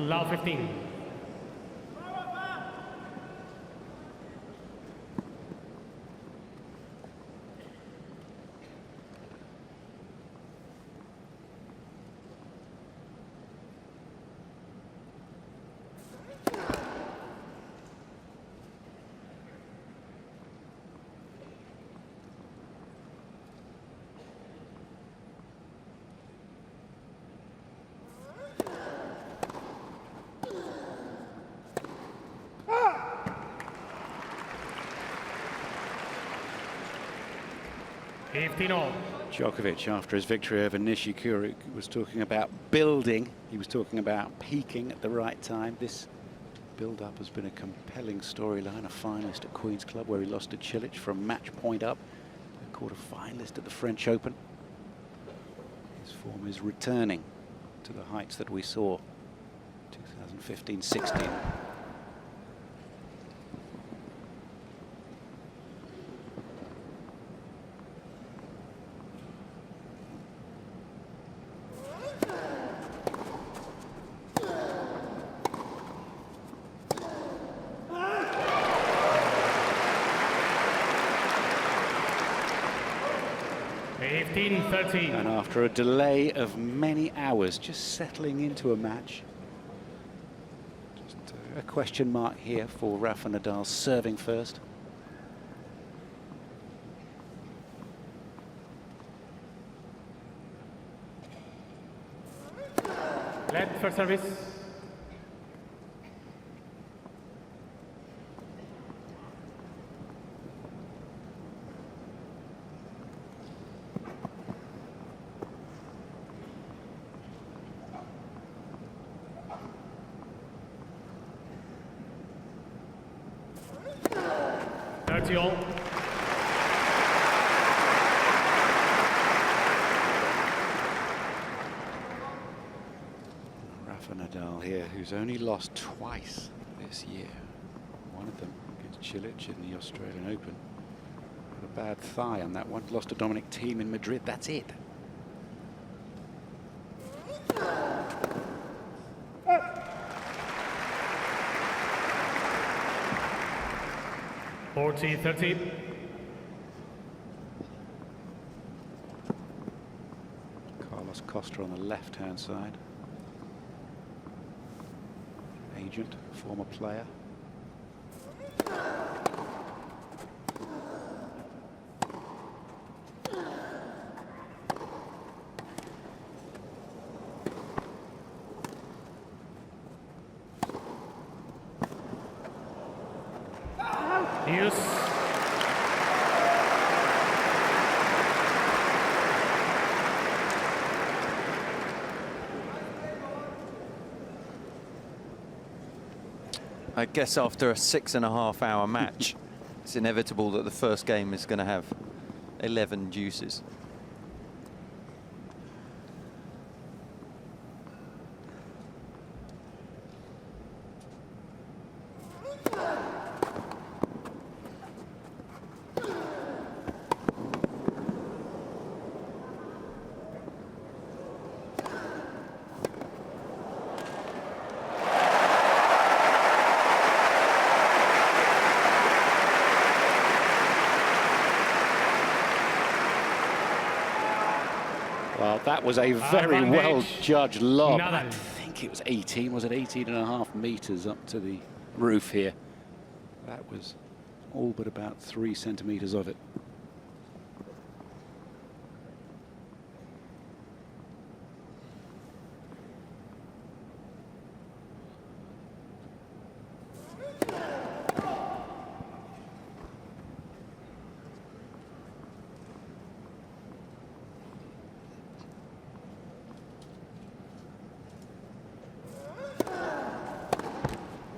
Love 15. Djokovic, after his victory over Nishikori, was talking about building. He was talking about peaking at the right time. This build-up has been a compelling storyline. A finalist at Queen's Club, where he lost to Cilic from match point up. A quarter-finalist at the French Open. His form is returning to the heights that we saw 2015-16. And after a delay of many hours, just settling into a match. Just a question mark here for Rafael Nadal serving first. Let for service. All. Rafa Nadal here, who's only lost twice this year. One of them against Cilic in the Australian Open. Got a bad thigh on that one. Lost to Dominic Thiem in Madrid. That's it. (40-30). Carlos Costa on the left-hand side. Agent, former player. Yes. I guess after a 6.5 hour match, it's inevitable that the first game is going to have 11 deuces. Well, that was a very well-judged lob. I think it was 18, was it 18.5 meters up to the roof here. That was all but about 3 centimeters of it.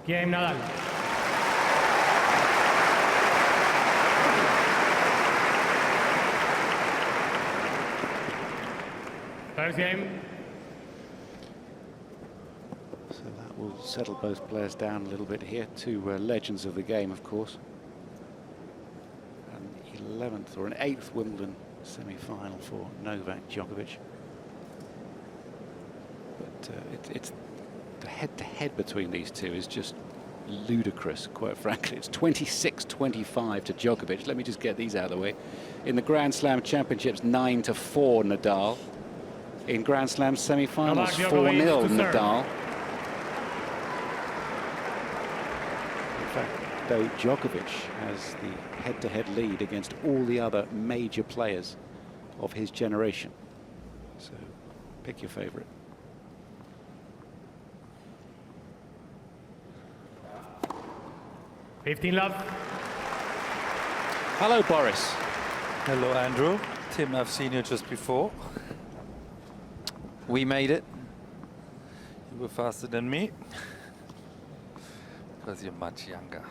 Game Nadal. First game. So that will settle both players down a little bit here. Two legends of the game, of course. An 11th or an 8th Wimbledon semi-final for Novak Djokovic. But it's The head-to-head between these two is just ludicrous, quite frankly. It's 26-25 to Djokovic. Let me just get these out of the way. In the Grand Slam Championships, 9-4 Nadal. In Grand Slam semi-finals, 4-0 Nadal. In fact, though, Djokovic has the head-to-head lead against all the other major players of his generation. So, pick your favorite. Love. Hello, Boris. Hello, Andrew. Tim, I've seen you just before. We made it. You were faster than me. Because you're much younger.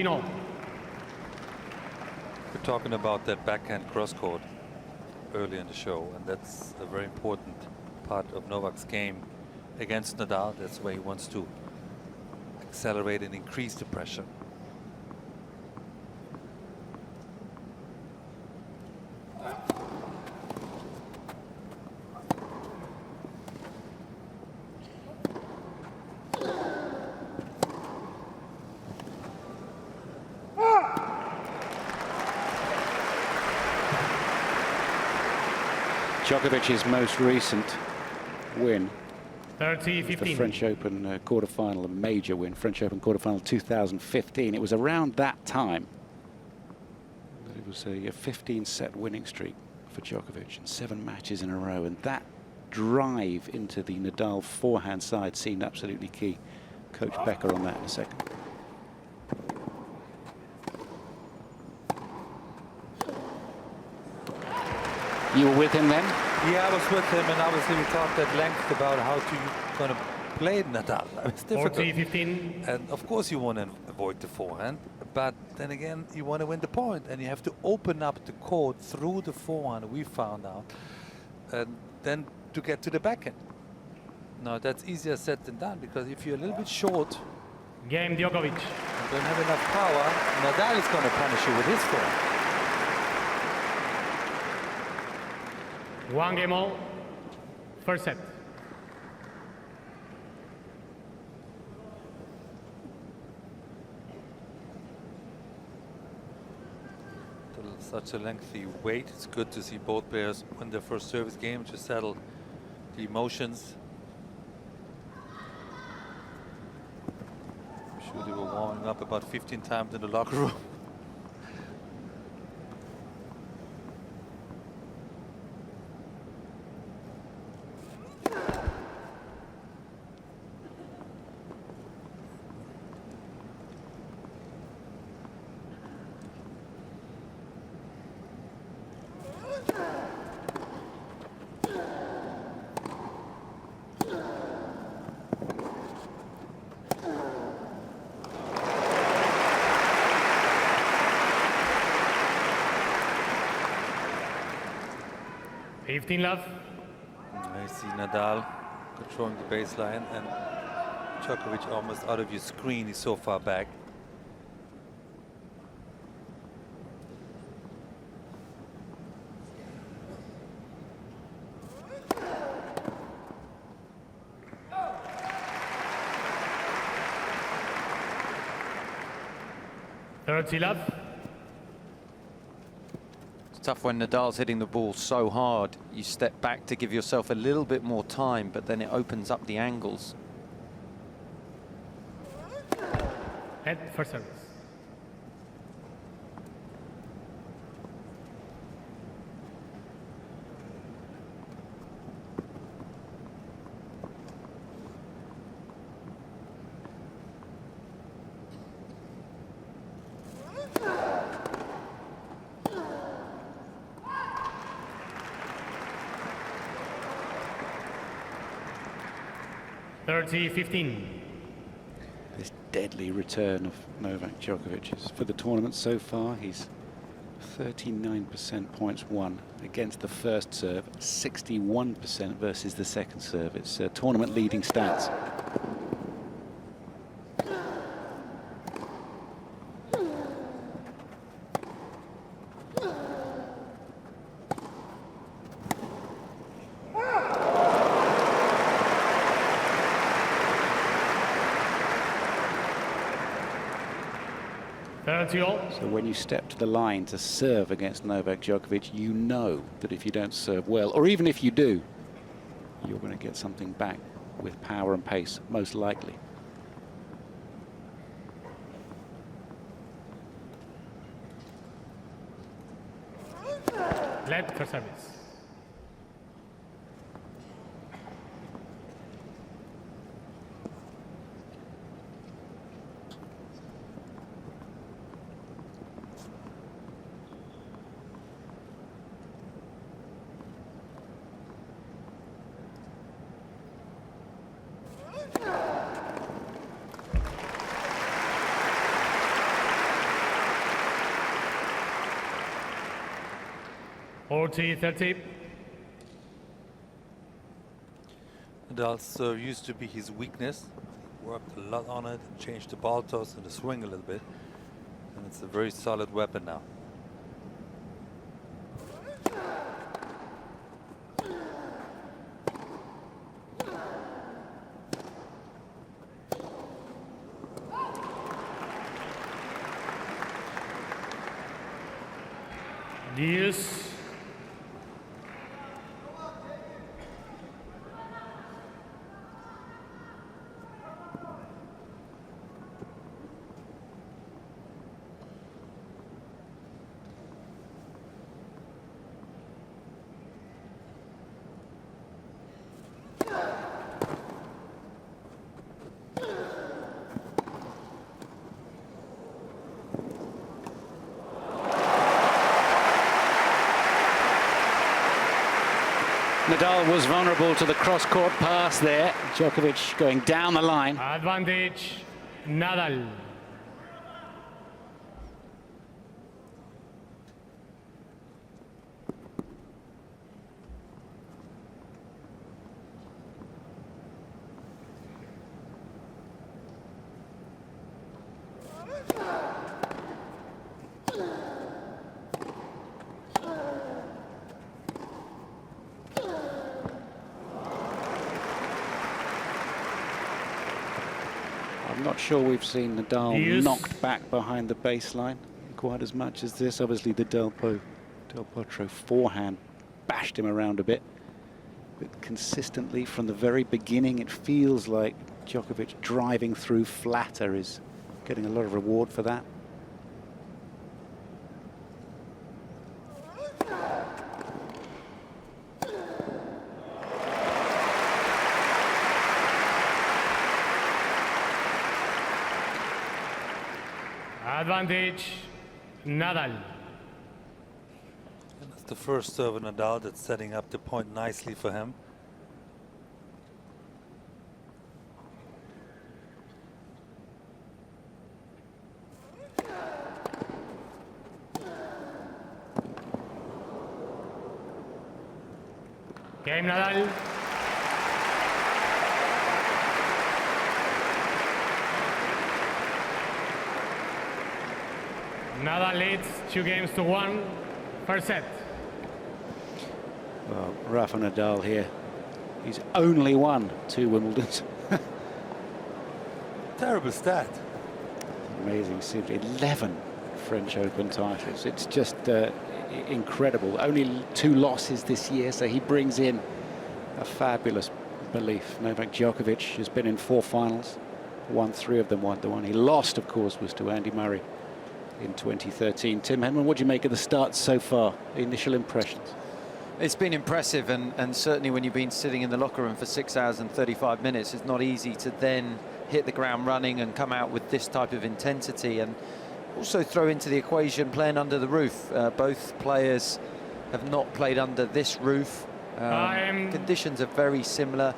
All. We're talking about that backhand cross-court early in the show, and that's a very important part of Novak's game against Nadal. That's where he wants to accelerate and increase the pressure. Djokovic's most recent win, 30-15. the French Open quarterfinal, a major win, French Open quarterfinal 2015. It was around that time that it was a 15-set winning streak for Djokovic and 7 matches in a row. And that drive into the Nadal forehand side seemed absolutely key. Coach Becker on that in a second. You were with him then? Yeah, I was with him, and obviously we talked at length about how you're going to play Nadal. It's difficult. 40-15. And of course you want to avoid the forehand, but then again you want to win the point, and you have to open up the court through the forehand, we found out, and then to get to the backhand. Now that's easier said than done, because if you're a little bit short, Game Djokovic. you don't have enough power, Nadal is going to punish you with his forehand. 1-all. First set. Such a lengthy wait. It's good to see both players win their first service game to settle the emotions. I'm sure they were warming up about 15 times in the locker room. Love. I see Nadal controlling the baseline, and Djokovic almost out of your screen. He's so far back. Love. Tough when Nadal's hitting the ball so hard. You step back to give yourself a little bit more time, but then it opens up the angles. Head for service. This deadly return of Novak Djokovic for the tournament so far. He's 39% points won against the first serve, 61% versus the second serve. It's tournament leading stats. 30-all. So when you step to the line to serve against Novak Djokovic, you know that if you don't serve well, or even if you do, you're going to get something back with power and pace, most likely. Let for service. Thirty. Nadal's serve used to be his weakness. He worked a lot on it, changed the ball toss and the swing a little bit. And it's a very solid weapon now. Deuce. Nadal was vulnerable to the cross-court pass there. Djokovic going down the line. Advantage, Nadal. I'm not sure we've seen Nadal Yes. knocked back behind the baseline quite as much as this. Obviously, the Del Potro forehand bashed him around a bit. But consistently from the very beginning, it feels like Djokovic driving through flatter is getting a lot of reward for that. Advantage, Nadal. And that's the first serve of Nadal that's setting up the point nicely for him. Game, Nadal. Nadal leads 2-1. First set. Well, Rafa Nadal here, he's only won 2 Wimbledons. Terrible stat. Amazing, simply 11 French Open titles. It's just incredible. Only 2 losses this year, so he brings in a fabulous belief. Novak Djokovic has been in 4 finals, won 3 of them. The one he lost, of course, was to Andy Murray in 2013. Tim Henman, what do you make of the start so far? Initial impressions? It's been impressive, and certainly when you've been sitting in the locker room for 6 hours and 35 minutes, it's not easy to then hit the ground running and come out with this type of intensity. And also throw into the equation playing under the roof. Both players have not played under this roof. Conditions are very similar.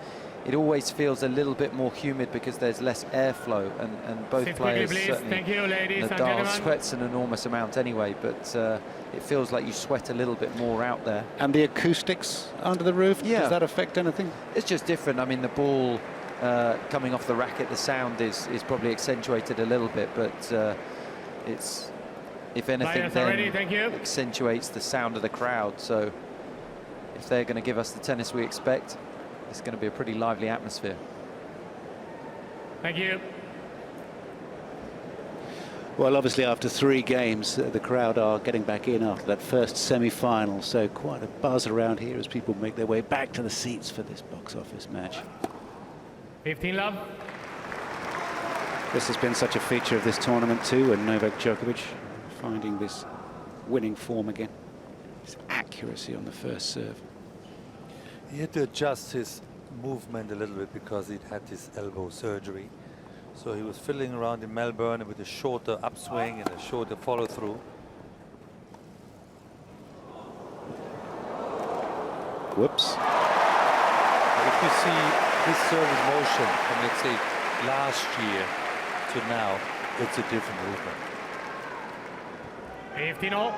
It always feels a little bit more humid because there's less airflow, and both players certainly. Thank you, ladies and Nadal gentlemen. sweats an enormous amount anyway, but it feels like you sweat a little bit more out there. And the acoustics under the roof, Yeah. does that affect anything? It's just different. I mean, the ball coming off the racket, the sound is probably accentuated a little bit, but it's, if anything, Players are ready, thank you. accentuates the sound of the crowd. So if they're going to give us the tennis we expect, it's going to be a pretty lively atmosphere. Thank you. Well, obviously after 3 games, the crowd are getting back in after that first semi-final. So quite a buzz around here as people make their way back to the seats for this box office match. 15 love. This has been such a feature of this tournament too, and Novak Djokovic finding this winning form again. His accuracy on the first serve. He had to adjust his movement a little bit because he'd had his elbow surgery. So he was fiddling around in Melbourne with a shorter upswing and a shorter follow through. Whoops. But if you see this service motion from, let's say, last year to now, it's a different movement. 15 all.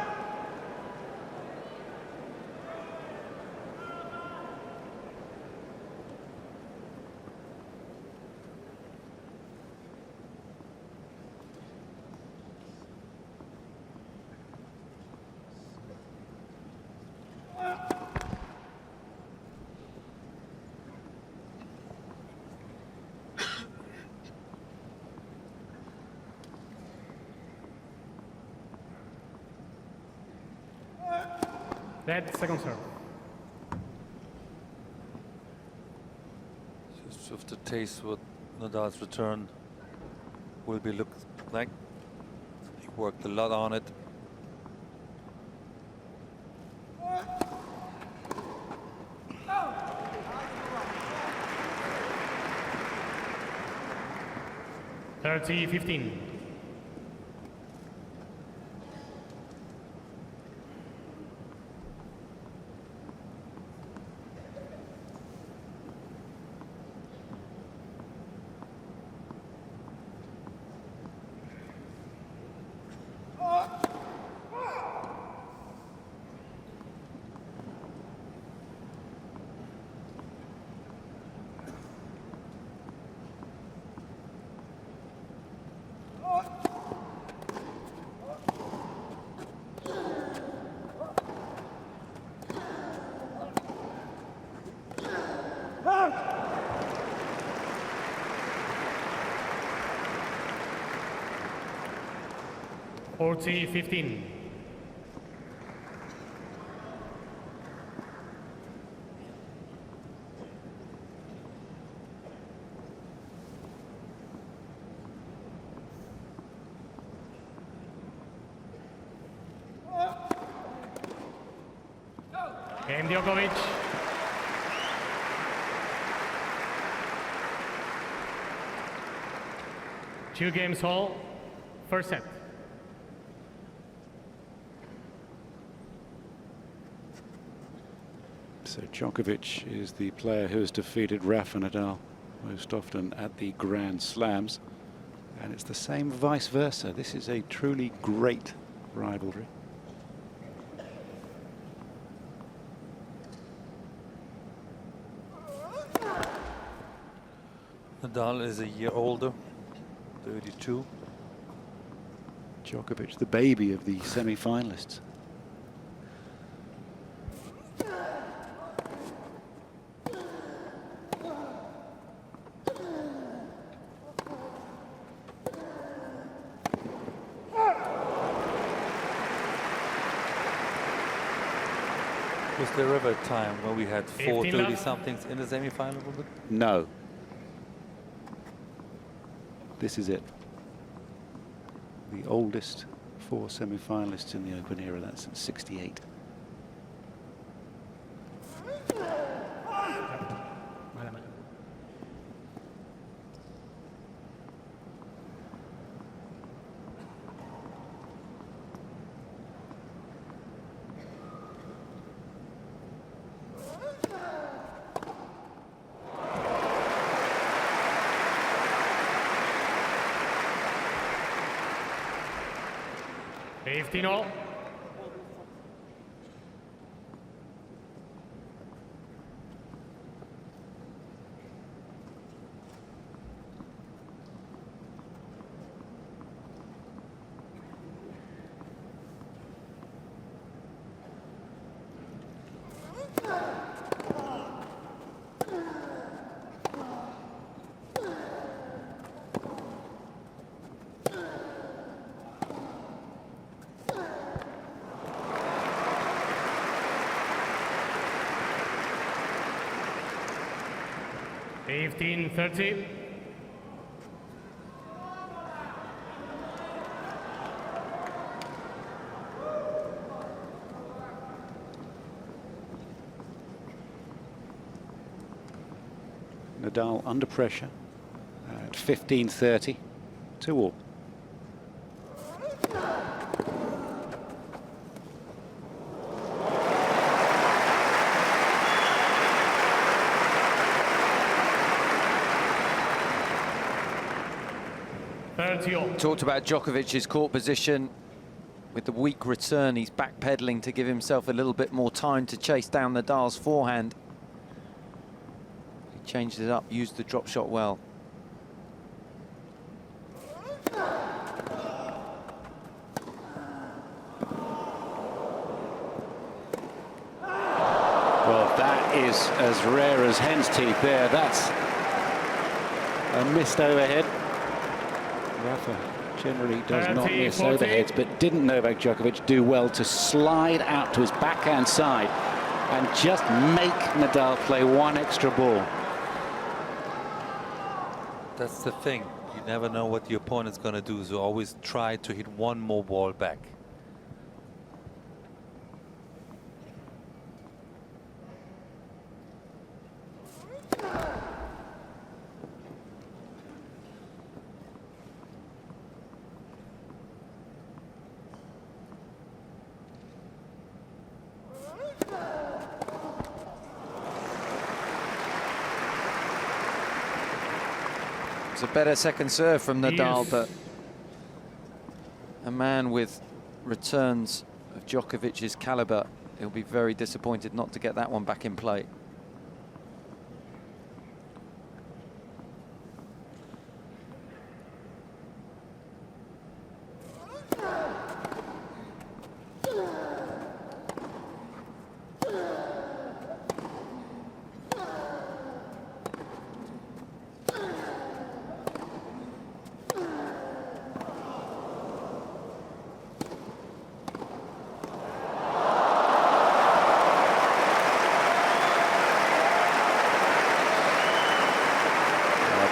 That second serve. Just have to taste what Nadal's return will be look like. He worked a lot on it. Thirty 15. Forty 15. Game Djokovic. Two games all. First set. So Djokovic is the player who has defeated Rafael Nadal most often at the Grand Slams. And it's the same vice versa. This is a truly great rivalry. Nadal is a year older, 32. Djokovic, the baby of the semi-finalists. Was there ever a time when we had 4 15 love. 30-somethings in the semi-final? No. This is it. The oldest 4 semi-finalists in the Open era. That's at 68. Fifteen all. 15-30. Nadal under pressure at 15-30, 2-all. Talked about Djokovic's court position. With the weak return, he's backpedaling to give himself a little bit more time to chase down Nadal's forehand. He changed it up, used the drop shot well. Well, that is as rare as hen's teeth there. That's a missed overhead. Rafa generally does not miss overheads, but didn't Novak Djokovic do well to slide out to his backhand side and just make Nadal play one extra ball? That's the thing. You never know what the opponent's going to do, so always try to hit one more ball back. It's a better second serve from Nadal, but a man with returns of Djokovic's caliber, he'll be very disappointed not to get that one back in play.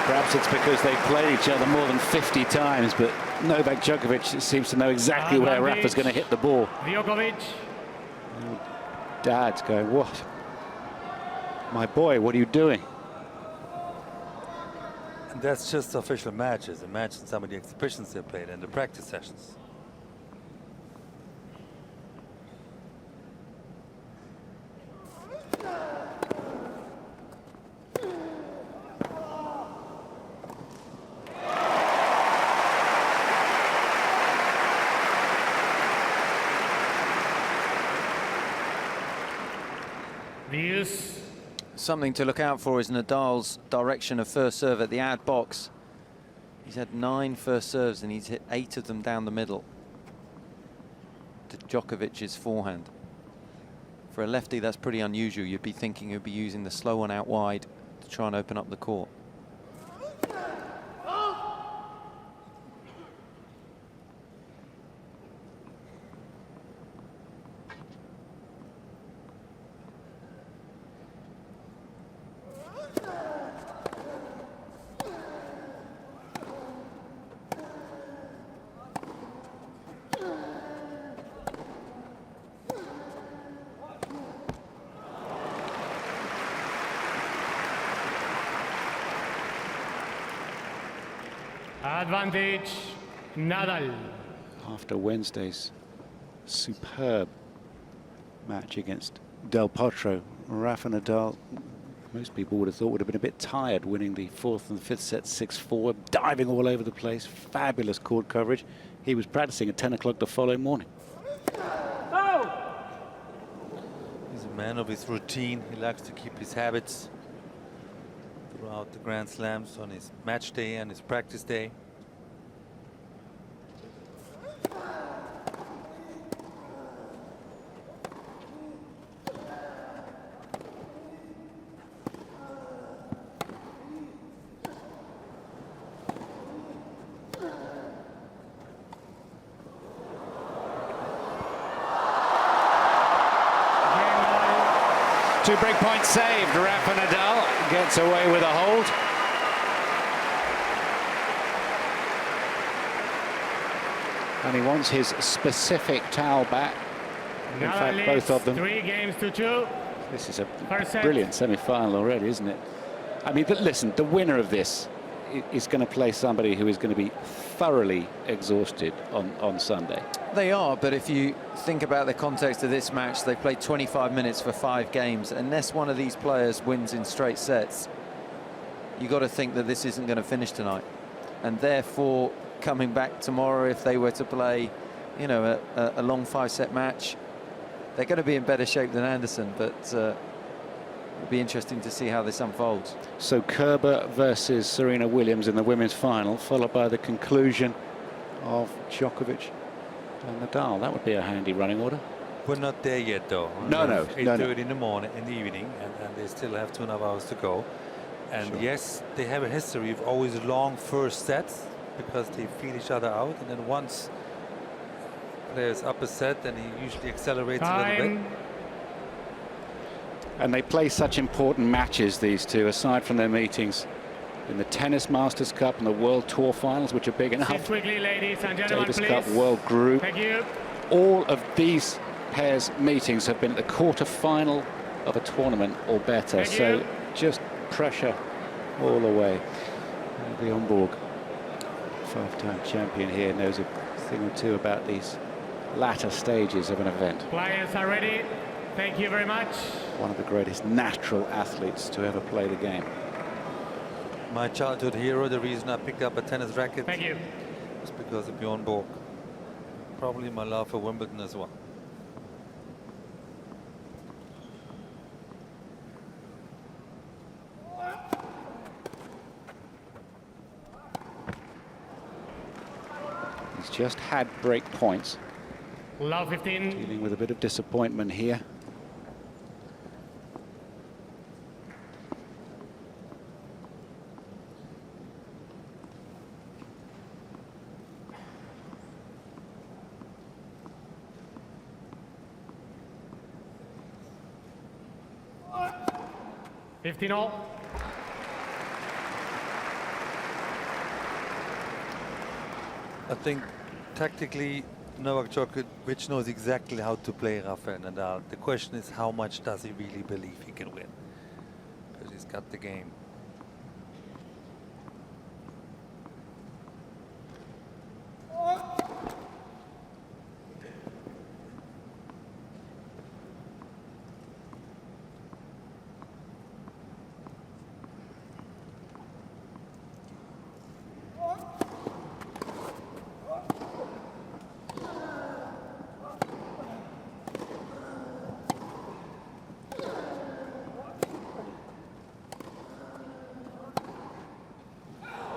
Perhaps it's because they've played each other more than 50 times, but Novak Djokovic seems to know exactly where Rafa's going to hit the ball. Djokovic. Dad's going, what? My boy, what are you doing? And that's just official matches. Imagine some of the exhibitions they played and the practice sessions. Something to look out for is Nadal's direction of first serve at the ad box. He's had 9 first serves and he's hit 8 of them down the middle to Djokovic's forehand. For a lefty, that's pretty unusual. You'd be thinking he'd be using the slow one out wide to try and open up the court. Advantage, Nadal. After Wednesday's superb match against Del Potro, Rafa Nadal, most people would have thought would have been a bit tired, winning the 4th and 5th set 6-4, diving all over the place, fabulous court coverage. He was practicing at 10 o'clock the following morning. He's a man of his routine. He likes to keep his habits throughout the Grand Slams, on his match day and his practice day. Two break points saved. Rafa Nadal gets gets away with a hold. And he wants his specific towel back. In Nadal fact, both of them. 3 games to 2. This is a First set. brilliant semi-final already, isn't it? I mean, listen, the winner of this is going to play somebody who is going to be thoroughly exhausted on Sunday. They are, but if you think about the context of this match, they played 25 minutes for 5 games. Unless one of these players wins in straight sets, you got to think that this isn't going to finish tonight. And therefore, coming back tomorrow, if they were to play, you know, a long 5-set match, they're going to be in better shape than Anderson, but it'll be interesting to see how this unfolds. So Kerber versus Serena Williams in the women's final, followed by the conclusion of Djokovic and Nadal. That would be a handy running order. We're not there yet, though. No. 8:30 in the morning, in the evening, and they still have 2.5 hours to go. And Sure. yes, they have a history of always long first sets because they feel each other out, and then once players up a set, then he usually accelerates a little bit. Time. And they play such important matches, these two, aside from their meetings in the Tennis Masters Cup and the World Tour Finals, which are big enough. Sit quickly, ladies and gentlemen, Davis please. Cup, World Group. Thank you. All of these pairs' meetings have been at the quarter-final of a tournament or better. Thank So you. just pressure all the way. Bjorn, 5-time champion here, knows a thing or two about these latter stages of an event. Players are ready. Thank you very much. One of the greatest natural athletes to ever play the game. My childhood hero, the reason I picked up a tennis racket Thank you. was because of Bjorn Borg. Probably my love for Wimbledon as well. He's just had break points, Love 15. dealing with a bit of disappointment here. — 15 all. I think tactically Novak Djokovic knows exactly how to play Rafael Nadal. The question is, how much does he really believe he can win? Because he's got the game. —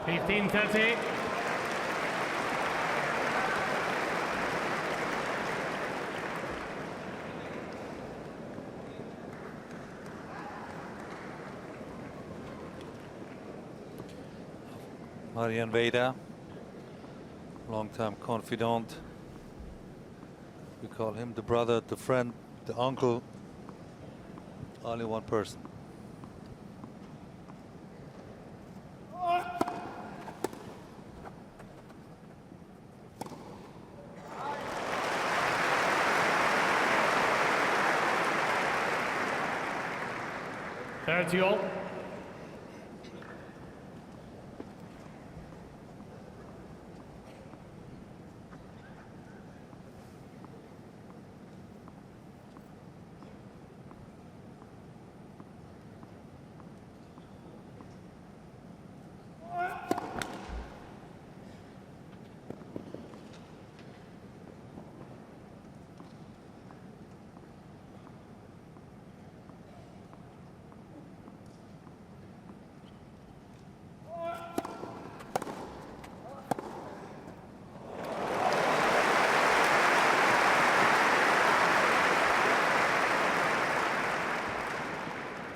15-30. Marian Veda, long-time confidant. We call him the brother, the friend, the uncle. Only one person. — 30 all.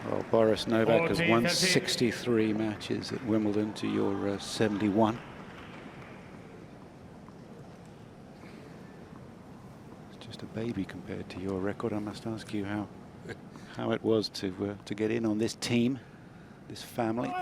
Well, Boris Novak has 14, won 13. 63 matches at Wimbledon to your 71. It's just a baby compared to your record. I must ask you how it was to get in on this team. this family.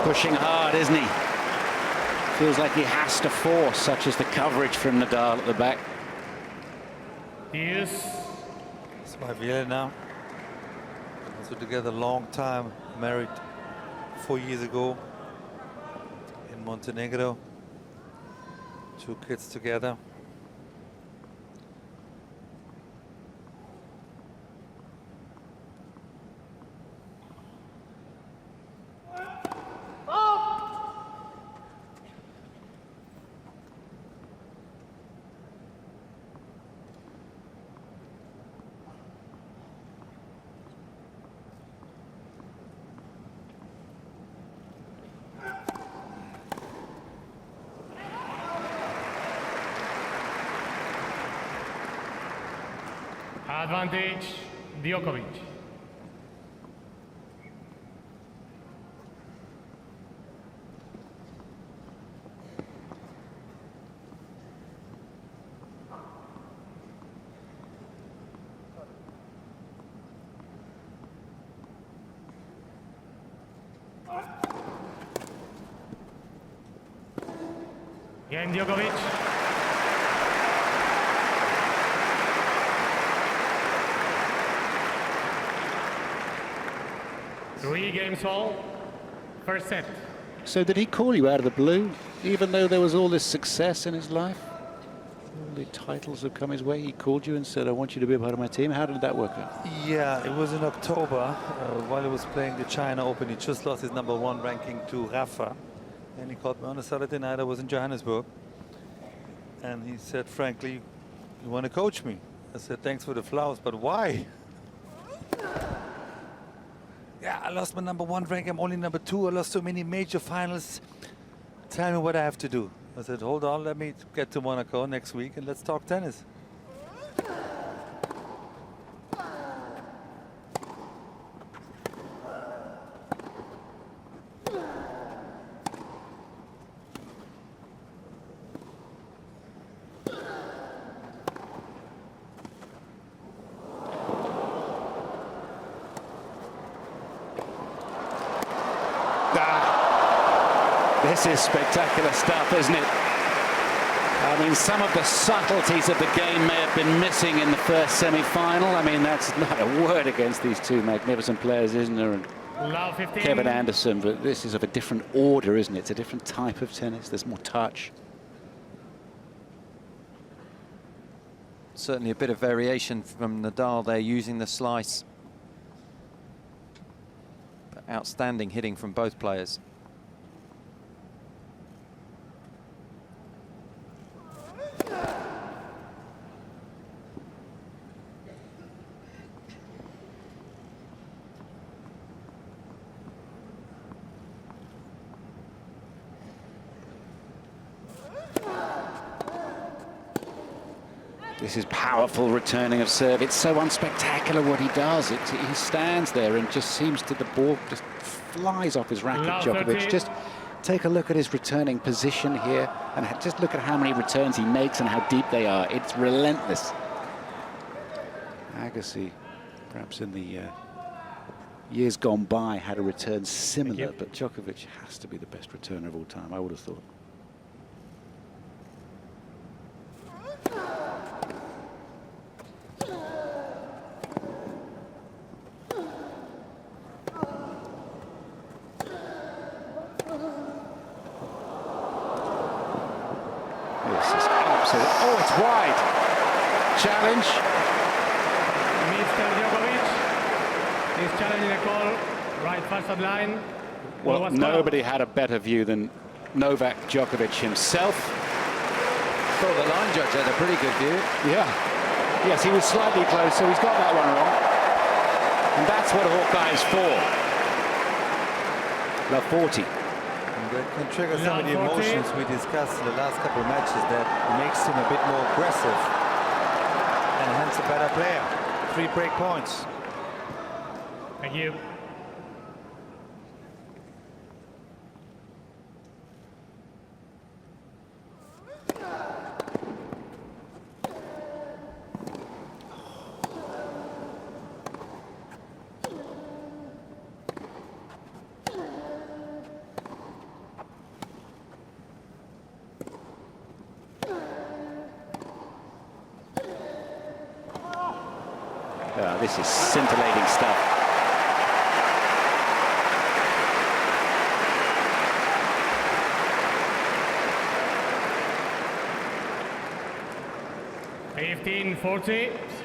Pushing hard, isn't he? Feels like he has to force, such as the coverage from Nadal at the back. Yes. It's my Villa now. Also together a long time, married 4 years ago in Montenegro. 2 kids together. Advantage, Djokovic. Again, Djokovic. Three games all, first set. So did he call you out of the blue, even though there was all this success in his life? All the titles have come his way. He called you and said, I want you to be a part of my team. How did that work out? Yeah, it was in October while he was playing the China Open. He just lost his #1 ranking to Rafa. And he called me on a Saturday night. I was in Johannesburg. And he said, frankly, you want to coach me? I said, thanks for the flowers, but why? Yeah, I lost my #1 rank. I'm only #2. I lost so many major finals. Tell me what I have to do. I said, hold on, let me get to Monaco next week and let's talk tennis. This is spectacular stuff, isn't it? I mean, some of the subtleties of the game may have been missing in the first semi-final. I mean, that's not a word against these two magnificent players, isn't there? And Love 15. Kevin Anderson, but this is of a different order, isn't it? It's a different type of tennis. There's more touch. Certainly a bit of variation from Nadal there, using the slice. But outstanding hitting from both players. This is powerful returning of serve. It's so unspectacular what he does. He stands there and just seems to, the ball just flies off his racket, Djokovic. Just take a look at his returning position here and just look at how many returns he makes and how deep they are. It's relentless. Agassi, perhaps in the years gone by, had a return similar, but Djokovic has to be the best returner of all time, I would have thought. Oh, it's wide. Challenge. Mr. Djokovic is challenging a call right first of line. Well, nobody had a better view than Novak Djokovic himself. I thought the line judge had a pretty good view. Yeah. Yes, he was slightly close, so he's got that one wrong. And that's what Hawkeye's for. Love 40. That can trigger some of the emotions we discussed in the last couple of matches that makes him a bit more aggressive and hence a better player. 3 break points. Thank you. This is scintillating stuff.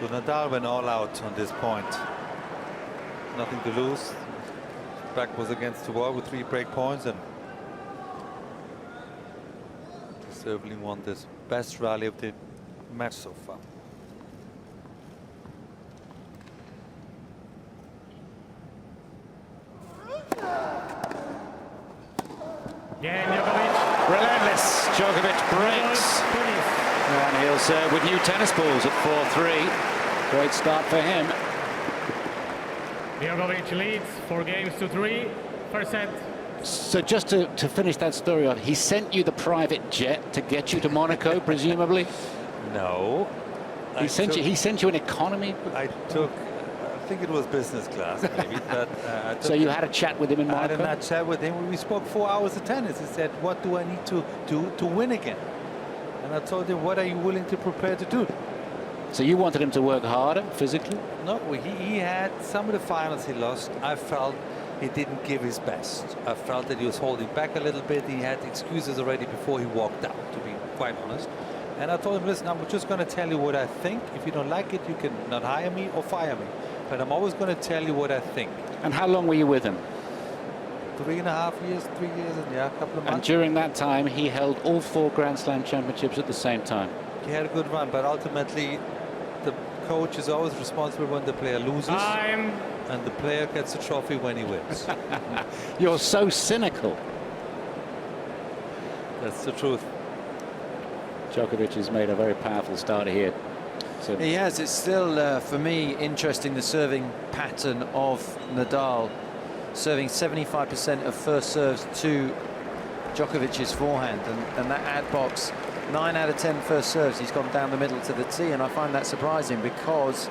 So Nadal went all out on this point. Nothing to lose. Back was against the wall with 3 break points, and deservedly won this best rally of the match so far. Relentless. Djokovic breaks. And he'll serve with new tennis balls at 4-3. Great start for him. Djokovic leads 4-3. First set. So just to finish that story off, he sent you the private jet to get you to Monaco, presumably? No. He sent you an economy? I think it was business class, maybe. But so you had a chat with him in Monaco? I had a chat with him. We spoke 4 hours of tennis. He said, what do I need to do to win again? And I told him, what are you willing to prepare to do? So you wanted him to work harder physically? No, he had some of the finals he lost. I felt he didn't give his best. I felt that he was holding back a little bit. He had excuses already before he walked out, to be quite honest. And I told him, listen, I'm just going to tell you what I think. If you don't like it, you can not hire me or fire me. But I'm always going to tell you what I think. And how long were you with him? 3.5 years, 3 years, and a couple of months. And during that time, he held all 4 Grand Slam championships at the same time. He had a good run, but ultimately, the coach is always responsible when the player loses. And the player gets the trophy when he wins. You're so cynical. That's the truth. Djokovic has made a very powerful starter here. So he has. It's still, for me, interesting, the serving pattern of Nadal. Serving 75% of first serves to Djokovic's forehand. And that ad box, 9 out of 10 first serves, he's gone down the middle to the tee. And I find that surprising because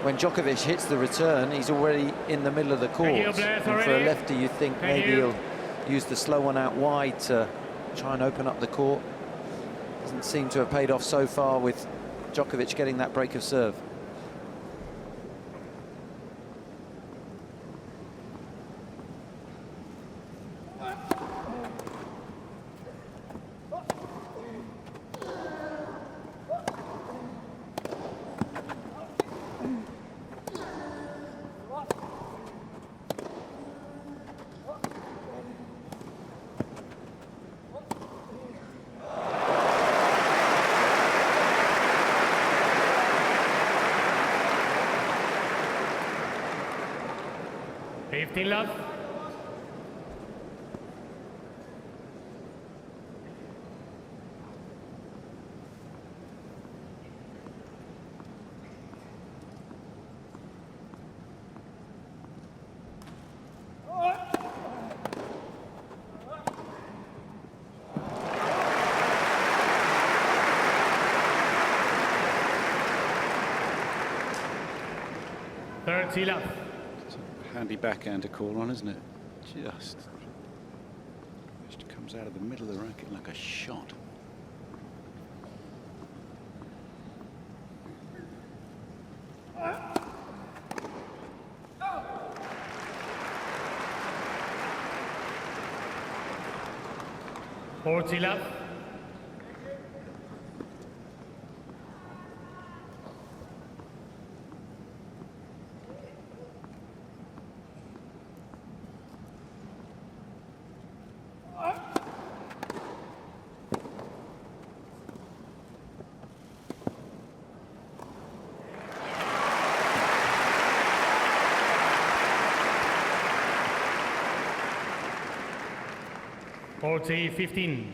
when Djokovic hits the return, he's already in the middle of the court. And for a lefty, you think maybe he'll use the slow one out wide to try and open up the court. Doesn't seem to have paid off so far with Djokovic getting that break of serve. Love. Handy backhand to call on, isn't it? Just comes out of the middle of the racket like a shot. Love. Forty 15.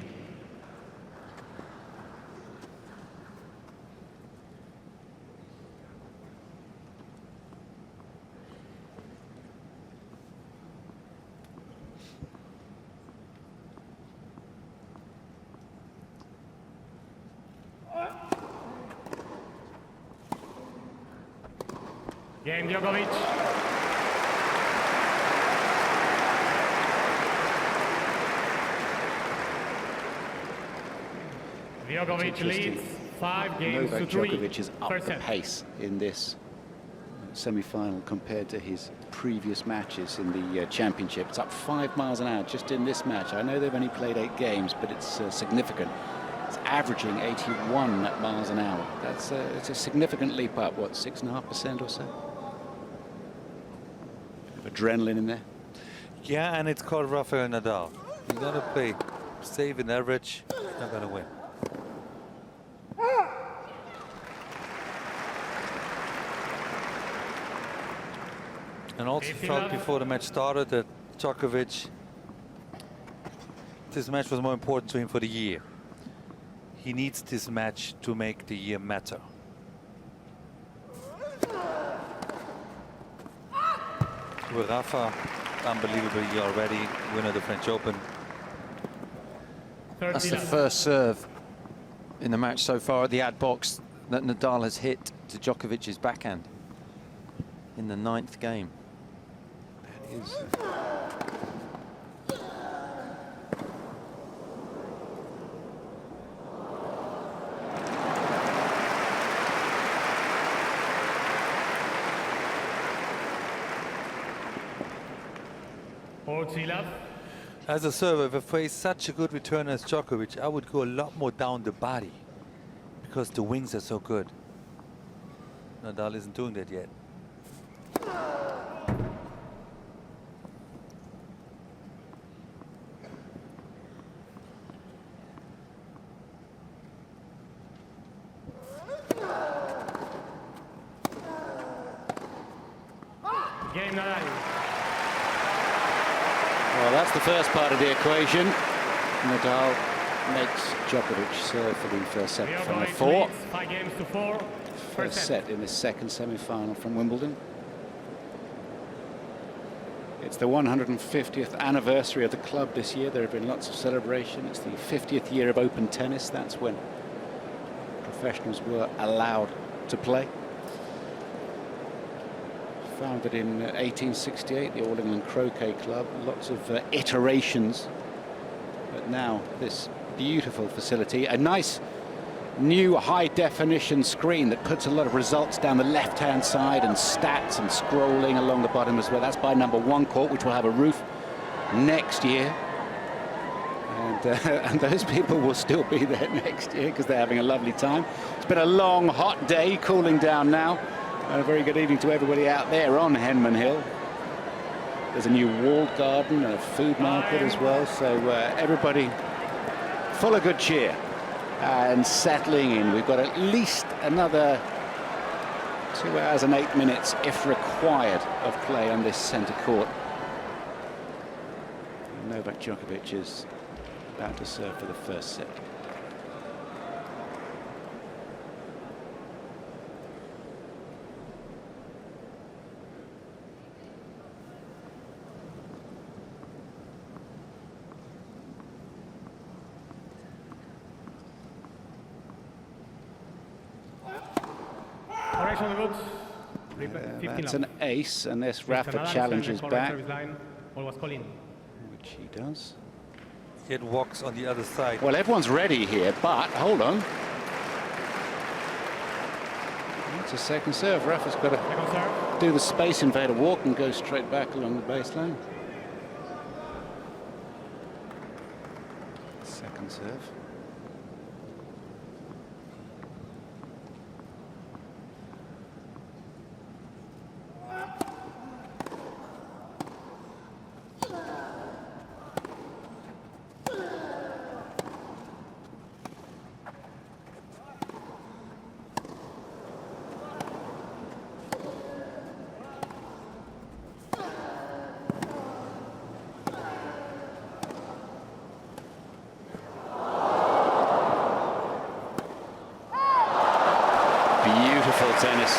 Game Djokovic. Djokovic leads 5 games Novak to 3. Djokovic is up the pace in this semi-final compared to his previous matches in the championship. It's up 5 miles an hour just in this match. I know they've only played 8 games, but it's significant. It's averaging 81 miles an hour. That's it's a significant leap up. What, 6.5% or so? Bit of adrenaline in there. Yeah, and it's called Rafael Nadal. You're gonna play safe and average. You're not gonna win. And also felt before the match started that Djokovic, this match was more important to him for the year. He needs this match to make the year matter. With Rafa, unbelievable year already, winner of the French Open. That's the first serve in the match so far at the ad box that Nadal has hit to Djokovic's backhand in the 9th game. That is. As a server, if I face such a good return as Djokovic, I would go a lot more down the body because the wings are so good. Nadal isn't doing that yet. Game 9. Well, that's the first part of the equation. Nadal makes Djokovic serve for the first set, 5-4. 5 games to 4. First set in the second semi-final from Wimbledon. It's the 150th anniversary of the club this year. There have been lots of celebration. It's the 50th year of open tennis. That's when professionals were allowed to play. Founded in 1868, the All England Croquet Club. Lots of iterations. But now this beautiful facility, a nice new high-definition screen that puts a lot of results down the left-hand side and stats and scrolling along the bottom as well. That's by #1 court, which will have a roof next year. And those people will still be there next year because they're having a lovely time. It's been a long, hot day, cooling down now. A very good evening to everybody out there on Henman Hill. There's a new walled garden, a food market as well. So everybody full of good cheer and settling in. We've got at least another 2 hours and 8 minutes, if required, of play on this centre court. Novak Djokovic is about to serve for the first set. That's an ace, unless Rafa challenges back, which he does. It walks on the other side. Well, everyone's ready here, but hold on. It's a second serve. Rafa's got to do the Space Invader walk and go straight back along the baseline. Second serve. Tennis.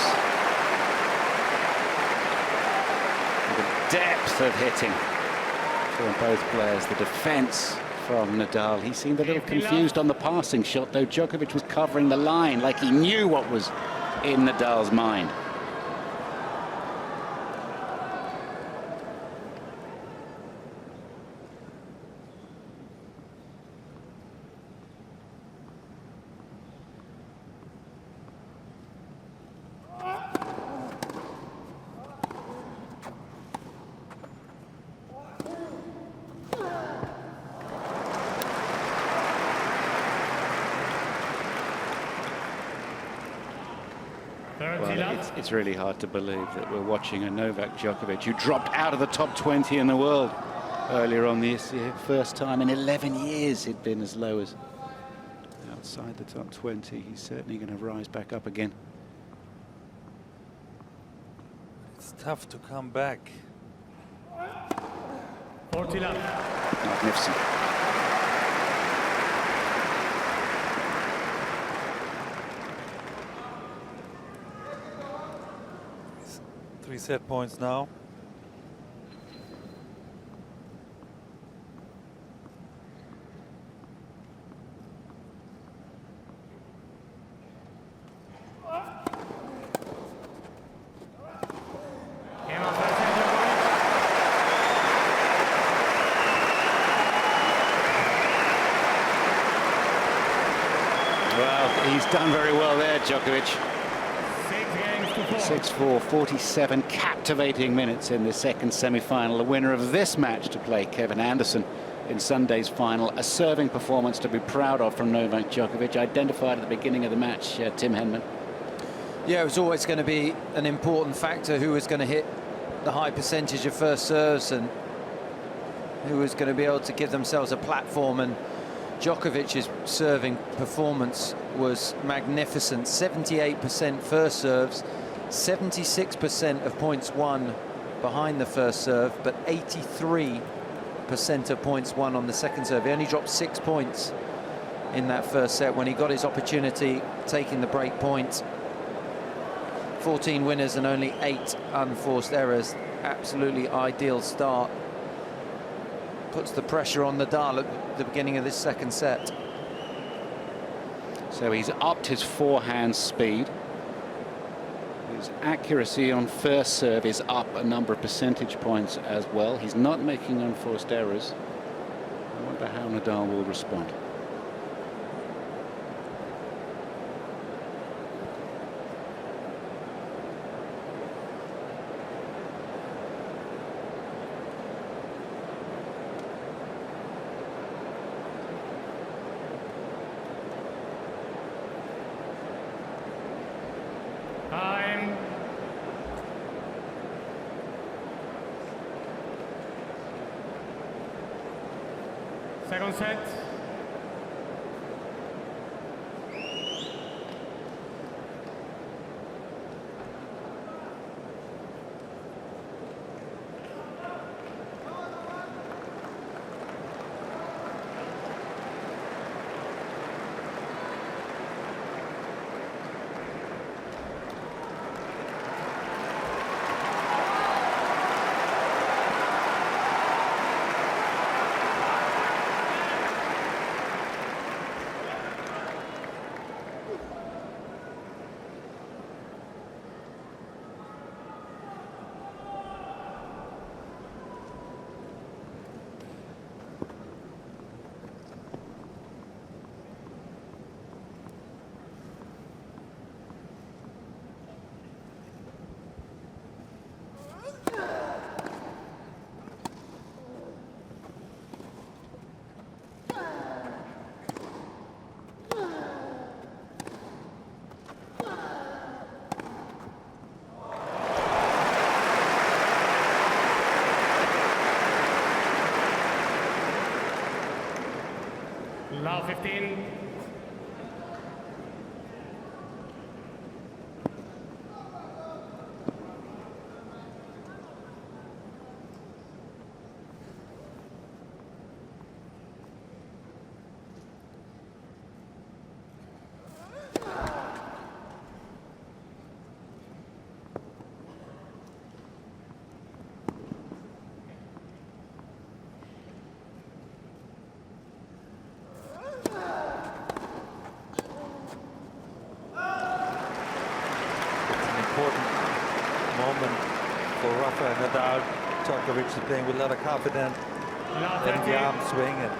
The depth of hitting from both players. The defense from Nadal. He seemed a little confused on the passing shot, though Djokovic was covering the line like he knew what was in Nadal's mind. Well, it's really hard to believe that we're watching a Novak Djokovic who dropped out of the top 20 in the world earlier on this year. First time in 11 years he'd been as low as outside the top 20. He's certainly going to rise back up again. It's tough to come back. 40 love. Magnificent. Three set points now. Well, he's done very well there, Djokovic. 6-4, 47 captivating minutes in the second semi-final. The winner of this match to play, Kevin Anderson, in Sunday's final. A serving performance to be proud of from Novak Djokovic, identified at the beginning of the match, Tim Henman. Yeah, it was always going to be an important factor who was going to hit the high percentage of first serves and who was going to be able to give themselves a platform, and Djokovic's serving performance was magnificent. 78% first serves, 76% of points won behind the first serve, but 83% of points won on the second serve. He only dropped 6 points in that first set when he got his opportunity, taking the break point. 14 winners and only 8 unforced errors. Absolutely ideal start. Puts the pressure on Nadal at the beginning of this second set. So he's upped his forehand speed. His accuracy on first serve is up a number of percentage points as well. He's not making unforced errors. I wonder how Nadal will respond. Time. Second set. Love 15. Moment for Rafael Nadal. Djokovic is playing with a lot of confidence, letting the arm swing, and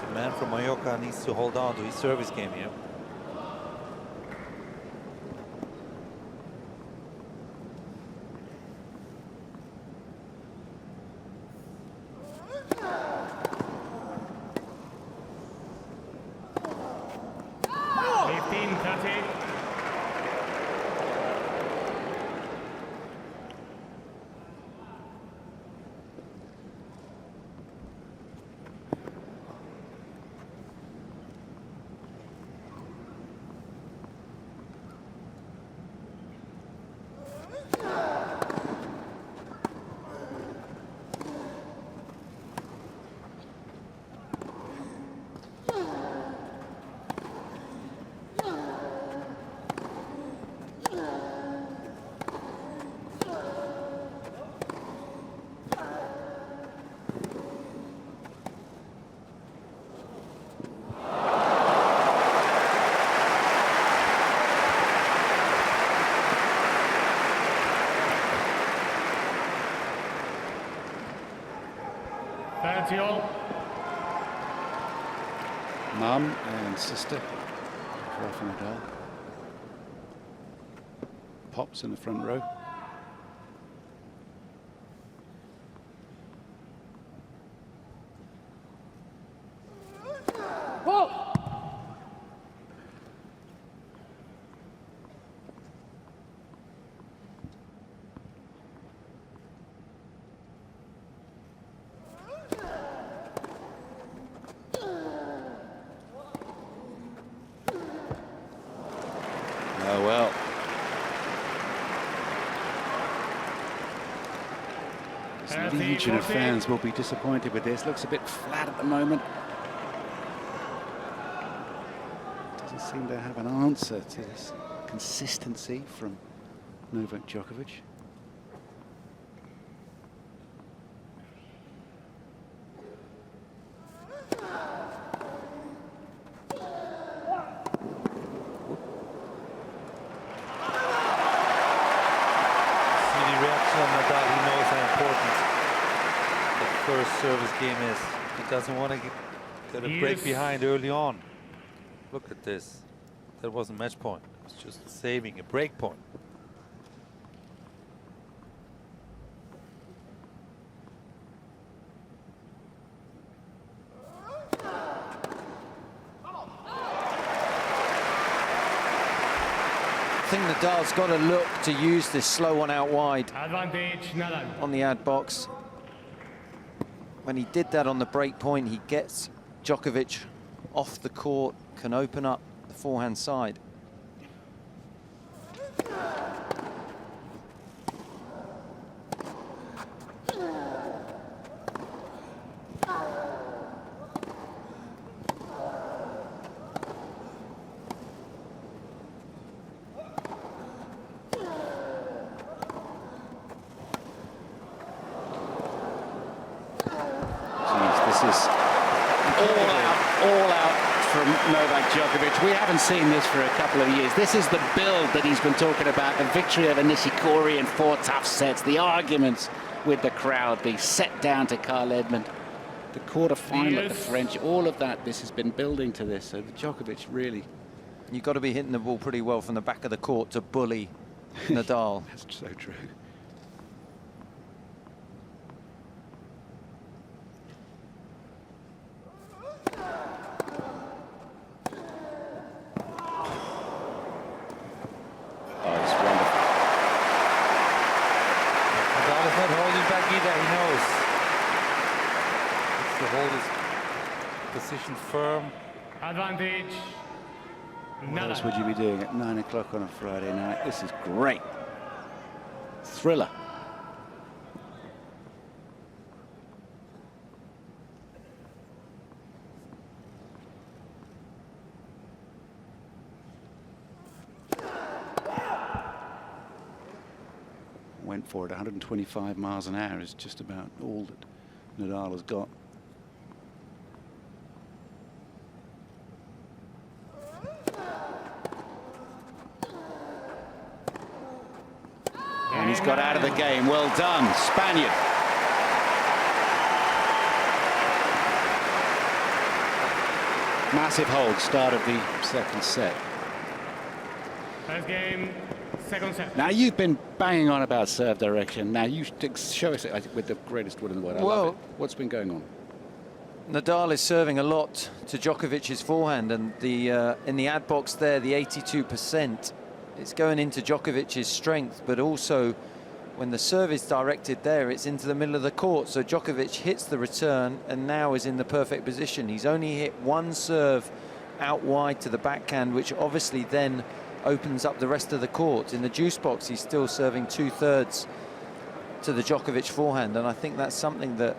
the man from Mallorca needs to hold on to his service game here. That's all. Mum and sister of Rafael Nadal. Pops in the front row. Oh, well. This legion of fans will be disappointed with this. Looks a bit flat at the moment. Doesn't seem to have an answer to this consistency from Novak Djokovic. Nadal, he knows how important the first service game is. He doesn't want to get a break behind early on. Look at this. That wasn't match point. It was just saving a break point. I think Nadal's got to look to use this slow one out wide Advantage, Nadal. on the ad box. When he did that on the break point, he gets Djokovic off the court, can open up the forehand side. This is all out from Novak Djokovic. We haven't seen this for a couple of years. This is the build that he's been talking about. The victory over Nishikori in 4 tough sets, the arguments with the crowd, the set down to Carl Edmund, the quarter-final at the French, all of that, this has been building to this. So the Djokovic really... You've got to be hitting the ball pretty well from the back of the court to bully Nadal. That's so true. Hold his position firm. Advantage. What else would you be doing at 9 o'clock on a Friday night? This is great. Thriller. Went for it. 125 miles an hour is just about all that Nadal has got. And he's got out of the game. Well done, Spaniard. Massive hold, start of the second set. First game, second set. Now, you've been banging on about serve direction. Now, you show us it with the greatest wood in the world. I love it. What's been going on? Nadal is serving a lot to Djokovic's forehand, and in the ad box there, the 82%. It's going into Djokovic's strength, but also when the serve is directed there, it's into the middle of the court. So Djokovic hits the return and now is in the perfect position. He's only hit one serve out wide to the backhand, which obviously then opens up the rest of the court. In the juice box, he's still serving 2/3 to the Djokovic forehand, and I think that's something that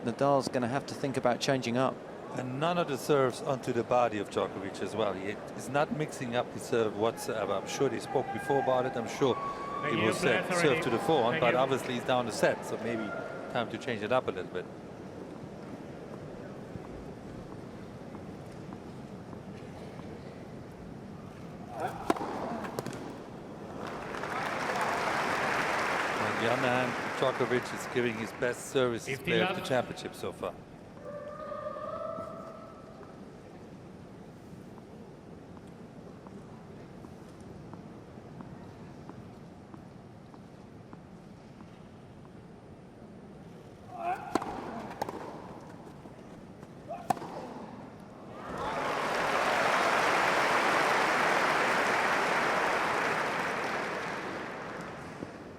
Nadal's going to have to think about changing up. And none of the serves onto the body of Djokovic as well. He is not mixing up his serve whatsoever. I'm sure they spoke before about it. I'm sure he will serve to the forehand, but obviously he's down the set, so maybe time to change it up a little bit. On the other hand, Djokovic is giving his best services 50 player of love. the championship so far.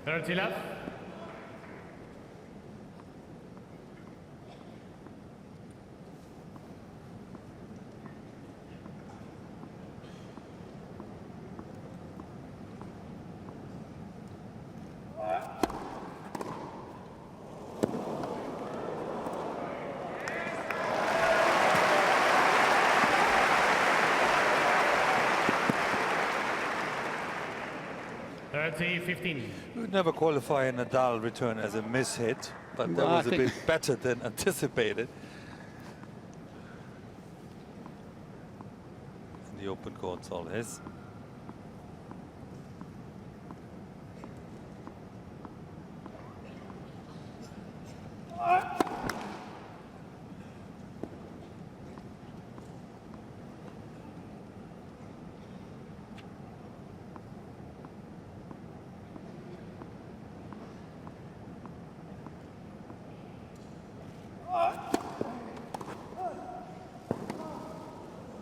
Thirty left. Thirty 15. We would never qualify a Nadal return as a miss-hit, but that Well, I was a think- bit better than anticipated. The open court's all his.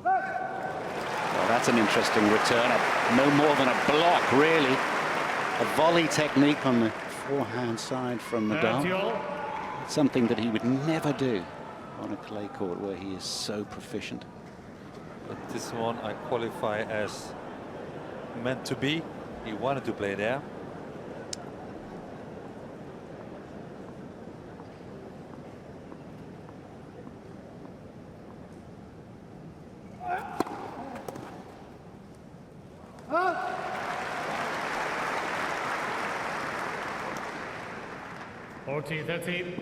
Well, that's an interesting return. No more than a block, really. A volley technique on the forehand side from 30 Nadal. all. Something that he would never do on a clay court where he is so proficient. But this one I qualify as meant to be. He wanted to play there. Forty 30.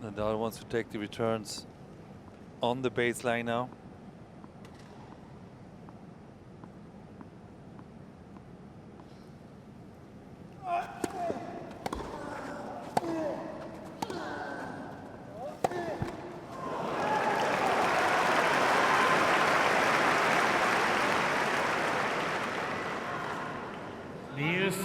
Nadal wants to take the returns on the baseline now. Lewis.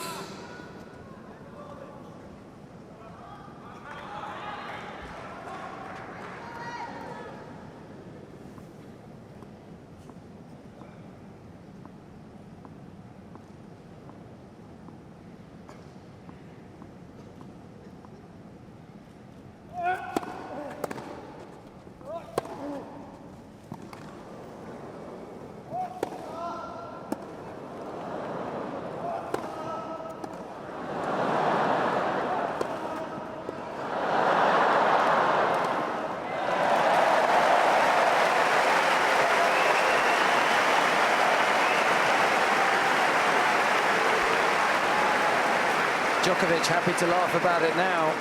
Djokovic happy to laugh about it now.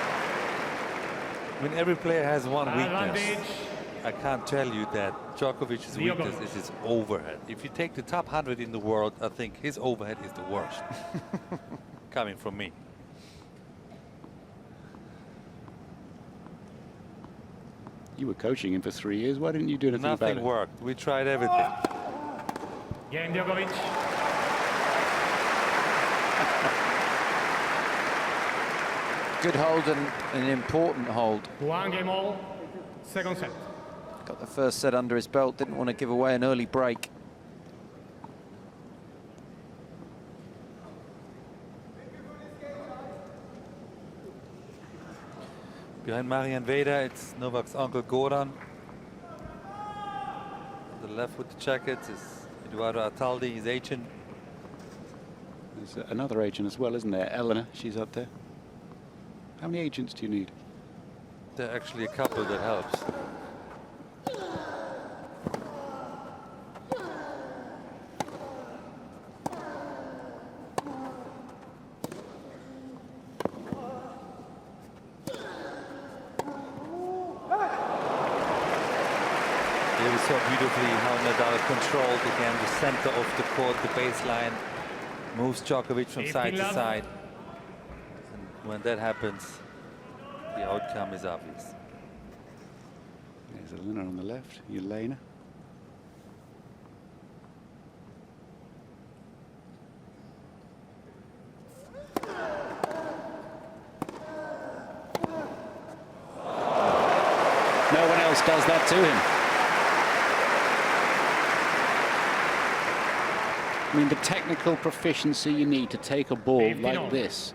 I mean, every player has one weakness. Advantage. I can't tell you that Djokovic's weakness is his overhead. If you take the top 100 in the world, I think his overhead is the worst. Coming from me. You were coaching him for 3 years. Why didn't you do anything about Nothing it? worked. We tried everything. Game Djokovic. Good hold and an important hold. 1 game all. Second set. Got the first set under his belt, didn't want to give away an early break. Behind Marian Veda, it's Novak's uncle Goran. On the left with the jackets is Eduardo Ataldi, his agent. There's another agent as well, isn't there? Eleanor, she's up there. How many agents do you need? There are actually a couple that helps. we saw beautifully how Nadal controlled again the center of the court, the baseline, moves Djokovic from side to side. And when that happens, the outcome is obvious. There's Elena on the left, Elena. No one else does that to him. I mean, the technical proficiency you need to take a ball like this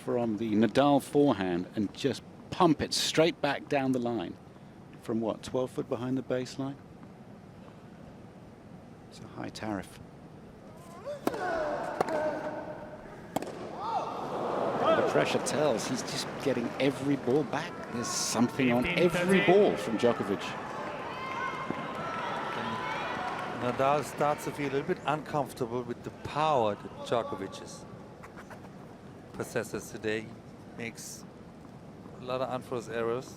from the Nadal forehand and just pump it straight back down the line from what, 12 foot behind the baseline? It's a high tariff. The pressure tells he's just getting every ball back. There's something on every ball from Djokovic. And Nadal starts to feel a little bit uncomfortable with the power that Djokovic possesses today. Makes a lot of unforced errors.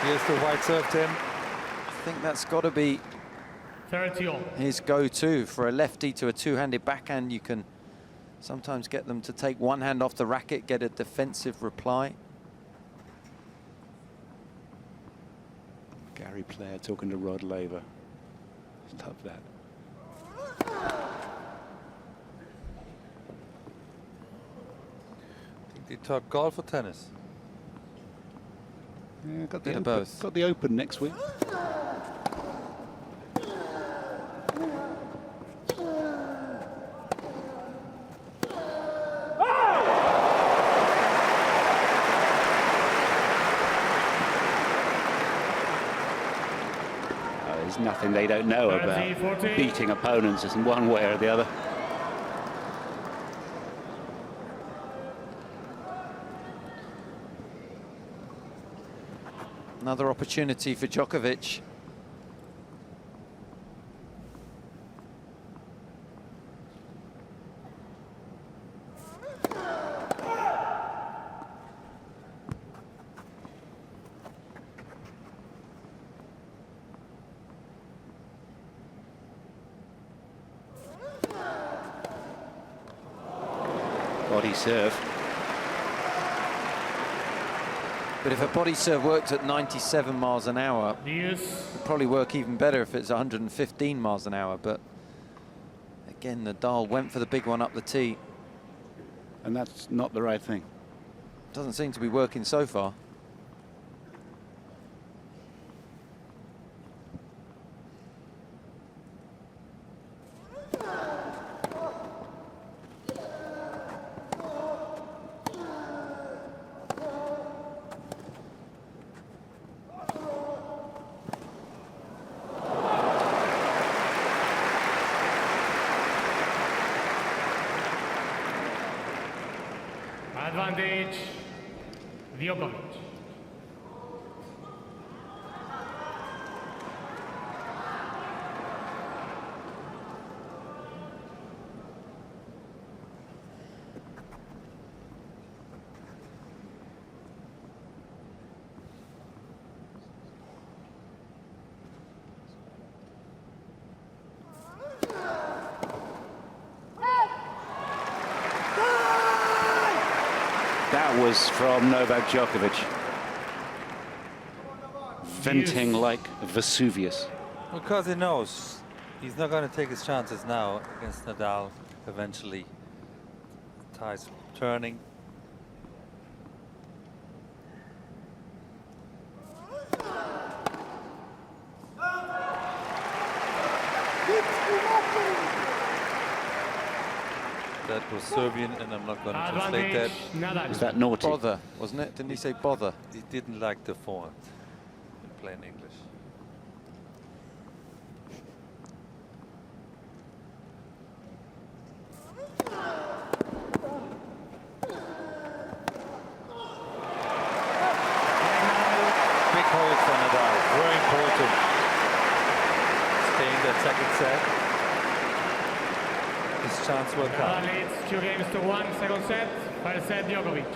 Here's the white serve, Tim. I think that's got to be 30-all. his go-to. For a lefty to a two-handed backhand, you can sometimes get them to take one hand off the racket, get a defensive reply. Gary Player talking to Rod Laver. Love that. I think they talk golf or tennis. Yeah, got Bit the of open, both. got the Open next week. There's nothing they don't know about 40. beating opponents in one way or the other. Another opportunity for Djokovic. Body serve. But if a body serve worked at 97 miles an hour, Deuce. it'd probably work even better if it's 115 miles an hour. But again, Nadal went for the big one up the tee. And that's not the right thing. Doesn't seem to be working so far. Advantage, Djokovic. That was from Novak Djokovic. Venting like Vesuvius. Because he knows he's not going to take his chances now against Nadal eventually. Ties turning. That was Serbian, and I'm not going to translate that. Nadal. Was that naughty? Bother, wasn't it? Didn't he say bother? He didn't like the forehand in plain English. Big hold for Nadal, very important. think that second set, his chance will come. Nadal leads 2-1, second set. First set, Djokovic.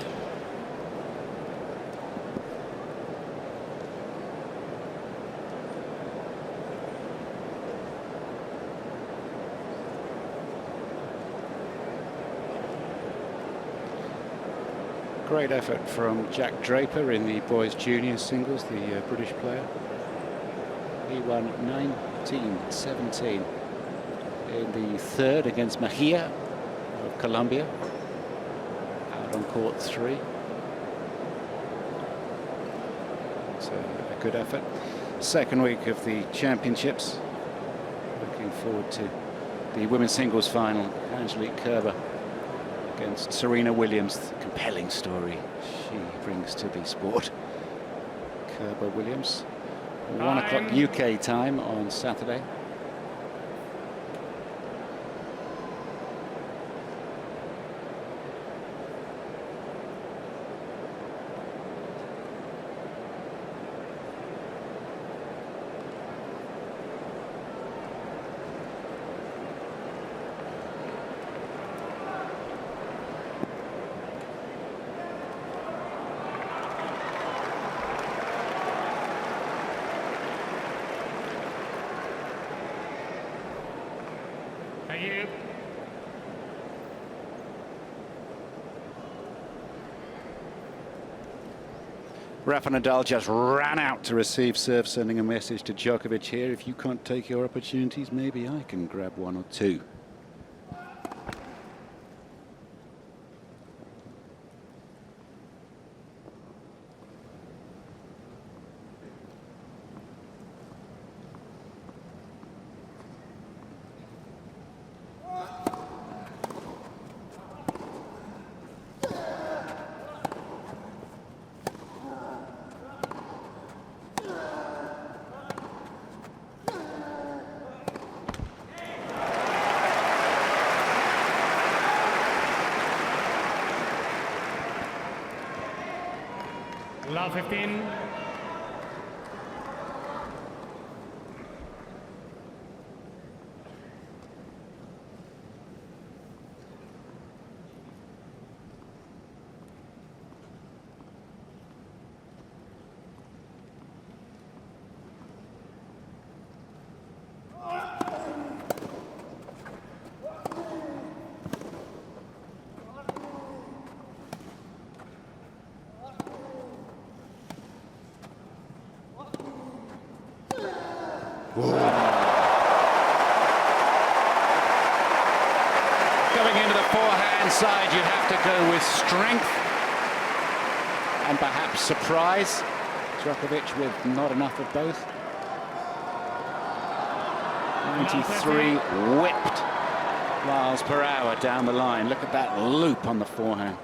Great effort from Jack Draper in the boys junior singles, the British player. He won 19-17 in the third against Mejia of Colombia, out on court 3. It's a good effort. Second week of the championships. Looking forward to the women's singles final. Angelique Kerber against Serena Williams. The compelling story she brings to the sport. Kerber Williams. 1 o'clock UK time on Saturday. Thank you. Rafael Nadal just ran out to receive serve, sending a message to Djokovic here. If you can't take your opportunities, maybe I can grab 1 or 2. Love 15. Going into the forehand side, you'd have to go with strength and perhaps surprise. Djokovic with not enough of both. 93 whipped miles per hour down the line. Look at that loop on the forehand.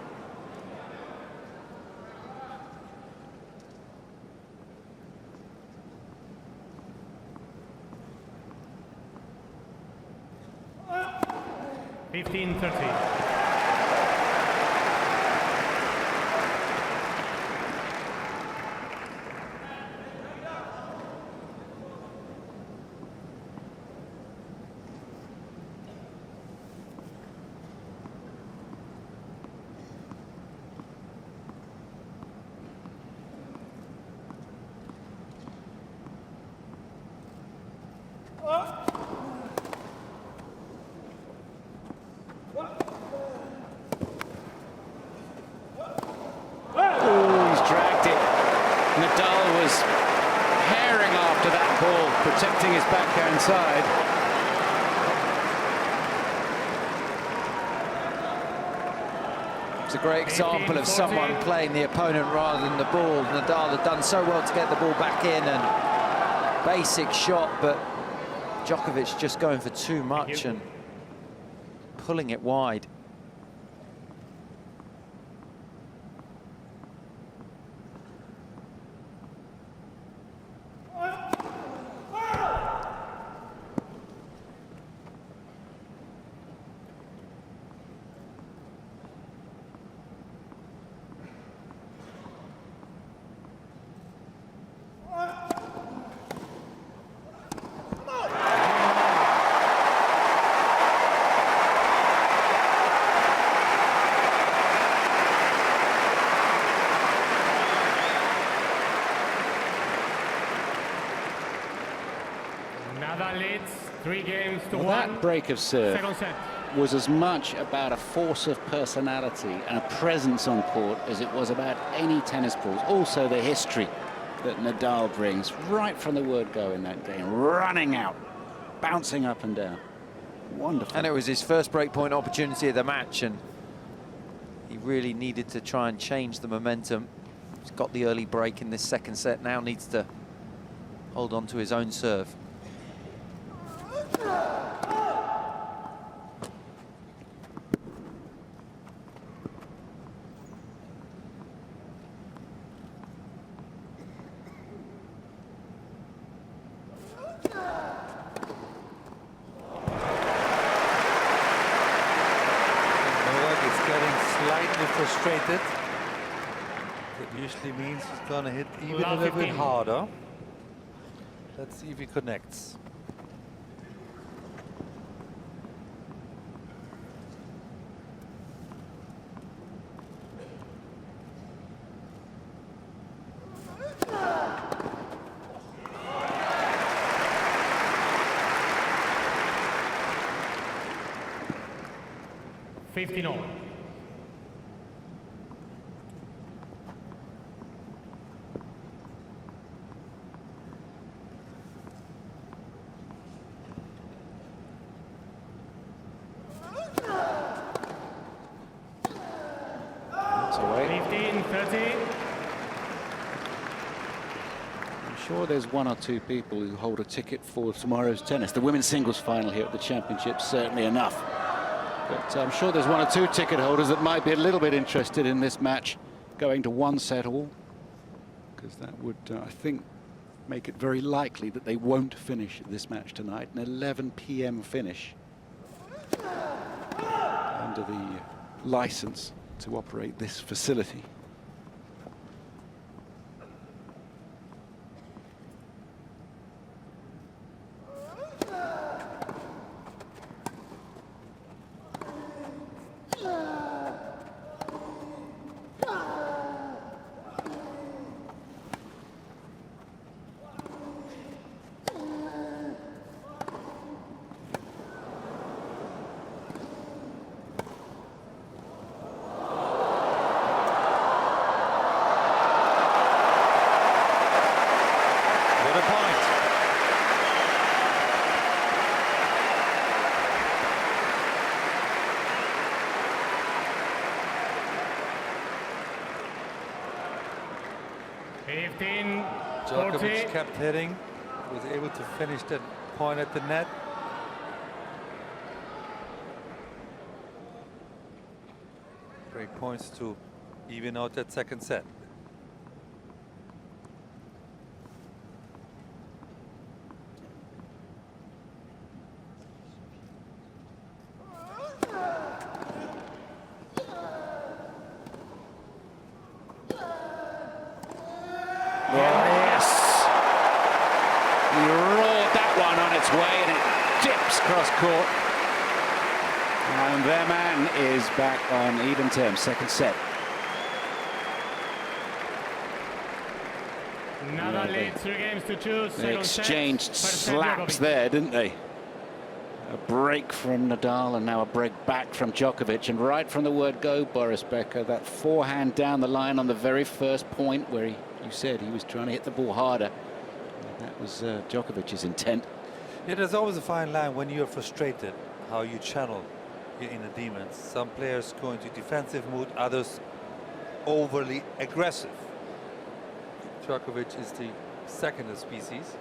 Nadal was herring after that ball, protecting his backhand side. It's a great example of someone playing the opponent rather than the ball. Nadal had done so well to get the ball back in, and basic shot, but Djokovic just going for too much and pulling it wide. Nadal leads 3 games to Well, 1. that break of serve Second set. was as much about a force of personality and a presence on court as it was about any tennis balls. Also the history that Nadal brings right from the word go in that game, running out, bouncing up and down. Wonderful. And it was his first breakpoint opportunity of the match, and he really needed to try and change the momentum. He's got the early break in this second set, now needs to hold on to his own serve. Frustrated. That usually means he's gonna hit even a little bit harder. Let's see if he connects. $15-all. Sure, there's 1 or 2 people who hold a ticket for tomorrow's tennis. The women's singles final here at the championship, certainly enough. But I'm sure there's 1 or 2 ticket holders that might be a little bit interested in this match going to 1 set all, because that would, I think, make it very likely that they won't finish this match tonight. An 11 p.m. finish under the license to operate this facility. Djokovic kept hitting, was able to finish that point at the net. Great points to even out that second set. Way and it dips cross court, and their man is back on even terms. Second set. Nadal leads 3 games to 2. They exchanged slaps there, didn't they? A break from Nadal and now a break back from Djokovic, and right from the word go, Boris Becker, that forehand down the line on the very first point where you said he was trying to hit the ball harder. That was Djokovic's intent. Yeah, there's always a fine line when you're frustrated, how you channel your inner demons. Some players go into defensive mood, others overly aggressive. Djokovic is the second of species.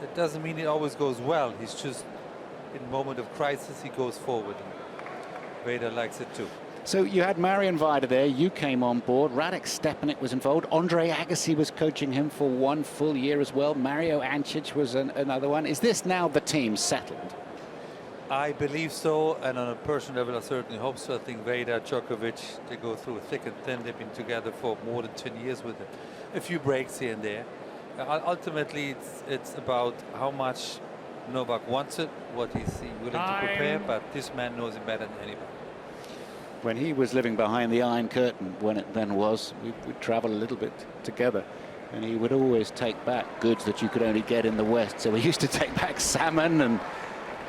It doesn't mean it always goes well. He's just, in a moment of crisis, he goes forward. Vader likes it too. So you had Marian Vida there, you came on board, Radek Stepanek was involved, Andre Agassi was coaching him for 1 full year as well, Mario Ancic was another one. Is this now the team settled? I believe so, and on a personal level I certainly hope so. I think Vader, Djokovic, they go through thick and thin. They've been together for more than 10 years with a few breaks here and there. Ultimately it's about how much Novak wants it, what he's willing to prepare, but this man knows it better than anybody. When he was living behind the Iron Curtain, when it then was, we'd travel a little bit together. And he would always take back goods that you could only get in the West. So he used to take back salmon and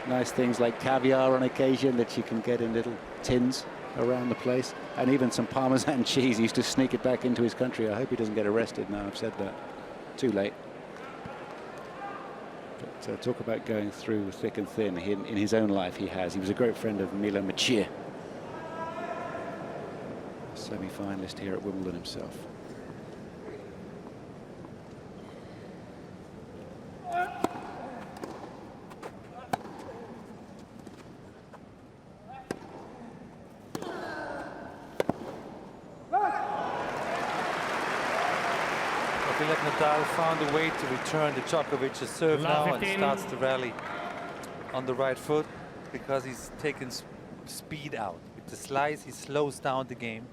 nice things like caviar on occasion that you can get in little tins around the place. And even some Parmesan cheese. He used to sneak it back into his country. I hope he doesn't get arrested now I've said that. Too late. But talk about going through thick and thin. In his own life he has. He was a great friend of Milan Machir, semi-finalist here at Wimbledon himself. Nadal found a way to return the Djokovic's serve now and starts the rally on the right foot because he's taken speed out. With the slice, he slows down the game.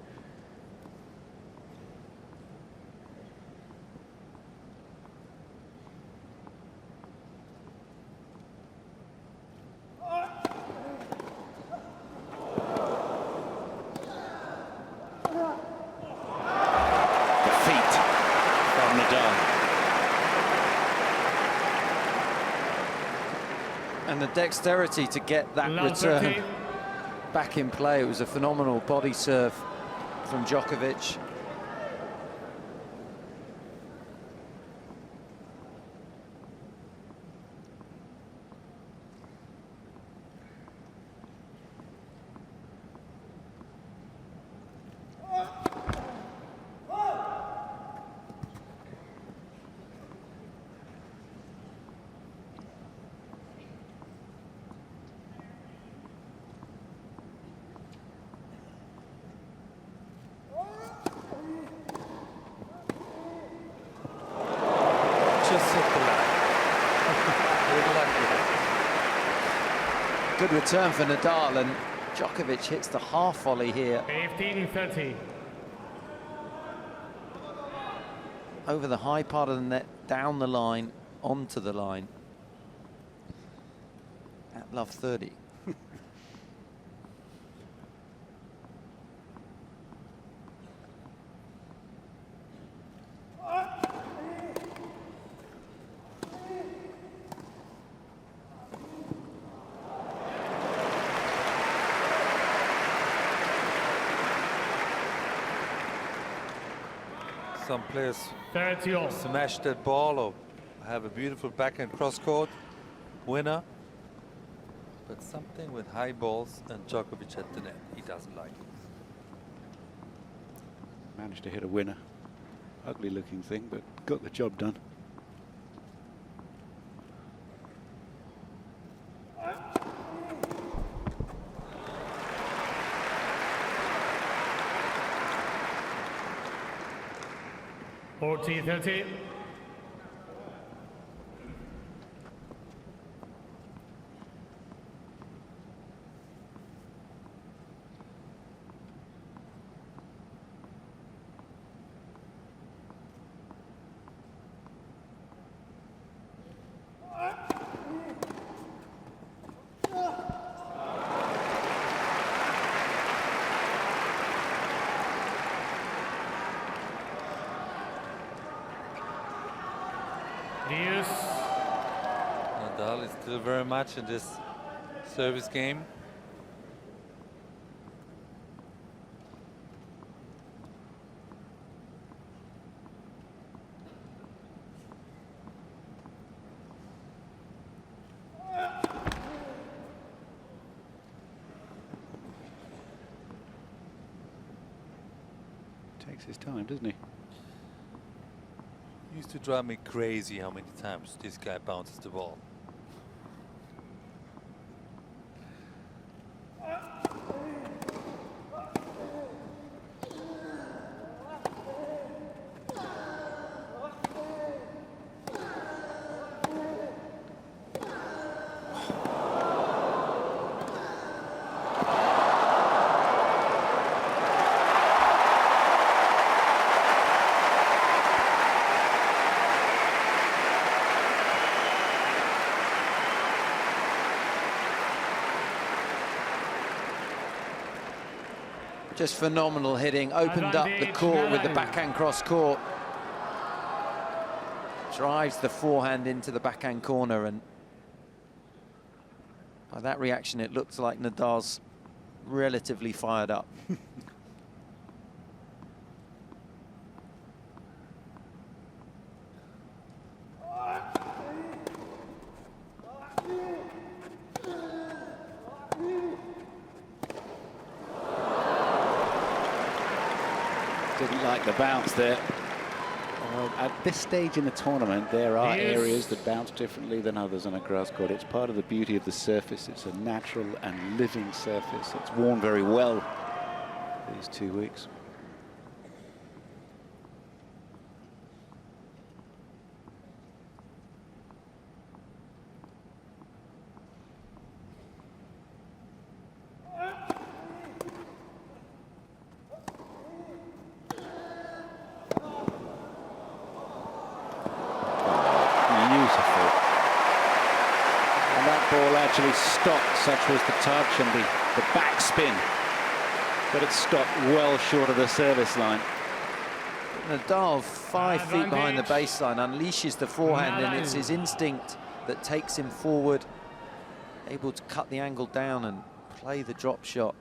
And the dexterity to get that return back in play. It was a phenomenal body serve from Djokovic. Good return for Nadal, and Djokovic hits the half volley here. 15-30. Over the high part of the net, down the line, onto the line. At love 30. Some players smash that ball or have a beautiful backhand cross-court winner. But something with high balls and Djokovic at the net, he doesn't like. Managed to hit a winner. Ugly looking thing, but got the job done. $40-30. Nadal is still very much in this service game. Takes his time, doesn't he? Used to drive me crazy how many times this guy bounces the ball. Just phenomenal hitting, opened up the court with the backhand cross court. drives the forehand into the backhand corner, and by that reaction it looks like Nadal's relatively fired up. Didn't like the bounce there. At this stage in the tournament, there are areas that bounce differently than others on a grass court. It's part of the beauty of the surface. It's a natural and living surface. It's worn very well these 2 weeks. Actually stopped, such was the touch and the backspin, but it stopped well short of the service line. Nadal, 5 feet behind the baseline, unleashes the forehand, and it's his instinct that takes him forward, able to cut the angle down and play the drop shot.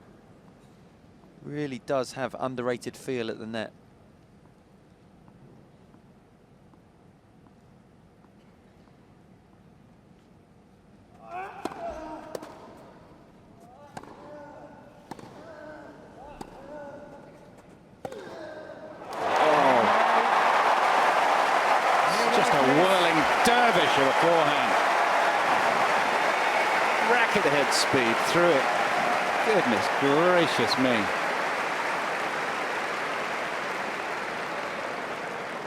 Really does have underrated feel at the net. Dervish of a forehand. Racket head speed through it. Goodness gracious me.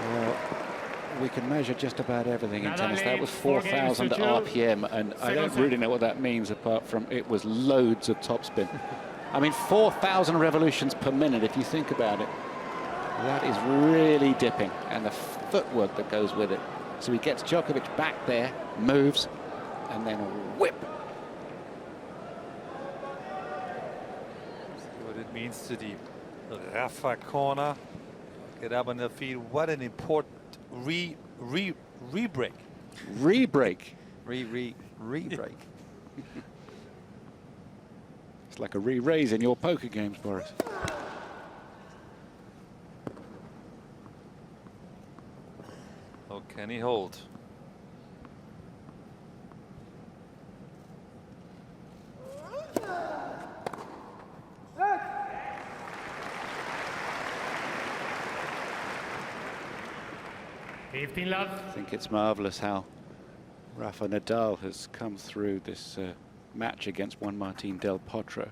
Well, we can measure just about everything in tennis. That was 4,000 RPM, and I don't really know what that means apart from it was loads of topspin. I mean, 4,000 revolutions per minute, if you think about it. That is really dipping, and the footwork that goes with it. So he gets Djokovic back there, moves, and then whip. See what it means to the Rafa corner. Get up on the feet. What an important re-break. Re-break. Re-break. It's like a re-raise in your poker games, Boris. Oh, can he hold? I think it's marvelous how Rafael Nadal has come through this match against Juan Martín del Potro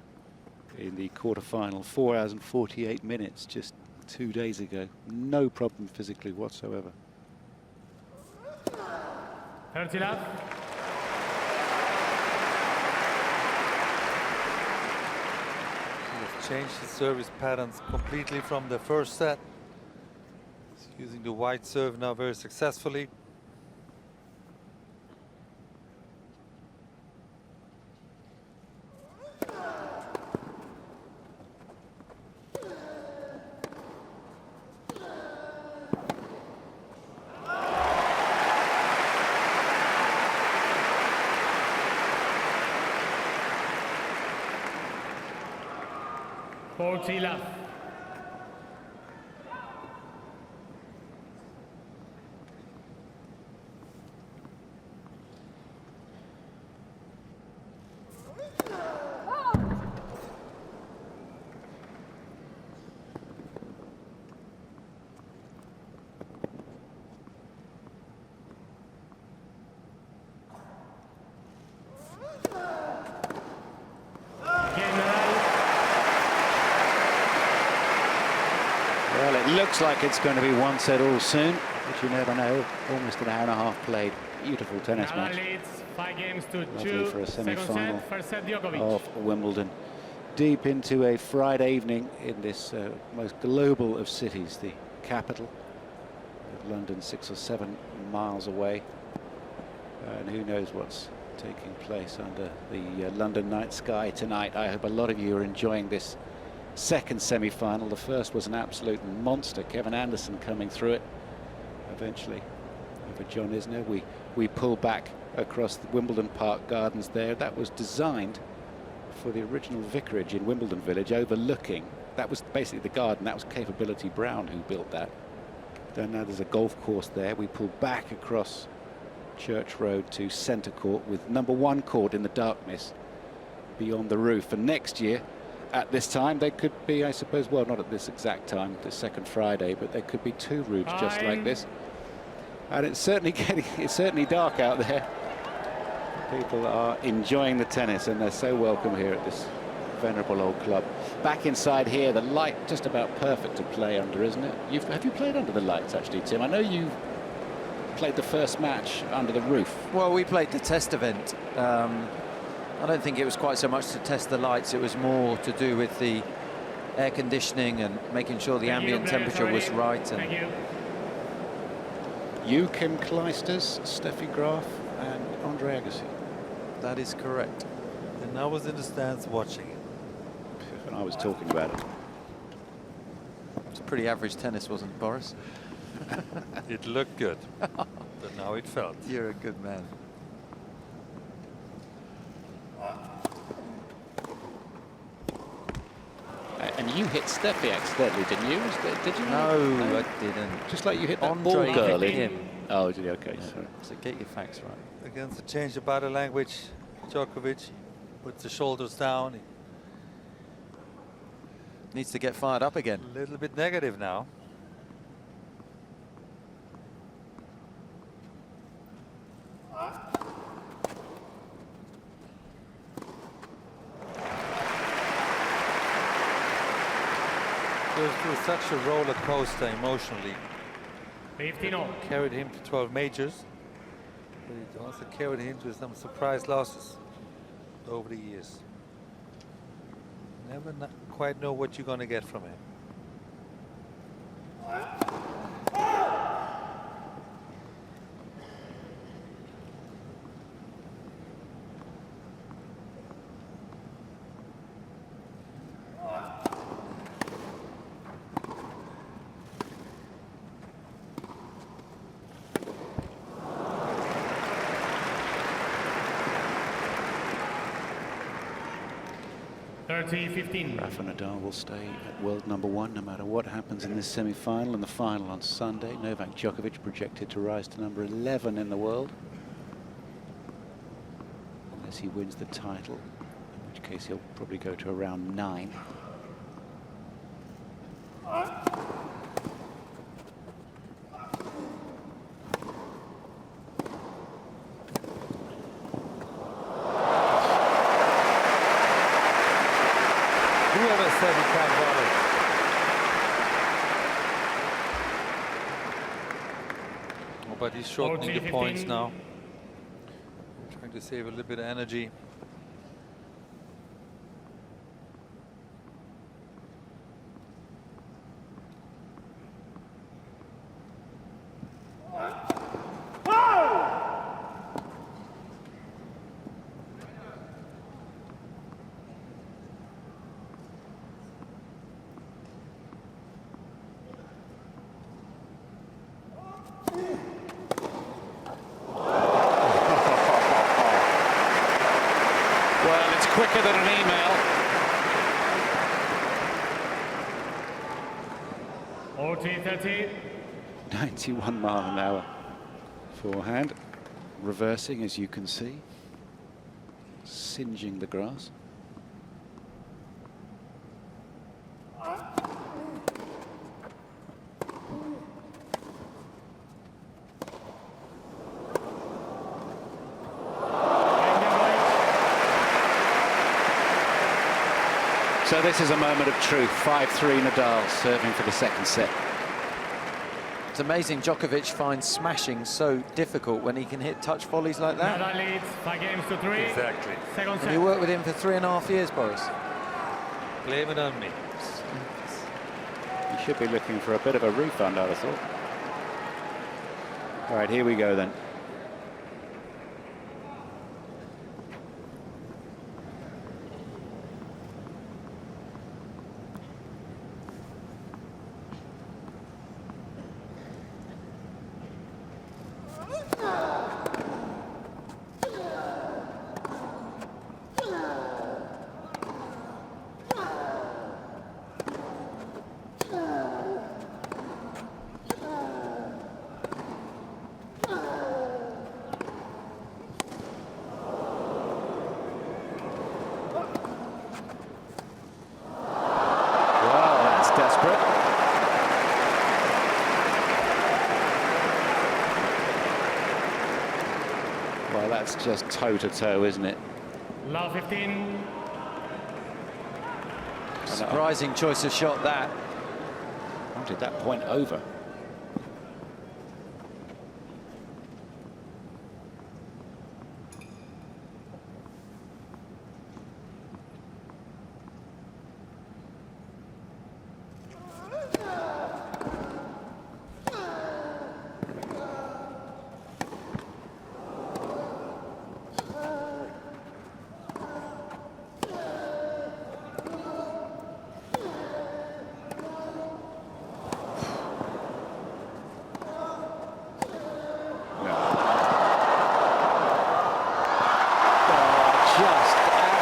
in the quarterfinal. 4 hours and 48 minutes just 2 days ago. No problem physically whatsoever. 30 love. He's changed his service patterns completely from the first set. He's using the wide serve now very successfully. Love. Well, it looks like it's going to be 1 set all soon, but you never know. Almost an hour and a half played. Beautiful tennis match. Leads 5 games to Lovely 2. for a semi-final First set, Djokovic. of Wimbledon. Deep into a Friday evening in this most global of cities, the capital of London, 6 or 7 miles away. And who knows what's taking place under the London night sky tonight. I hope a lot of you are enjoying this second semi-final. The first was an absolute monster. Kevin Anderson coming through it. Eventually over John Isner. We pull back across the Wimbledon Park Gardens there. That was designed for the original vicarage in Wimbledon Village, overlooking. That was basically the garden. That was Capability Brown who built that. Then now there's a golf course there. We pull back across Church Road to Centre Court with #1 court in the darkness beyond the roof. And next year, at this time, there could be, I suppose, well, not at this exact time, the second Friday, but there could be 2 roofs just like this. And it's certainly dark out there. People are enjoying the tennis, and they're so welcome here at this venerable old club. Back inside here, the light just about perfect to play under, isn't it? Have you played under the lights, actually, Tim? I know you played the first match under the roof. Well, we played the test event. I don't think it was quite so much to test the lights. It was more to do with the air conditioning and making sure the ambient temperature was right. And you, Kim Clijsters, Steffi Graf, and Andre Agassi. that is correct. And I was in the stands watching it. And I was talking about it. It's a pretty average tennis, wasn't it, Boris? It looked good, but now it felt. You're a good man. And you hit Steffi accidentally, didn't you? Did you? No, I didn't. Just like you hit that Andre ball girl hit in. him. Oh, did you? Okay, Yeah. sorry. So get your facts right. Against the change of body language, Djokovic puts the shoulders down. Needs to get fired up again. A little bit negative now. Goes through such a roller coaster emotionally. 15-all. Carried him to 12 majors, but it also carried him to some surprise losses over the years. Never quite know what you're going to get from him. Rafa Nadal will stay at world #1 no matter what happens in this semi-final and the final on Sunday. Novak Djokovic projected to rise to #11 in the world, unless he wins the title, in which case he'll probably go to around 9. Whoever said he can't volley? Oh, but he's shortening the points now. Trying to save a little bit of energy. Quicker than an email. 30. 91 mile an hour forehand, reversing as you can see, singeing the grass. So this is a moment of truth. 5-3 Nadal serving for the second set. It's amazing Djokovic finds smashing so difficult when he can hit touch volleys like that. Nadal leads 5-3. Exactly. Second Have set. you worked with him for 3.5 years, Boris? Blame it on me. You should be looking for a bit of a refund, I'd have thought. All right, here we go then. Well, that's just toe-to-toe, isn't it? Love 15. Surprising choice of shot, that. Wanted that point over.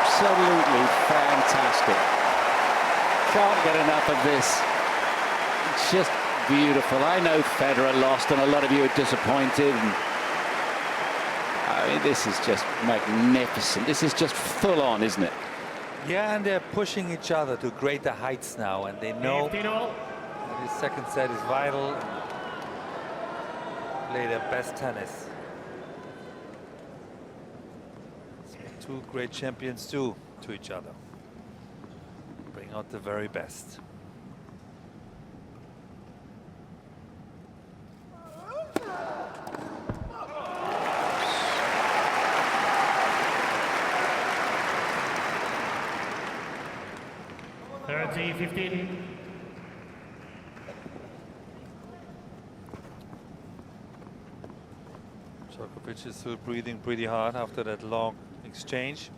Absolutely fantastic. Can't get enough of this. It's just beautiful. I know Federer lost and a lot of you are disappointed. And I mean, this is just magnificent. This is just full on, isn't it? Yeah, and they're pushing each other to greater heights now, and they know that this second set is vital. Play their best tennis. Two great champions do to each other. Bring out the very best. Djokovic is still breathing pretty hard after that long exchange.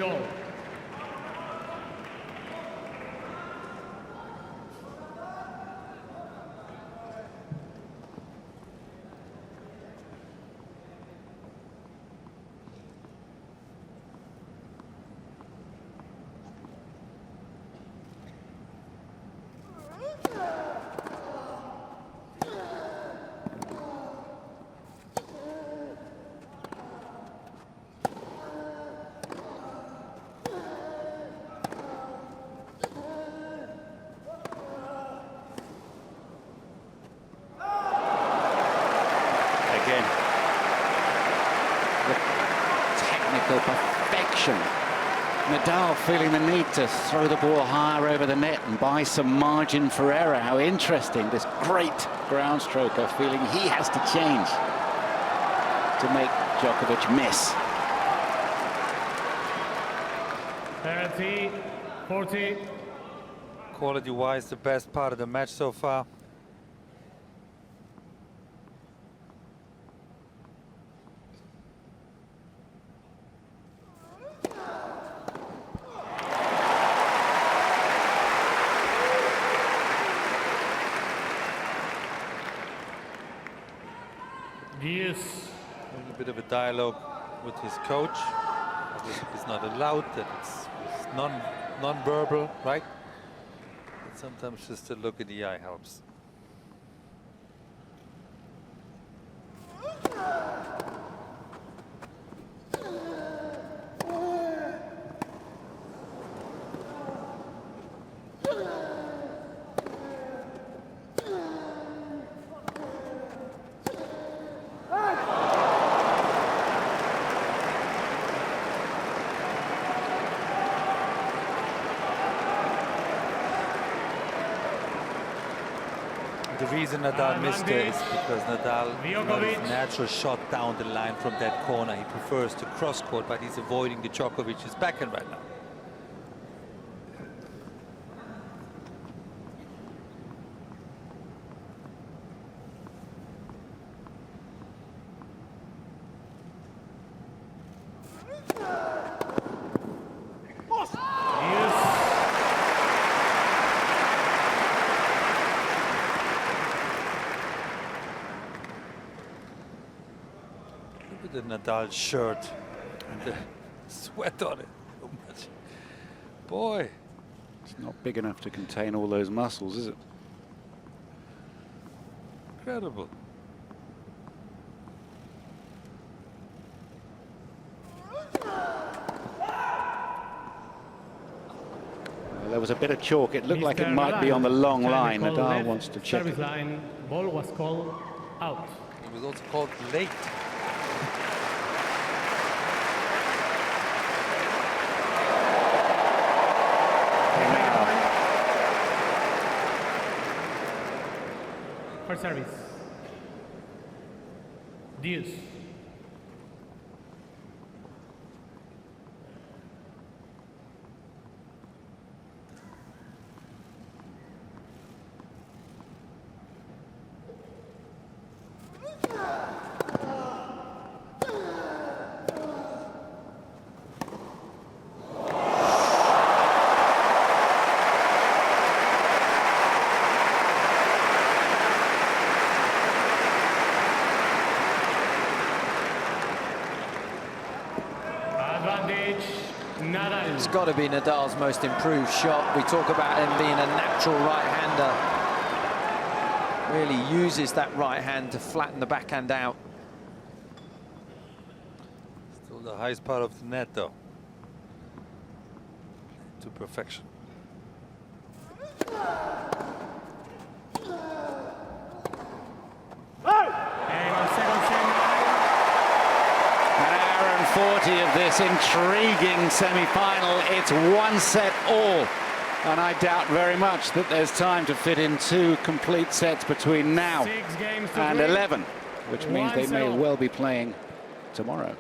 all. Perfection. Nadal feeling the need to throw the ball higher over the net and buy some margin for error. How interesting. This great ground stroker feeling he has to change to make Djokovic miss. 40. Quality-wise, the best part of the match so far. A bit of a dialogue with his coach. It's not allowed, that it's non-verbal, right? But sometimes just a look in the eye helps. The reason Nadal missed it is because Nadal, not his natural shot down the line from that corner. He prefers to cross court, but he's avoiding the Djokovic's backhand right now. The Nadal shirt and the sweat on it. So much. Boy. It's not big enough to contain all those muscles, is it? Incredible. Well, there was a bit of chalk. It looked like it Mr. might be on the long Challenge line. call Nadal left wants to check service it. line. Ball was called out. It was also called late. For service. Deuce. Advantage, Nadal. It's got to be Nadal's most improved shot. We talk about him being a natural right-hander. Really uses that right hand to flatten the backhand out. Still the highest part of the net, though. To perfection. And on second set, An hour and 40 of this intriguing semi-final. It's one set all. And I doubt very much that there's time to fit in 2 complete sets between now 6 games to and 3. 11, which means they may 1-0. well be playing tomorrow.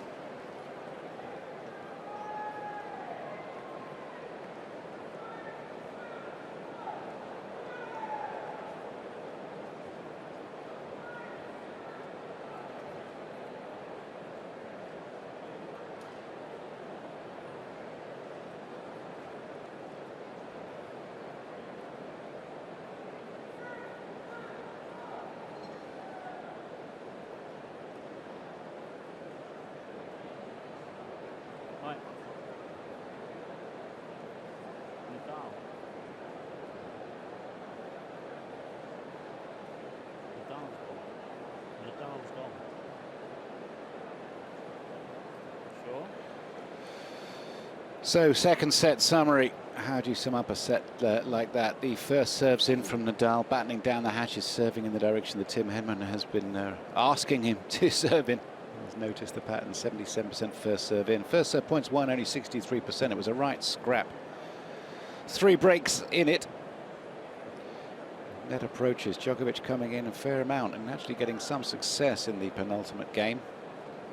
So, second set summary. How do you sum up a set like that? The first serves in from Nadal, battening down the hatches, serving in the direction that Tim Henman has been asking him to serve in. He's noticed the pattern, 77% first serve in. First serve points won, only 63%. It was a right scrap. 3 breaks in it. Net approaches, Djokovic coming in a fair amount and actually getting some success in the penultimate game.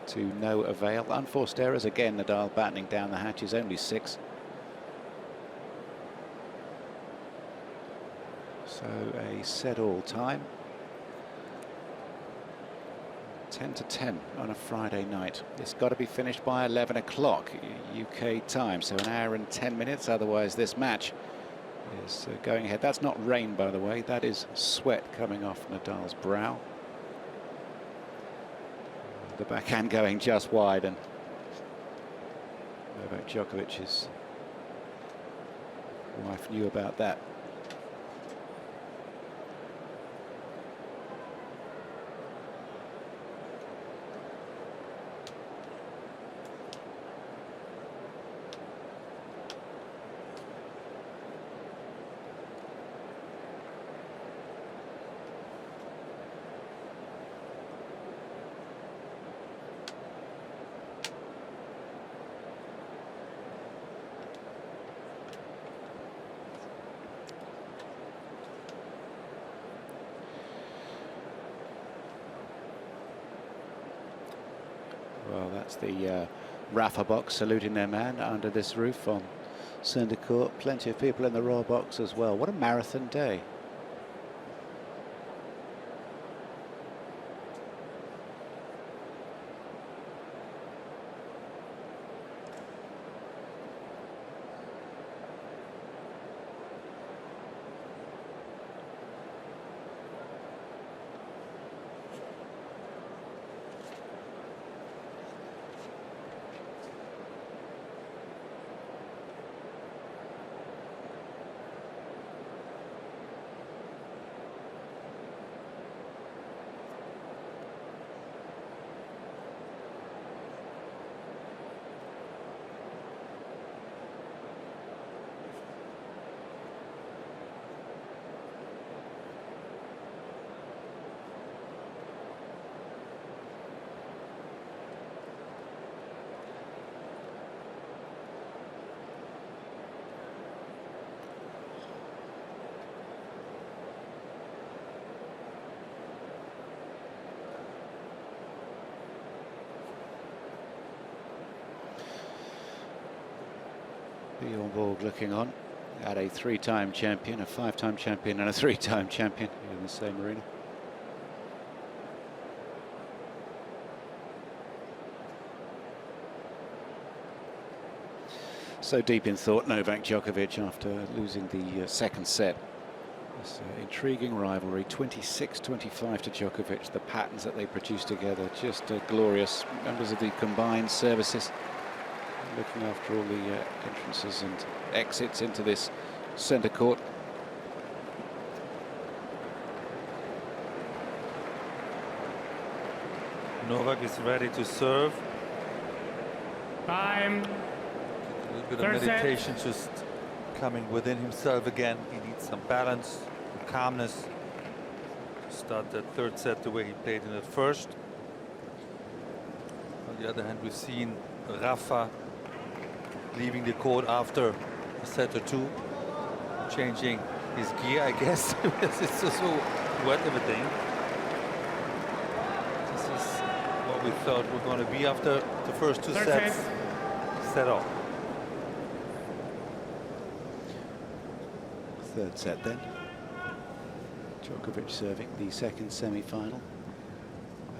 To no avail. Unforced errors again. Nadal battening down the hatches, only 6. So a set all time. 10-10 on a Friday night. It's got to be finished by 11 o'clock UK time, so an hour and 10 minutes. Otherwise, this match is going ahead. That's not rain, by the way. That is sweat coming off Nadal's brow. The backhand going just wide, and Novak Djokovic's wife knew about that. Well, that's the Rafa box saluting their man under this roof on Centre Court. Plenty of people in the Raw box as well. What a marathon day. Bjorn Borg looking on at a 3-time champion, a 5-time champion and a 3-time champion in the same arena. So deep in thought, Novak Djokovic, after losing the second set. This intriguing rivalry, 26-25 to Djokovic. The patterns that they produce together, just glorious. Members of the combined services looking after all the entrances and exits into this centre court. Novak is ready to serve. Time. A little bit Third of set. meditation, just coming within himself again. He needs some balance, calmness to start that third set the way he played in the first. On the other hand, we've seen Rafa leaving the court after a set or two, changing his gear, I guess, because it's just so wet everything. This is what we thought we're going to be after the first two Third sets. set. Set off. Third set then. Djokovic serving the second semi-final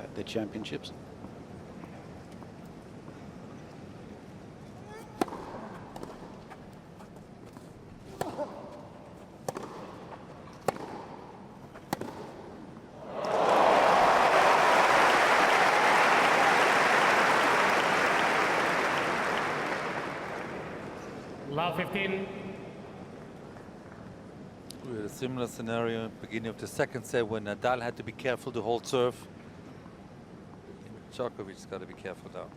at the championships. Love 15. We had a similar scenario at the beginning of the second set when Nadal had to be careful to hold serve. Djokovic's got to be careful now.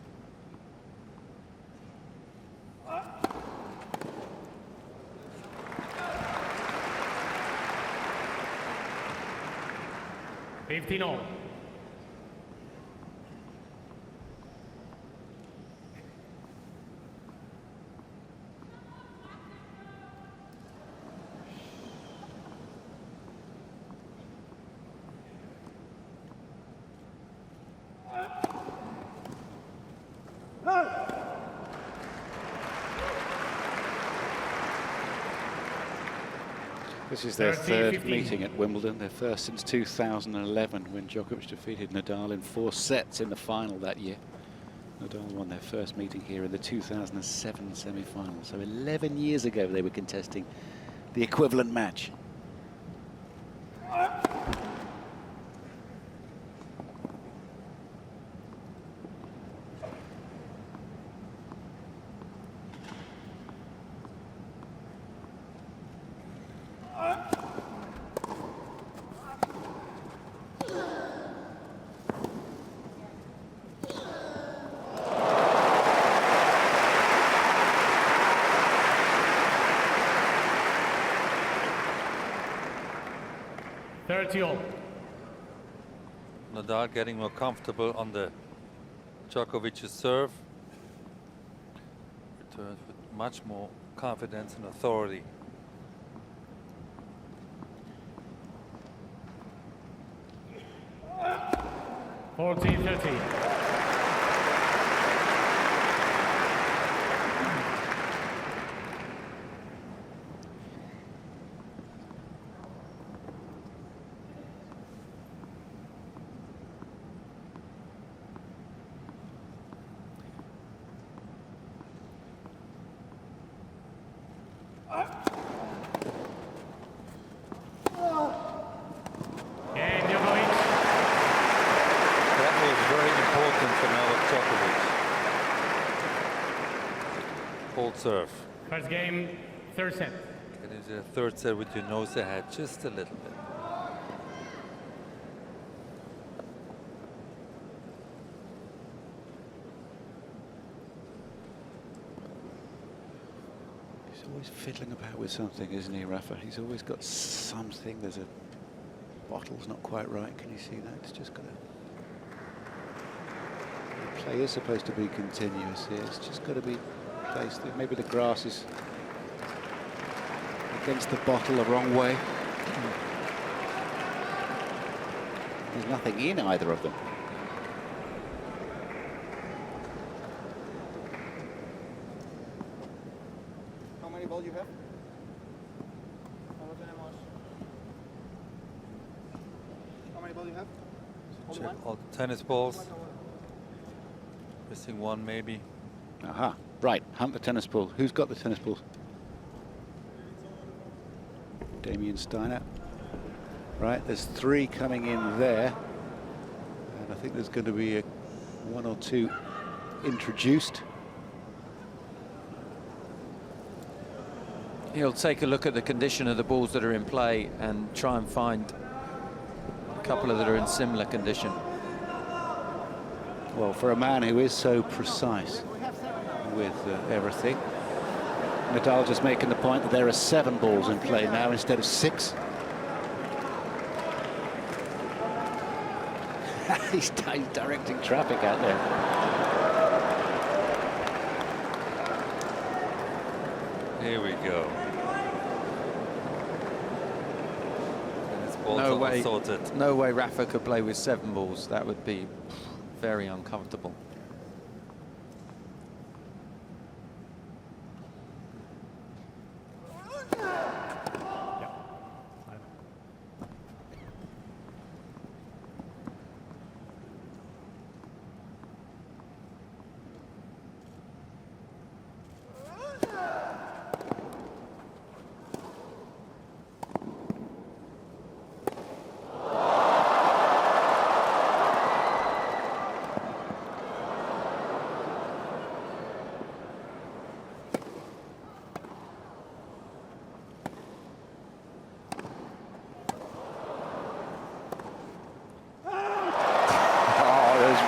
$15 all. This is their 13, third 15. meeting at Wimbledon, their first since 2011 when Djokovic defeated Nadal in 4 sets in the final that year. Nadal won their first meeting here in the 2007 semi-final. So 11 years ago they were contesting the equivalent match. $30 all. Nadal getting more comfortable on the Djokovic's serve. Returns with much more confidence and authority. $14-30. And Djokovic. That was very important for Novak Djokovic. Hold serve. First game, third set. It is a third set with your nose ahead just a little bit. He's always fiddling about with something, isn't he, Rafa? He's always got something. There's a bottle's not quite right. Can you see that? It's just got to... The play is supposed to be continuous here. It's just got to be placed. Maybe the grass is against the bottle the wrong way. There's nothing in either of them. Check all the tennis balls. Missing one maybe. Aha, right, hunt the tennis ball. Who's got the tennis balls? Damien Steiner. Right, there's 3 coming in there. And I think there's going to be 1 or 2 introduced. He'll take a look at the condition of the balls that are in play and try and find a couple of that are in similar condition. Well, for a man who is so precise with everything, Nadal just making the point that there are 7 balls in play now instead of 6. He's directing traffic out there. Here we go. Tennis balls No are way, sorted. no way Rafa could play with 7 balls. That would be very uncomfortable.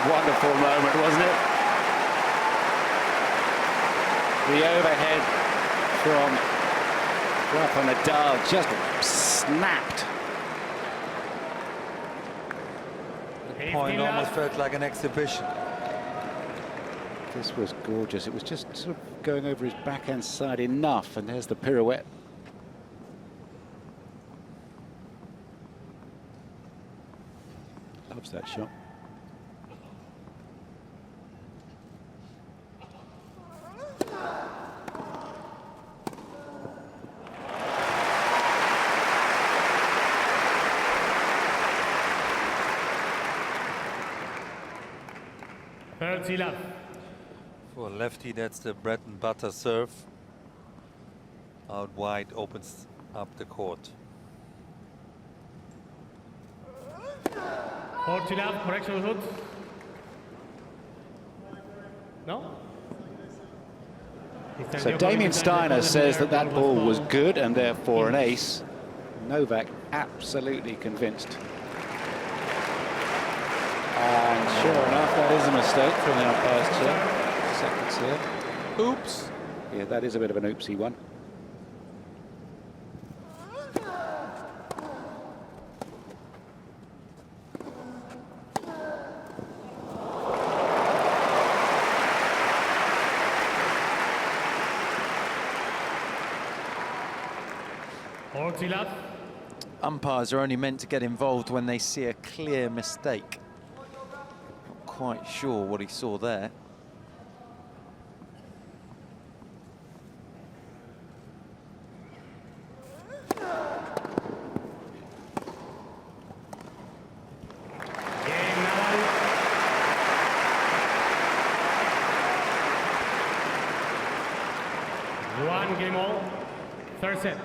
Wonderful moment, wasn't it? The overhead from Rafael Nadal just snapped. The point almost felt like an exhibition. This was gorgeous. It was just sort of going over his backhand side enough, and there's the pirouette. Loves that shot. For a lefty, that's the bread and butter serve. Out wide opens up the court. 40 love, correction hood. No? So Damien Steiner says that that ball was good and therefore an ace. Novak absolutely convinced. And sure enough, that is a mistake from the umpire's chair. Seconds here. Oops. Yeah, that is a bit of an oopsie one. Umpires are only meant to get involved when they see a clear mistake. Not quite sure what he saw there. One game all, third set.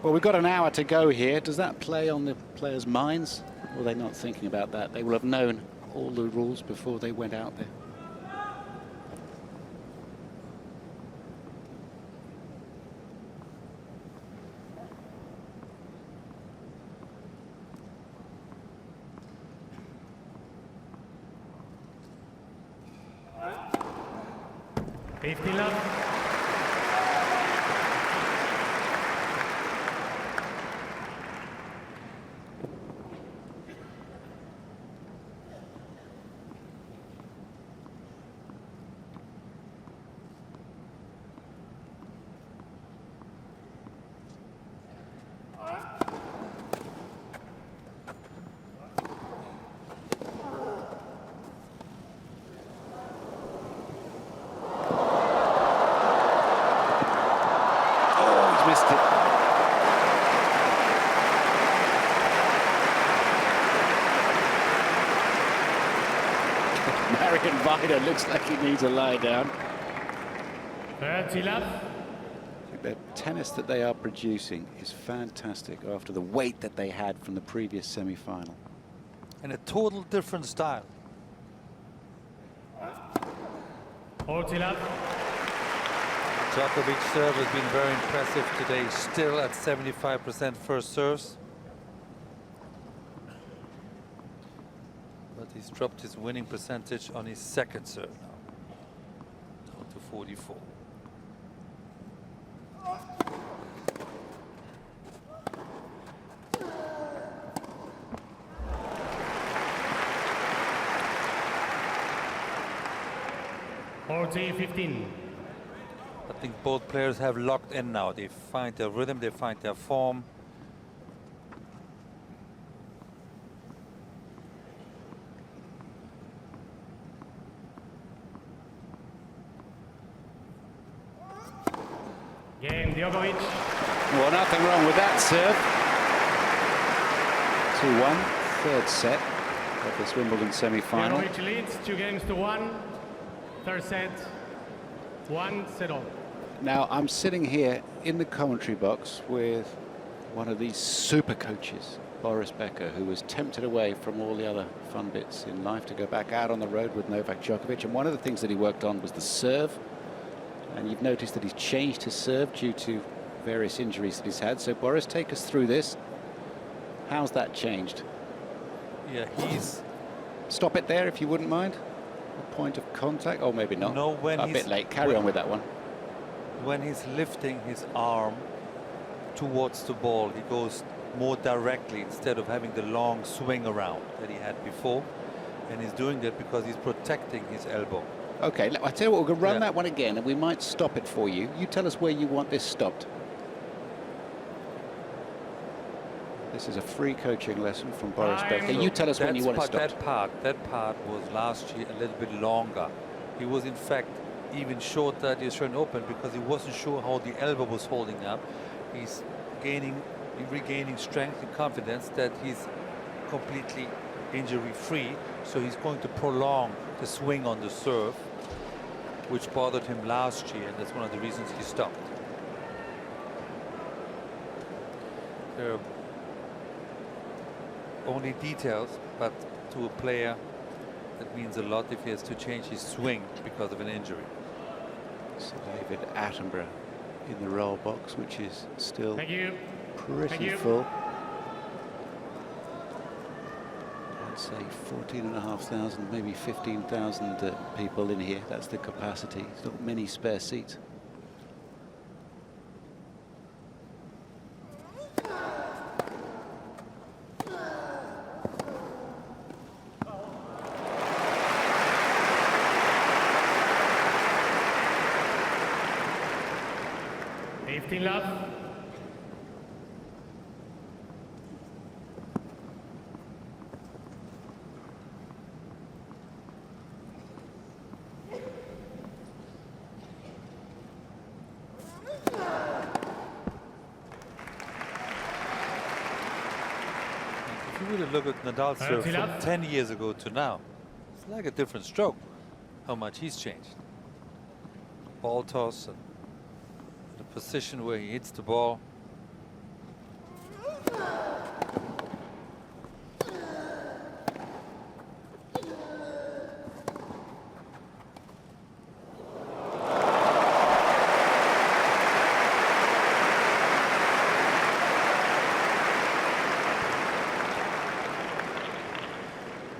Well, we've got an hour to go here. Does that play on the players' minds? Or are they not thinking about that? They will have known all the rules before they went out there. Marian Vida looks like he needs a lie down. 30 love. The tennis that they are producing is fantastic after the weight that they had from the previous semi-final. And a total different style. 40 love. Djokovic's serve has been very impressive today, still at 75% first serves. But he's dropped his winning percentage on his second serve now, down to 44. $40-15. I think both players have locked in now. They find their rhythm, they find their form. Game, Djokovic. Well, nothing wrong with that serve. 2-1, third set of this Wimbledon semi-final. Djokovic leads 2-1. Third set, 1 set all. Now, I'm sitting here in the commentary box with one of these super coaches, Boris Becker, who was tempted away from all the other fun bits in life to go back out on the road with Novak Djokovic. And one of the things that he worked on was the serve. And you've noticed that he's changed his serve due to various injuries that he's had. So, Boris, take us through this. How's that changed? Yeah, he's... Stop it there, if you wouldn't mind. A point of contact, or maybe not. No, when a he's... bit late. Carry on with that one. When he's lifting his arm towards the ball, he goes more directly instead of having the long swing around that he had before. And he's doing that because he's protecting his elbow. Okay, I tell you what, we're going to run that one again and we might stop it for you. You tell us where you want this stopped. This is a free coaching lesson from Boris Becker. You tell us when you want it stopped. That part was last year a little bit longer. He was in fact even shorter at the Australian Open because he wasn't sure how the elbow was holding up. He's regaining strength and confidence that he's completely injury-free, so he's going to prolong the swing on the serve, which bothered him last year, and that's one of the reasons he stopped. There are only details, but to a player that means a lot if he has to change his swing because of an injury. Sir David Attenborough in the roll box, which is still pretty full. I'd say 14,500, maybe 15,000 people in here. That's the capacity. There's not many spare seats. Love. If you really look at Nadal's serve from 10 years ago to now, it's like a different stroke, how much he's changed. Ball toss and the position where he hits the ball.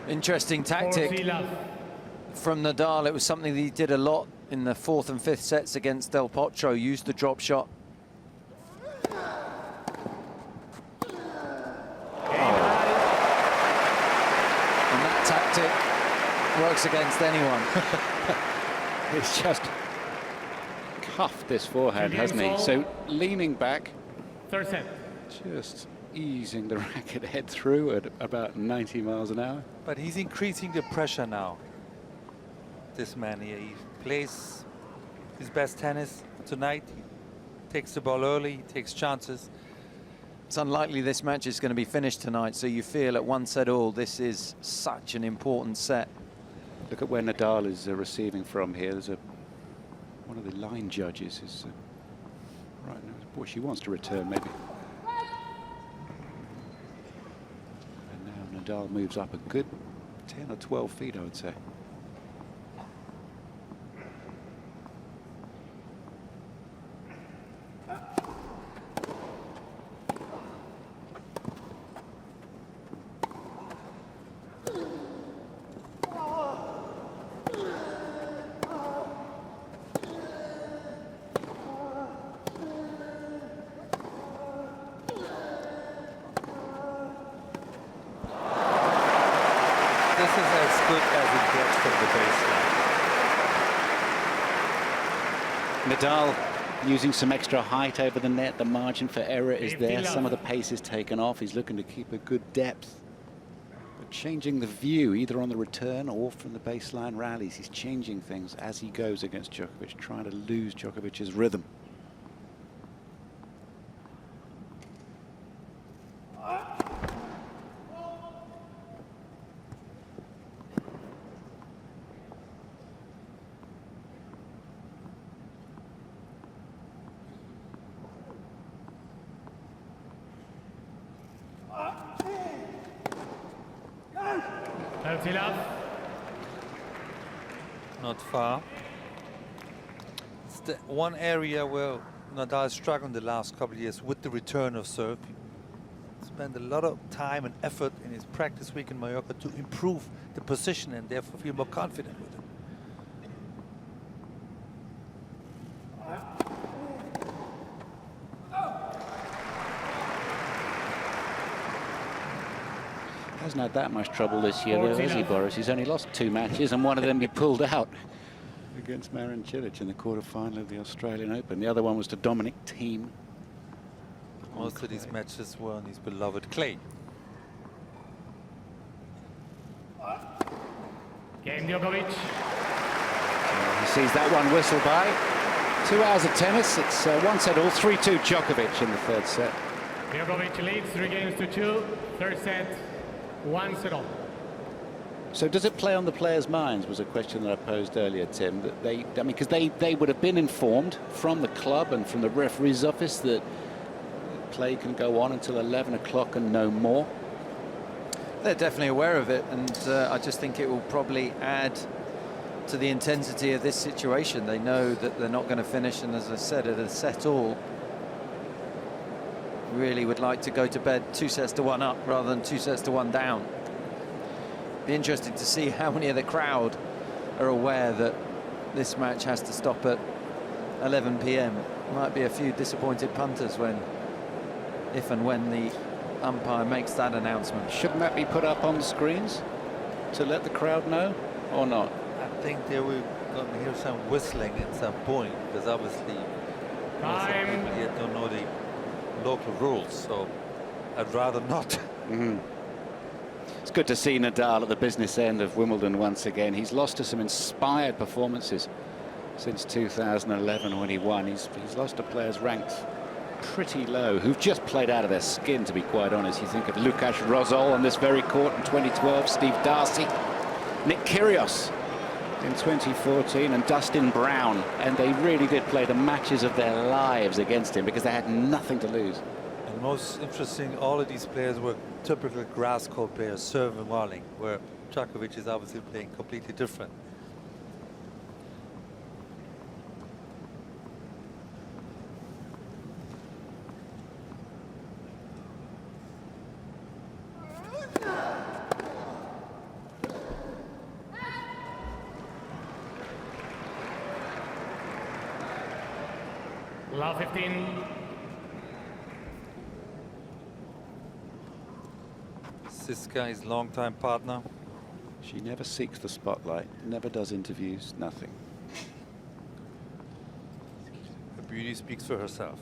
Interesting tactic from Nadal. It was something that he did a lot in the 4th and 5th sets against Del Potro. Used the drop shot. And that tactic works against anyone. He's just cuffed this forehand, hasn't he? So leaning back, third set, just easing the racket head through at about 90 miles an hour. But he's increasing the pressure now. This man here, he plays his best tennis tonight. He takes the ball early, he takes chances. It's unlikely this match is going to be finished tonight, so you feel at 1 set all, this is such an important set Look at where Nadal is receiving from here. There's one of the line judges is right now. Boy, she wants to return maybe. And now Nadal moves up a good 10 or 12 feet, I would say. This is as good as it gets from the baseline. Nadal using some extra height over the net. The margin for error is there. Some of the pace is taken off. He's looking to keep a good depth. But changing the view, either on the return or from the baseline rallies. He's changing things as he goes against Djokovic, trying to lose Djokovic's rhythm. Not far. It's the one area where Nadal struggled the last couple of years with the return of serve. He spent a lot of time and effort in his practice week in Mallorca to improve the position and therefore feel more confident with it. Hasn't had that much trouble this year, though, has he, Boris? He's only lost 2 matches, and one of them he pulled out against Marin Cilic in the quarter-final of the Australian Open. The other one was to Dominic Thiem. Most of these matches were on his beloved clay. Game Djokovic. He sees that one whistle by. 2 hours of tennis. It's 1-all, 3-2 Djokovic in the third set. Djokovic leads 3-2. Third set, 1-all. So does it play on the players' minds, was a question that I posed earlier, Tim, that because they would have been informed from the club and from the referee's office that play can go on until 11 o'clock and no more? They're definitely aware of it, and I just think it will probably add to the intensity of this situation. They know that they're not going to finish, and as I said, at a set all, really would like to go to bed 2-1 up rather than 2-1 down. Be interesting to see how many of the crowd are aware that this match has to stop at 11 p.m. Might be a few disappointed punters if and when the umpire makes that announcement. Shouldn't that be put up on the screens to let the crowd know, or not? I think they will going to hear some whistling at some point, because obviously most people here don't know the local rules, so I'd rather not. Mm-hmm. It's good to see Nadal at the business end of Wimbledon once again. He's lost to some inspired performances since 2011 when he won. He's lost to players ranked pretty low, who've just played out of their skin, to be quite honest. You think of Lukáš Rozol on this very court in 2012, Steve Darcy, Nick Kyrgios in 2014, and Dustin Brown, and they really did play the matches of their lives against him because they had nothing to lose. And most interesting, all of these players were typical grass court players, serving and volleying, where Djokovic is obviously playing completely different. Love 15. Siska, his longtime partner. She never seeks the spotlight, never does interviews, nothing. Her beauty speaks for herself.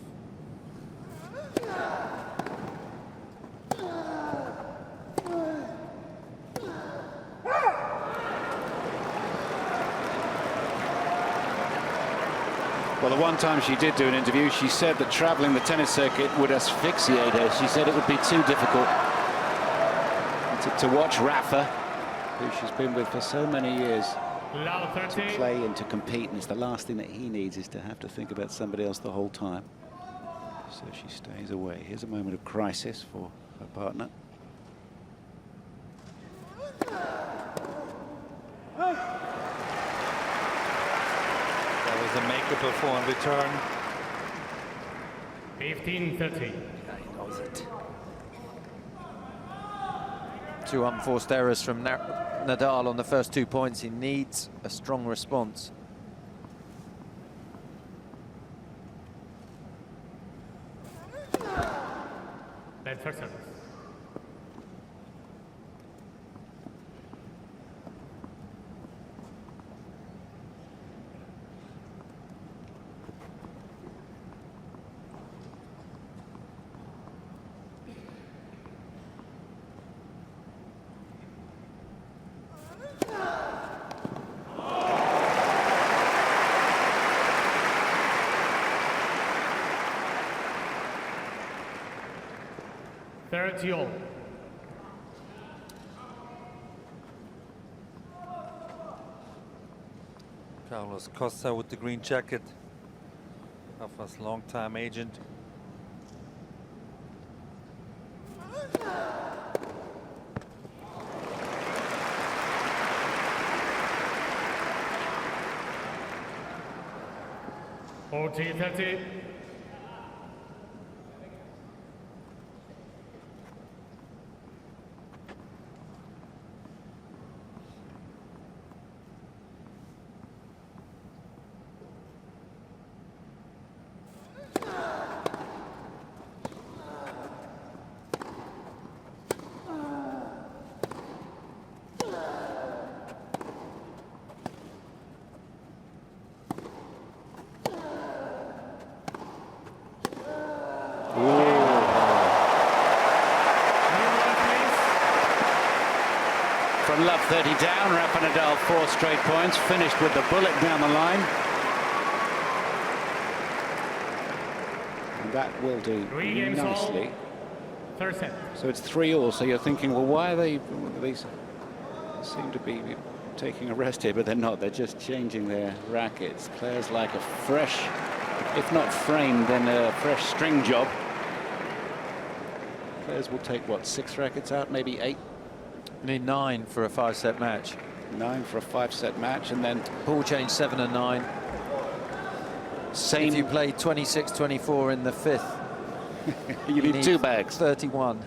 Well, the one time she did do an interview, she said that traveling the tennis circuit would asphyxiate her. She said it would be too difficult to watch Rafa, who she's been with for so many years, Love to 30. play and to compete, and it's the last thing that he needs is to have to think about somebody else the whole time. So she stays away. Here's a moment of crisis for her partner. That was a makeable for in return. 15-30. Yeah, he knows it. 2 unforced errors from Nadal on the first 2 points. He needs a strong response. Let first service. All. Carlos Costa with the green jacket. Rafa's long-time agent. $40-30. From love 30 down, Rafael Nadal 4 straight points, finished with the bullet down the line. And that will do 3 games nicely. all. Third set. So it's 3-all, so you're thinking, well, why are they seem to be taking a rest here, but they're not. They're just changing their rackets. Players like a fresh, if not frame, then a fresh string job. Players will take, what, 6 rackets out, maybe 8? You need 9 for a 5-set match. 9 for a 5-set match, and then Ball change 7 and 9. same. If you play 26-24 in the 5th, you need 2 bags. 31.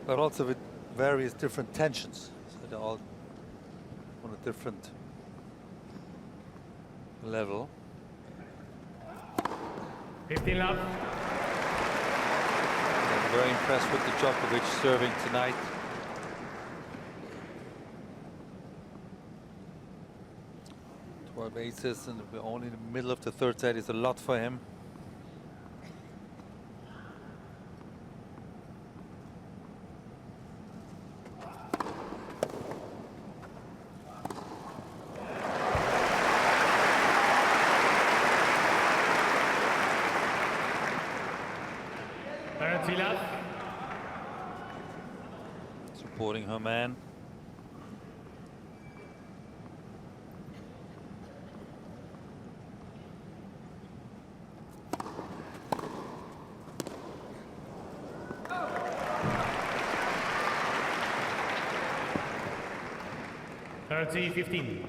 But also with various different tensions. So they're all on a different level. 15 love. I'm very impressed with the Djokovic serving tonight. Aces, and we're only in the middle of the third set is a lot for him. Supporting her man. $30-15.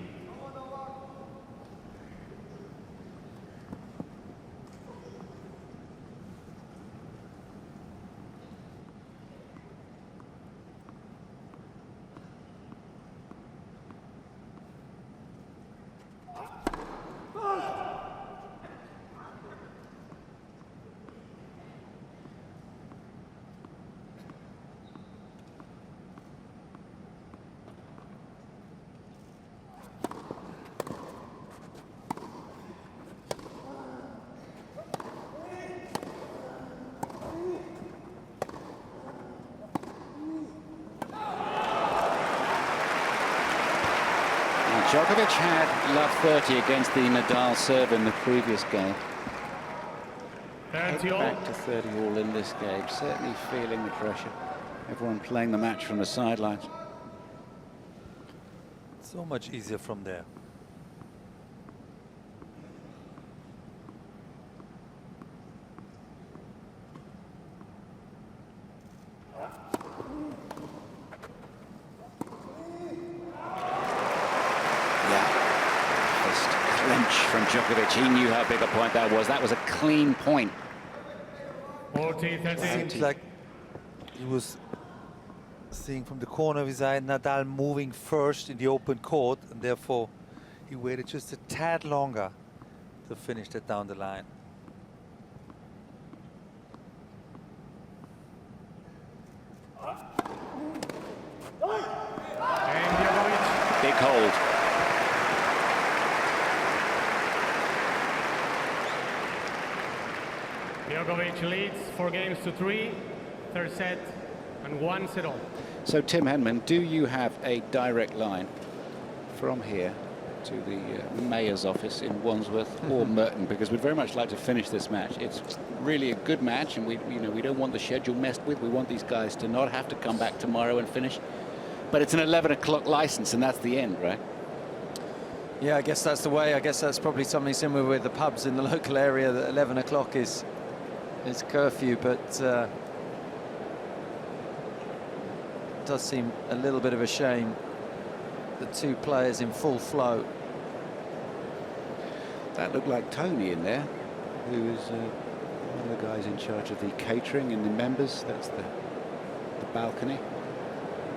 Djokovic had love 30 against the Nadal serve in the previous game. Head back to 30-all in this game, certainly feeling the pressure. Everyone playing the match from the sidelines. So much easier from there. From Djokovic, he knew how big a point that was. That was a clean point. 40-13. Seems like he was seeing from the corner of his eye Nadal moving first in the open court, and therefore he waited just a tad longer to finish that down the line. And Djokovic. Big hold. Djokovic leads 4-3, third set, and 1 set all. So Tim Henman, do you have a direct line from here to the mayor's office in Wandsworth or Merton? Because we'd very much like to finish this match. It's really a good match, and we don't want the schedule messed with. We want these guys to not have to come back tomorrow and finish. But it's an 11 o'clock license, and that's the end, right? Yeah, I guess that's the way. I guess that's probably something similar with the pubs in the local area, that 11 o'clock is curfew, but it does seem a little bit of a shame. The two players in full flow. That looked like Tony in there, who is one of the guys in charge of the catering and the members. That's the balcony.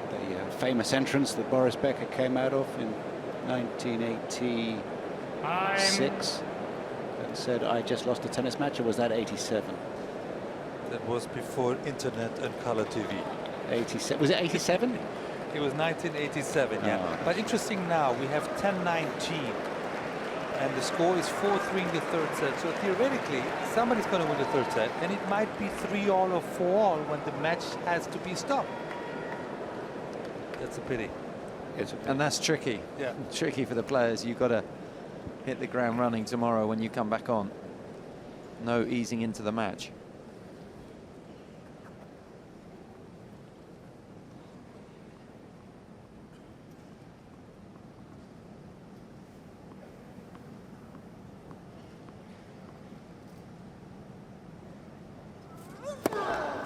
The famous entrance that Boris Becker came out of in 1986 and said, "I just lost a tennis match," or was that 87? That was before internet and color TV. 87. Was it 87? It was 1987, yeah. Oh. But interesting now, we have 10-19. And the score is 4-3 in the third set. So theoretically, somebody's going to win the third set. And it might be 3-all or 4-all when the match has to be stopped. That's a pity. And that's tricky. Yeah. Tricky for the players. You've got to hit the ground running tomorrow when you come back on. No easing into the match.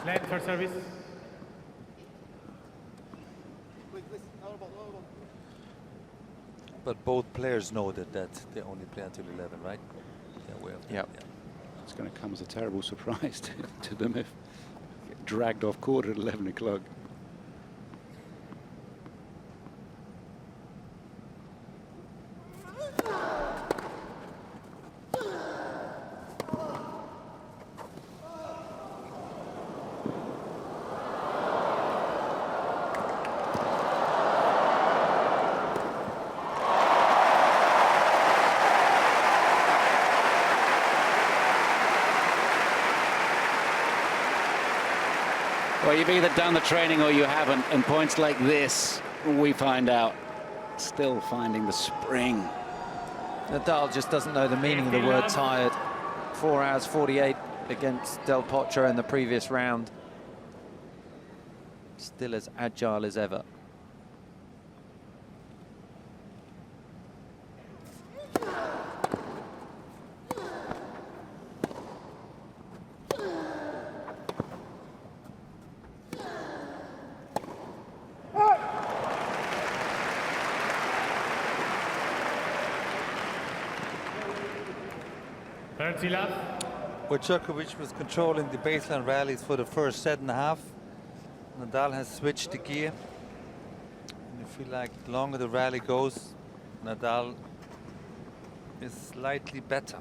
Flat for service. But both players know that they only play until 11, right? They're aware of that. Yep. Yeah. It's going to come as a terrible surprise to them if they get dragged off court at 11 o'clock. Well, you've either done the training or you haven't, and points like this, we find out, still finding the spring. Nadal just doesn't know the meaning of the word tired. 4 hours 48 against Del Potro in the previous round. Still as agile as ever. Where Djokovic was controlling the baseline rallies for the first set and a half, Nadal has switched the gear. And you feel like the longer the rally goes, Nadal is slightly better.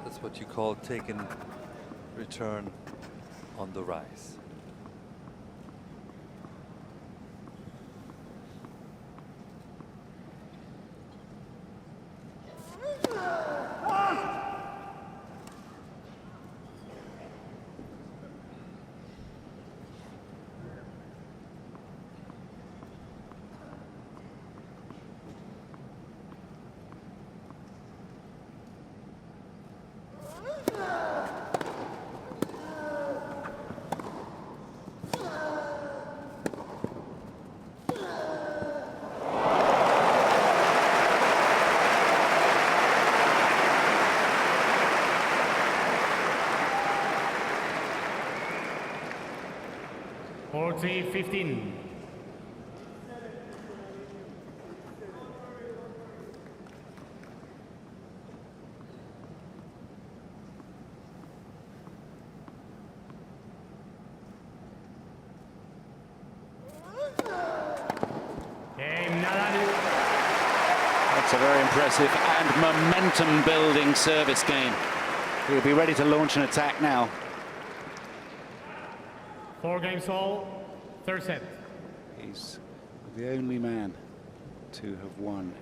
That's what you call taking return on the rise. 40-15. That's a very impressive and momentum-building service game. He'll be ready to launch an attack now. 4 games all, third set. He's the only man to have won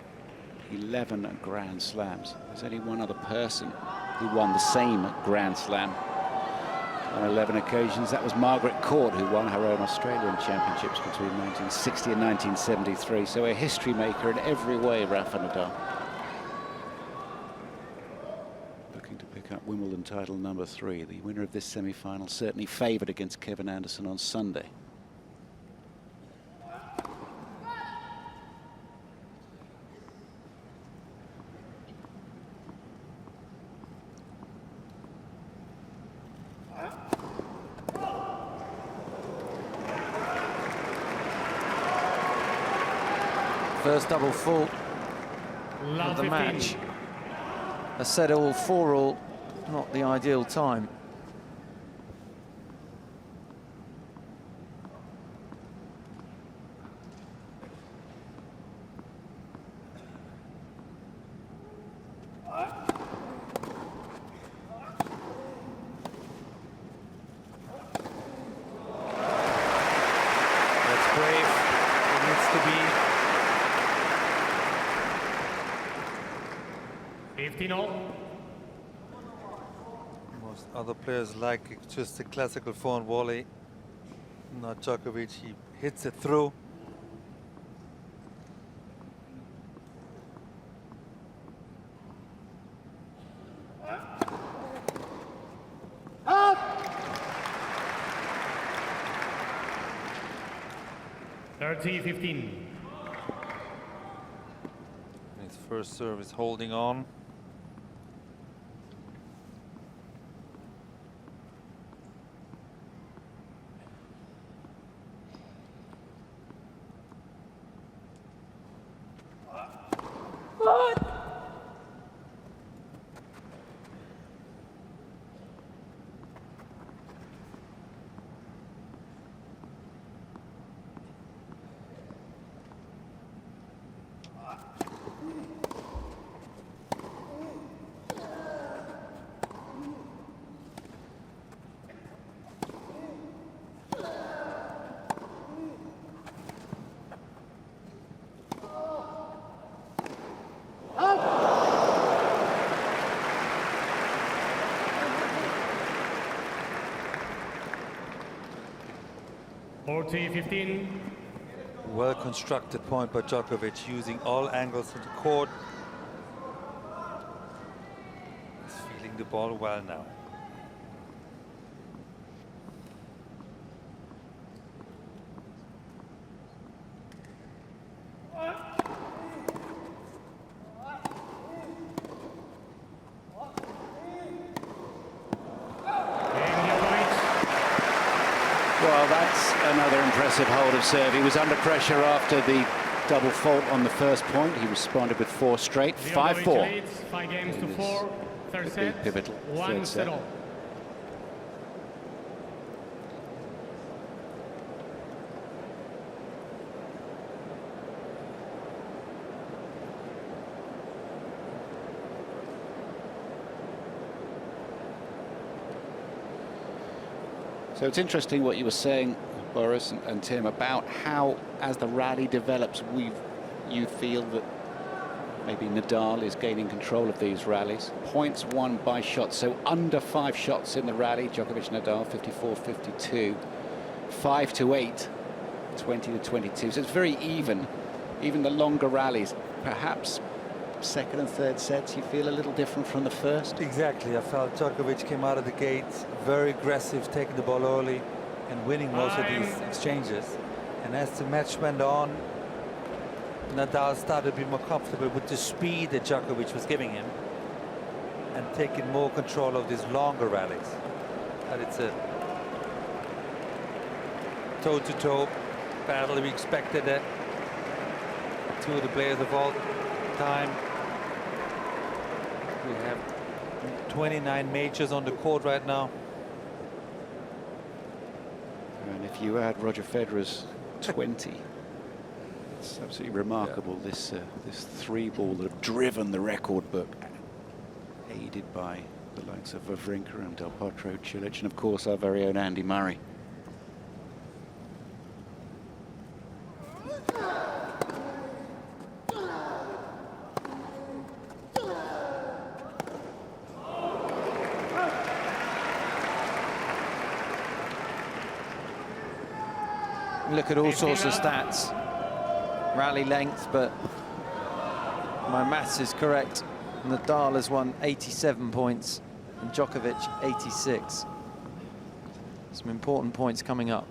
11 Grand Slams. There's only one other person who won the same Grand Slam on 11 occasions. That was Margaret Court, who won her own Australian Championships between 1960 and 1973. So a history maker in every way, Rafa Nadal. Looking to pick up Wimbledon title number 3. The winner of this semi-final certainly favoured against Kevin Anderson on Sunday. First double fault of the match. A set all, 4-all, not the ideal time. That's brave. It needs to be. 15-all. Most other players like just a classical forehand volley. Not Djokovic. He hits it through. Up. 30-15. His first serve is holding on. Well-constructed point by Djokovic, using all angles of the court. He's feeling the ball well now. Well, that's another impressive hold of serve. He was under pressure after the double fault on the first point. He responded with 4 straight, 5-4. 5 games to 4, third set, pivotal 1 third set set. all. So it's interesting what you were saying, Boris and Tim, about how, as the rally develops, you feel that maybe Nadal is gaining control of these rallies. Points won by shots, so under 5 shots in the rally. Djokovic, Nadal, 54-52, 5-8, 20-22. So it's very even. Even the longer rallies, perhaps second and third sets, you feel a little different from the first. Exactly. I felt Djokovic came out of the gates very aggressive, taking the ball early and winning most of these exchanges. And as the match went on, Nadal started to be more comfortable with the speed that Djokovic was giving him and taking more control of these longer rallies. And it's a toe-to-toe battle. We expected that. Two of the players of all time. We have 29 majors on the court right now. And if you add Roger Federer's 20, it's absolutely remarkable. Yeah. This three ball that have driven the record book, aided by the likes of Wawrinka and Del Potro, Cilic, and of course our very own Andy Murray. Look at all sorts of stats, rally length, but my maths is correct. Nadal has won 87 points and Djokovic 86. Some important points coming up.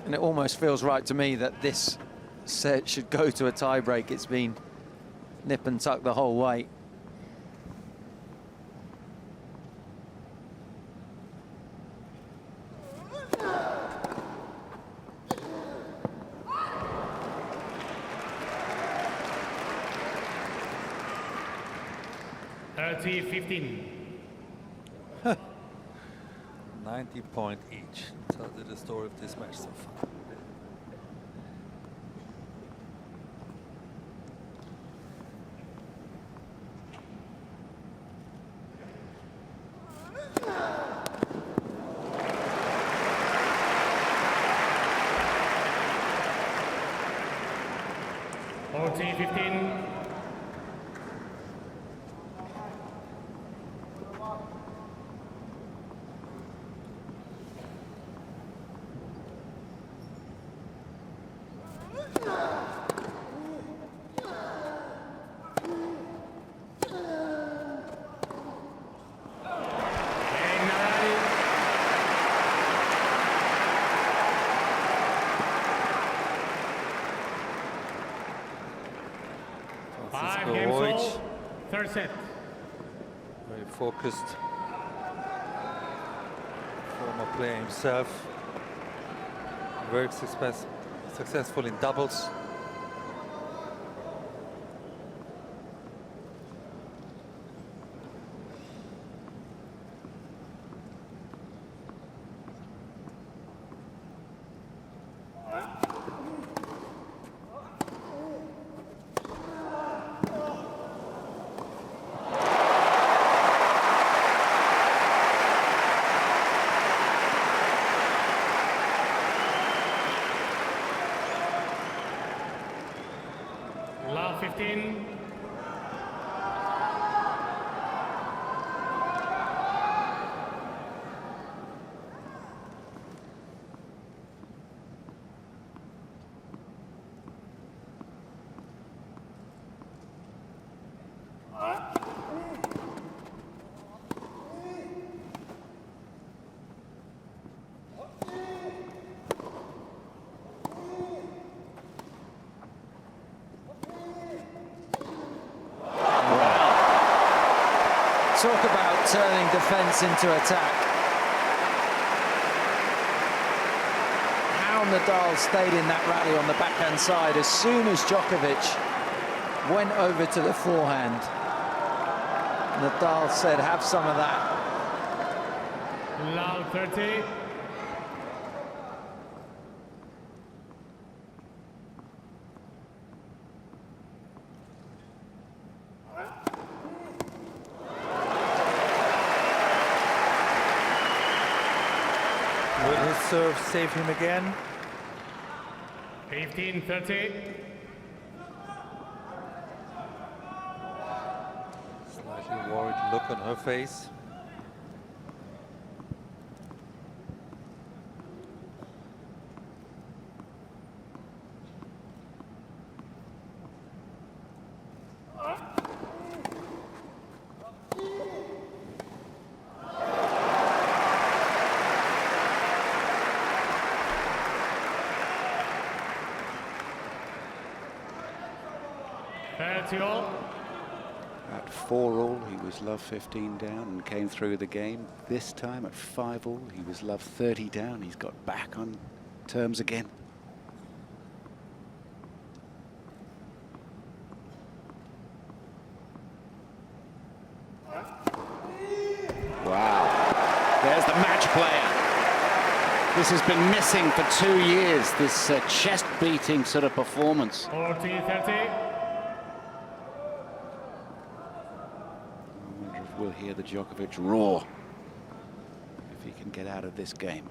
And it almost feels right to me that this set should go to a tie-break. It's been nip and tuck the whole way. (30-15). 90 points each. Tells you the story of this match so far. (40-15). Third set. Very focused. Former player himself. Very successful in doubles. Love 15. Talk about turning defence into attack. How Nadal stayed in that rally on the backhand side as soon as Djokovic went over to the forehand. Nadal said, have some of that. Love 30. Will his serve save him again? 15-30. Slightly worried look on her face. 30 all. At 4 all, he was love 15 down and came through the game. This time at 5 all, he was love 30 down. He's got back on terms again. Wow. There's the match player. This has been missing for 2 years, this chest-beating sort of performance. 40-30. We'll hear the Djokovic roar if he can get out of this game.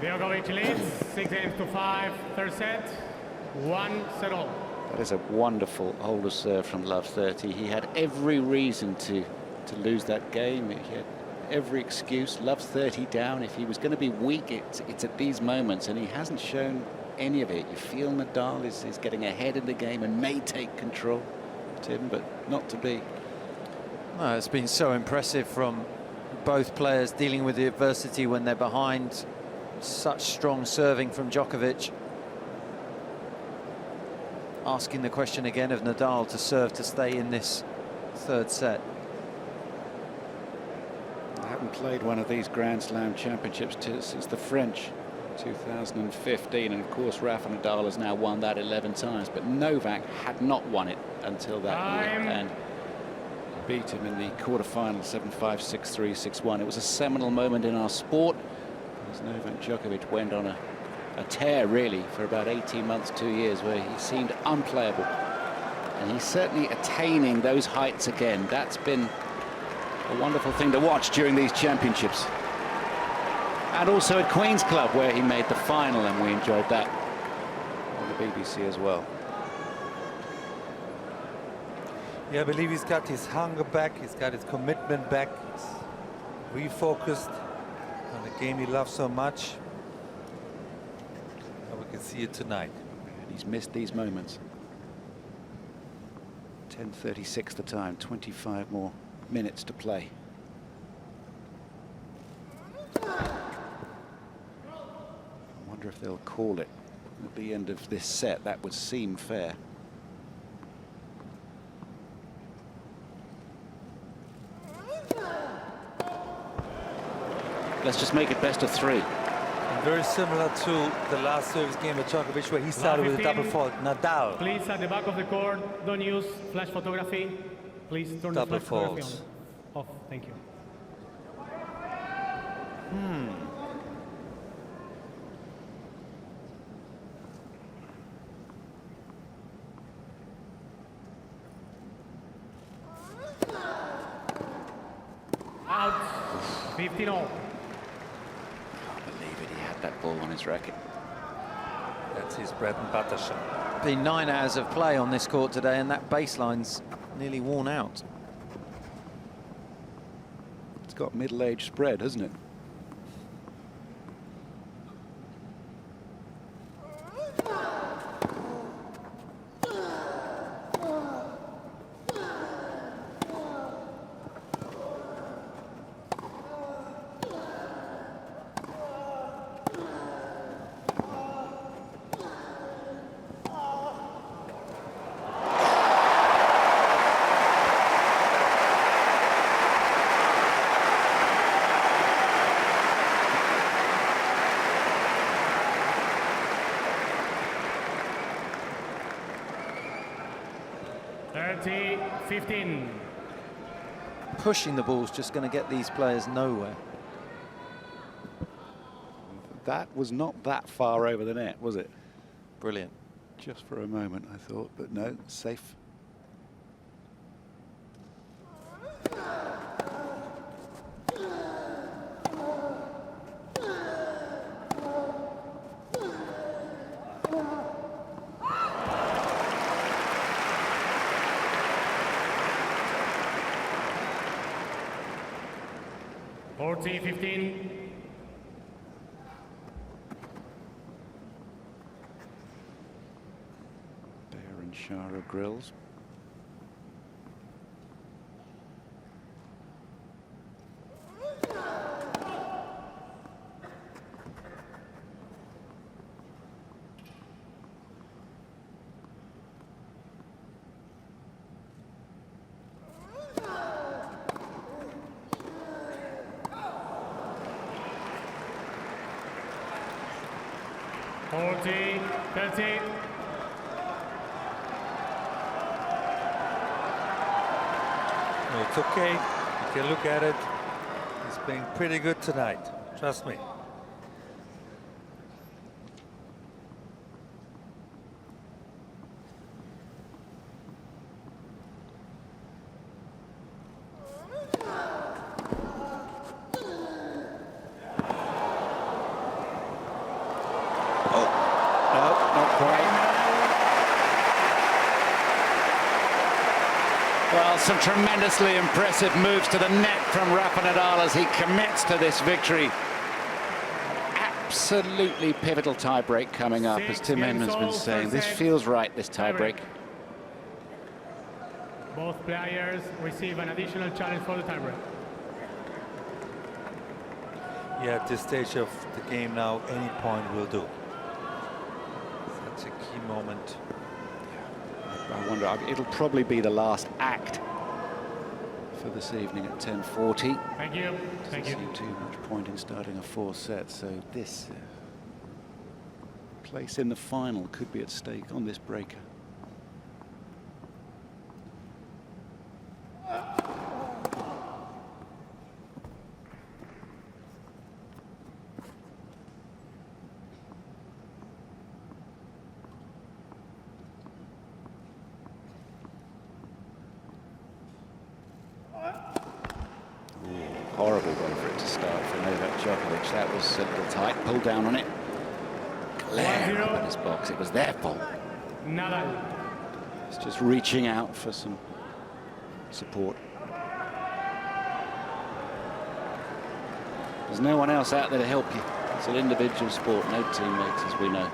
Djokovic leads 6-5, third set, 1 all. That is a wonderful holder serve from love 30. He had every reason to lose that game. He had every excuse. Love 30 down. If he was going to be weak, it's at these moments, and he hasn't shown any of it. You feel Nadal is getting ahead in the game and may take control, Tim, but not to be. No, it's been so impressive from both players dealing with the adversity when they're behind. Such strong serving from Djokovic. Asking the question again of Nadal to serve to stay in this third set. I haven't played one of these Grand Slam championships since the French 2015, and of course Rafael Nadal has now won that 11 times, but Novak had not won it until that year and beat him in the quarterfinal 7-5, 6-3, 6-1. It was a seminal moment in our sport as Novak Djokovic went on a tear really for about 18 months, 2 years, where he seemed unplayable, and he's certainly attaining those heights again. That's been a wonderful thing to watch during these championships, and also at Queen's Club where he made the final, and we enjoyed that on the BBC as well. Yeah, I believe he's got his hunger back, he's got his commitment back, he's refocused on the game he loves so much. And we can see it tonight. And he's missed these moments. 10:36 the time, 25 more minutes to play. I wonder if they'll call it at the end of this set. That would seem fair. Let's just make it best of 3. And very similar to the last service game with Djokovic, where he started with a double fault. Nadal. Please, at the back of the court, don't use flash photography. Please turn the flash photography off. Thank you. Out. 15-all. That ball on his racket. That's his bread and butter shot. Been 9 hours of play on this court today, and that baseline's nearly worn out. It's got middle-aged spread, hasn't it? Pushing the ball's just going to get these players nowhere. That was not that far over the net, was it? Brilliant. Just for a moment, I thought, but no, safe. 40-15. Bear and Shara Grills. No, it's okay. You can look at it. He's playing pretty good tonight. Trust me. Well, some tremendously impressive moves to the net from Rafa Nadal as he commits to this victory. Absolutely pivotal tiebreak coming up, as Tim Henman's been saying. This feels right, this tiebreak. Both players receive an additional challenge for the tiebreak. Yeah, at this stage of the game now, any point will do. That's a key moment. I wonder, it'll probably be the last act for this evening at 10:40. Thank you. Thank you. Doesn't seem too much point in starting a 4 set, so this place in the final could be at stake on this breaker. Horrible way for it to start for Novak Djokovic. That was a little tight. Pull down on it. Glare up in his box. It was their fault. Nadal. It's just reaching out for some support. There's no one else out there to help you. It's an individual sport, no teammates, as we know.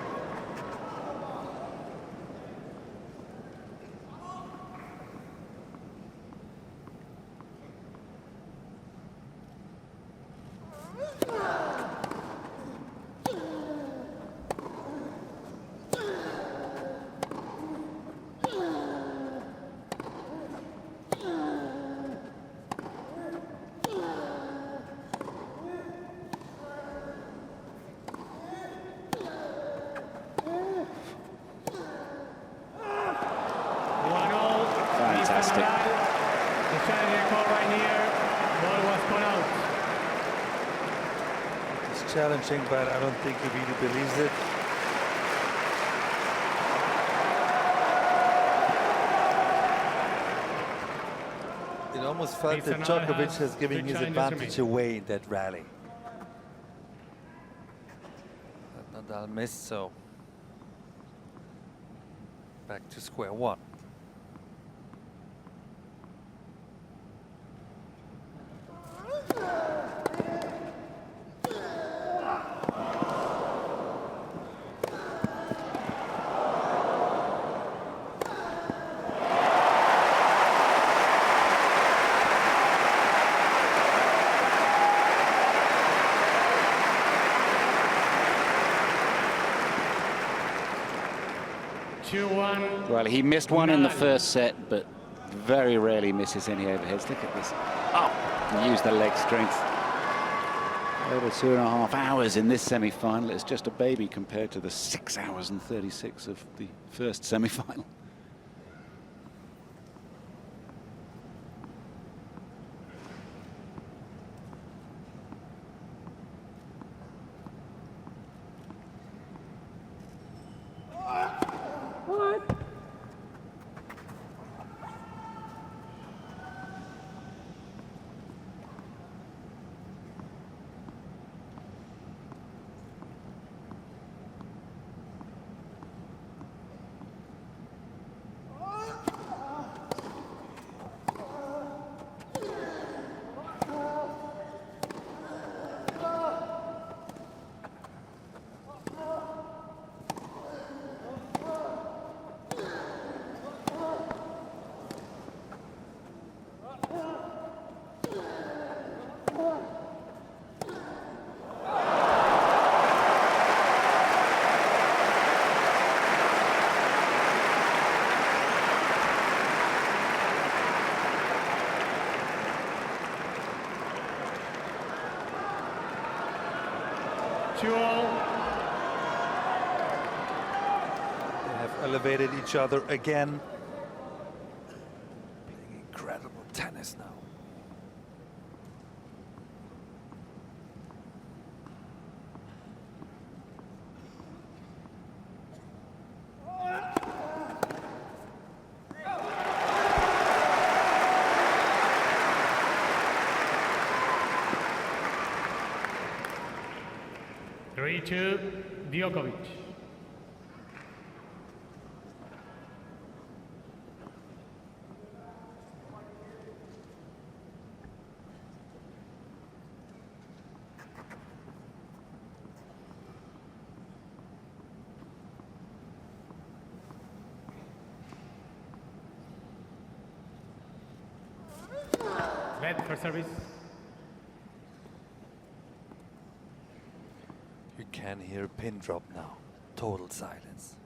Fantastic. The challenge call right here. Ball was called out. It's challenging, but I don't think he really believes it. It almost felt that Djokovic has given his advantage away in that rally. But Nadal missed, so back to square one. Well, he missed one in the first set, but very rarely misses any overheads. Look at this. Up and use the leg strength. Over 2.5 hours in this semi-final. It's just a baby compared to the 6 hours and 36 of the first semi-final. 2-all. They have elevated each other again. Playing incredible tennis now. To Djokovic. Red for service. You can hear a pin drop now. Total silence.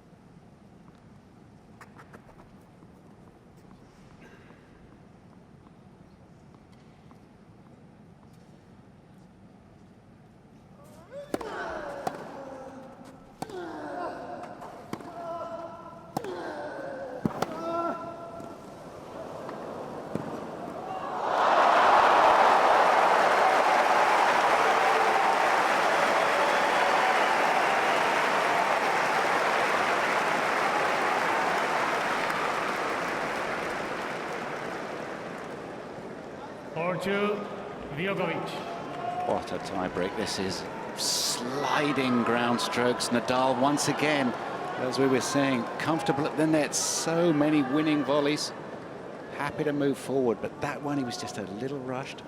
To Djokovic. What a tie-break this is. Sliding ground strokes. Nadal once again, as we were saying, comfortable at the net. So many winning volleys. Happy to move forward, but that one he was just a little rushed.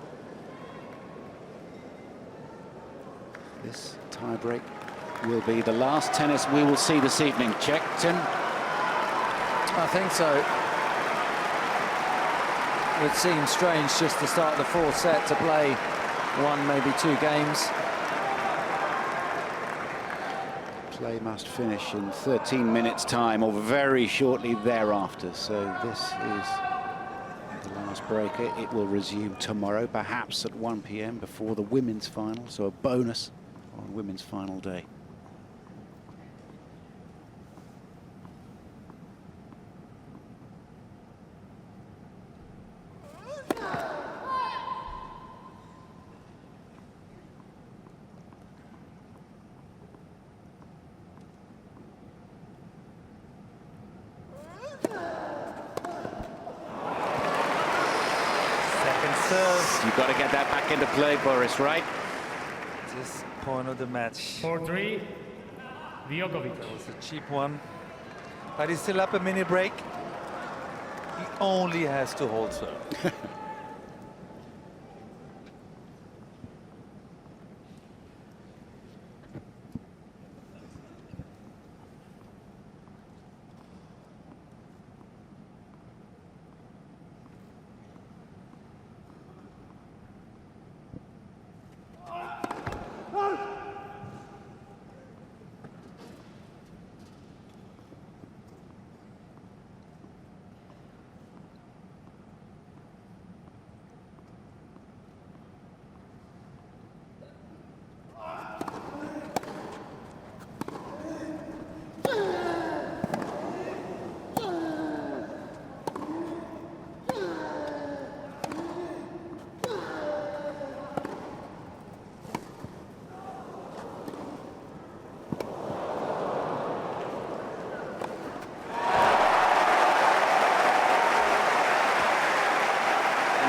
This tie-break will be the last tennis we will see this evening. Checkton. I think so. It seems strange just to start the fourth set to play one, maybe two games. Play must finish in 13 minutes time or very shortly thereafter. So this is the last breaker. It will resume tomorrow, perhaps at 1 p.m. before the women's final. So a bonus on women's final day. You've got to get that back into play, Boris, right? This point of the match. 4-3, Djokovic. That was a cheap one. But he's still up a mini break. He only has to hold serve.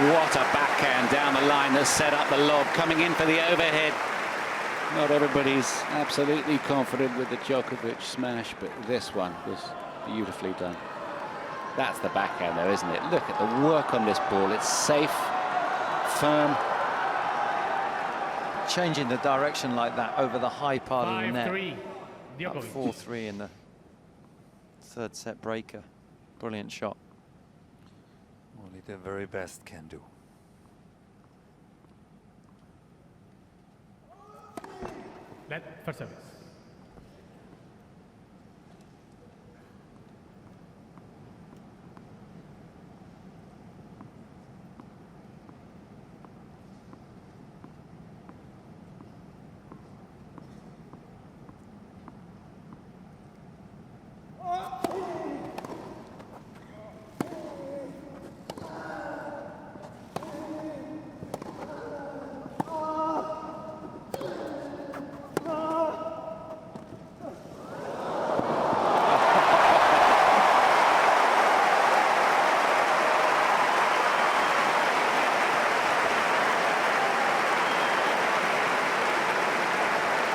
What a backhand down the line that set up the lob, coming in for the overhead. Not everybody's absolutely confident with the Djokovic smash, but this one was beautifully done. That's the backhand though, isn't it? Look at the work on this ball. It's safe, firm. Changing the direction like that over the high part of the net. 5-3, Djokovic. 4-3 in the third set breaker. Brilliant shot. Only the very best can do. Let for service.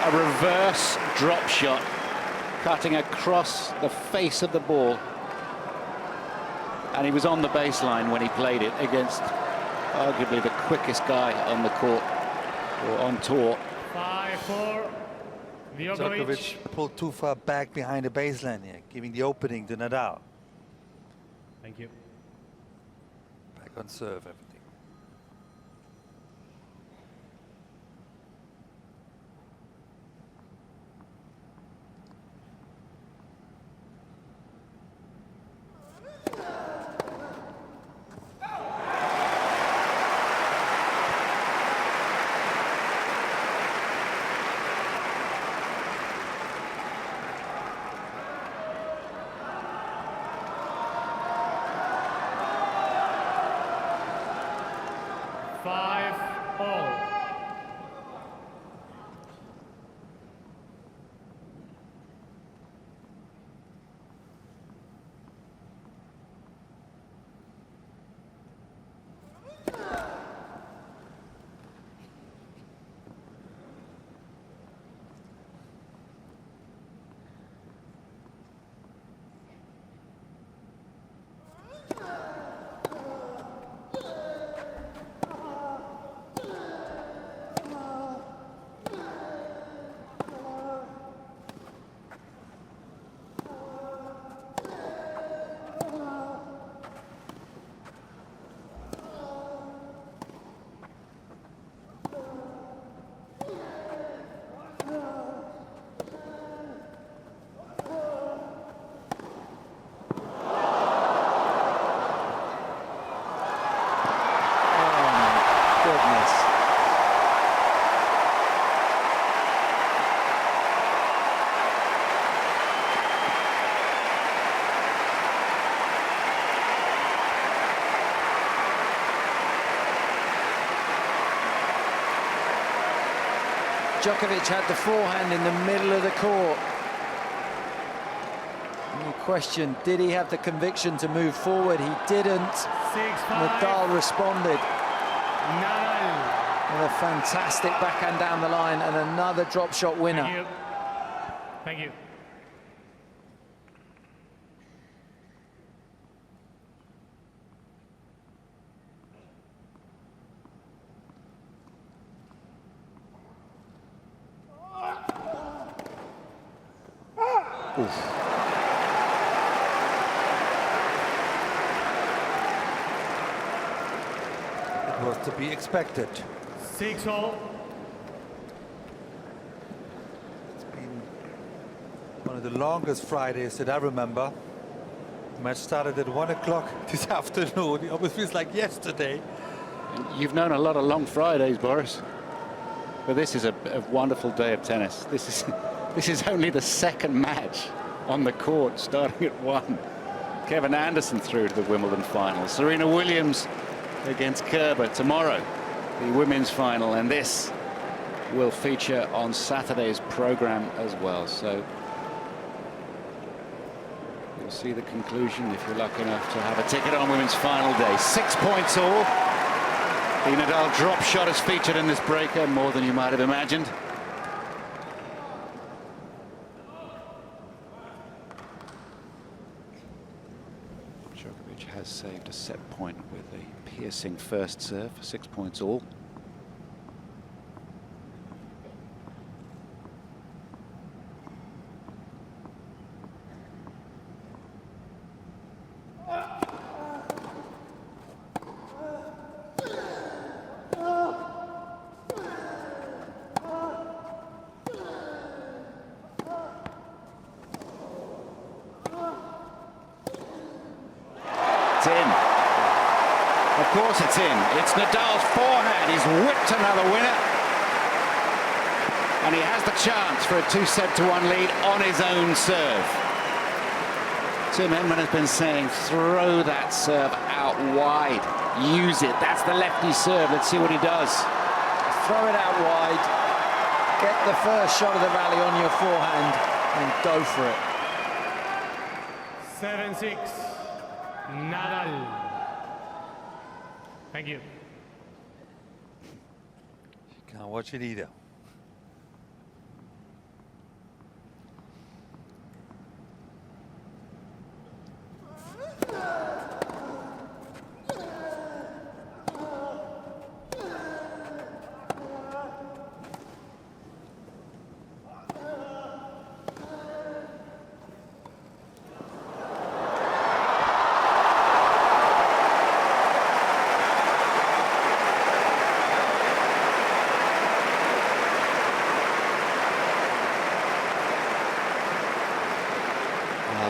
a reverse drop shot, cutting across the face of the ball. And he was on the baseline when he played it against arguably the quickest guy on the court, or on tour. 5-4. Djokovic. Djokovic pulled too far back behind the baseline here, giving the opening to Nadal. Thank you. Back on serve, everything. Djokovic had the forehand in the middle of the court. Any question, did he have the conviction to move forward? He didn't. 6-5. Nadal responded Nadal. with a fantastic backhand down the line and another drop shot winner. Thank you. Thank you. It was to be expected. 6-all. It's been one of the longest Fridays that I remember. The match started at 1 o'clock this afternoon. It almost feels like yesterday. You've known a lot of long Fridays, Boris, but this is a wonderful day of tennis. This is only the second match on the court, starting at 1. Kevin Anderson through to the Wimbledon final. Serena Williams against Kerber tomorrow, the women's final, and this will feature on Saturday's program as well. So you'll see the conclusion if you're lucky enough to have a ticket on women's final day. 6 points all. The Nadal drop shot is featured in this breaker more than you might have imagined. Djokovic has saved a set point with a piercing first serve, 6 points all. Of course it's in. It's Nadal's forehand. He's whipped another winner. And he has the chance for a 2-1 lead on his own serve. Tim Henman has been saying, throw that serve out wide. Use it. That's the lefty serve. Let's see what he does. Throw it out wide. Get the first shot of the rally on your forehand and go for it. 7-6. Nadal. Thank you. You can't watch it either.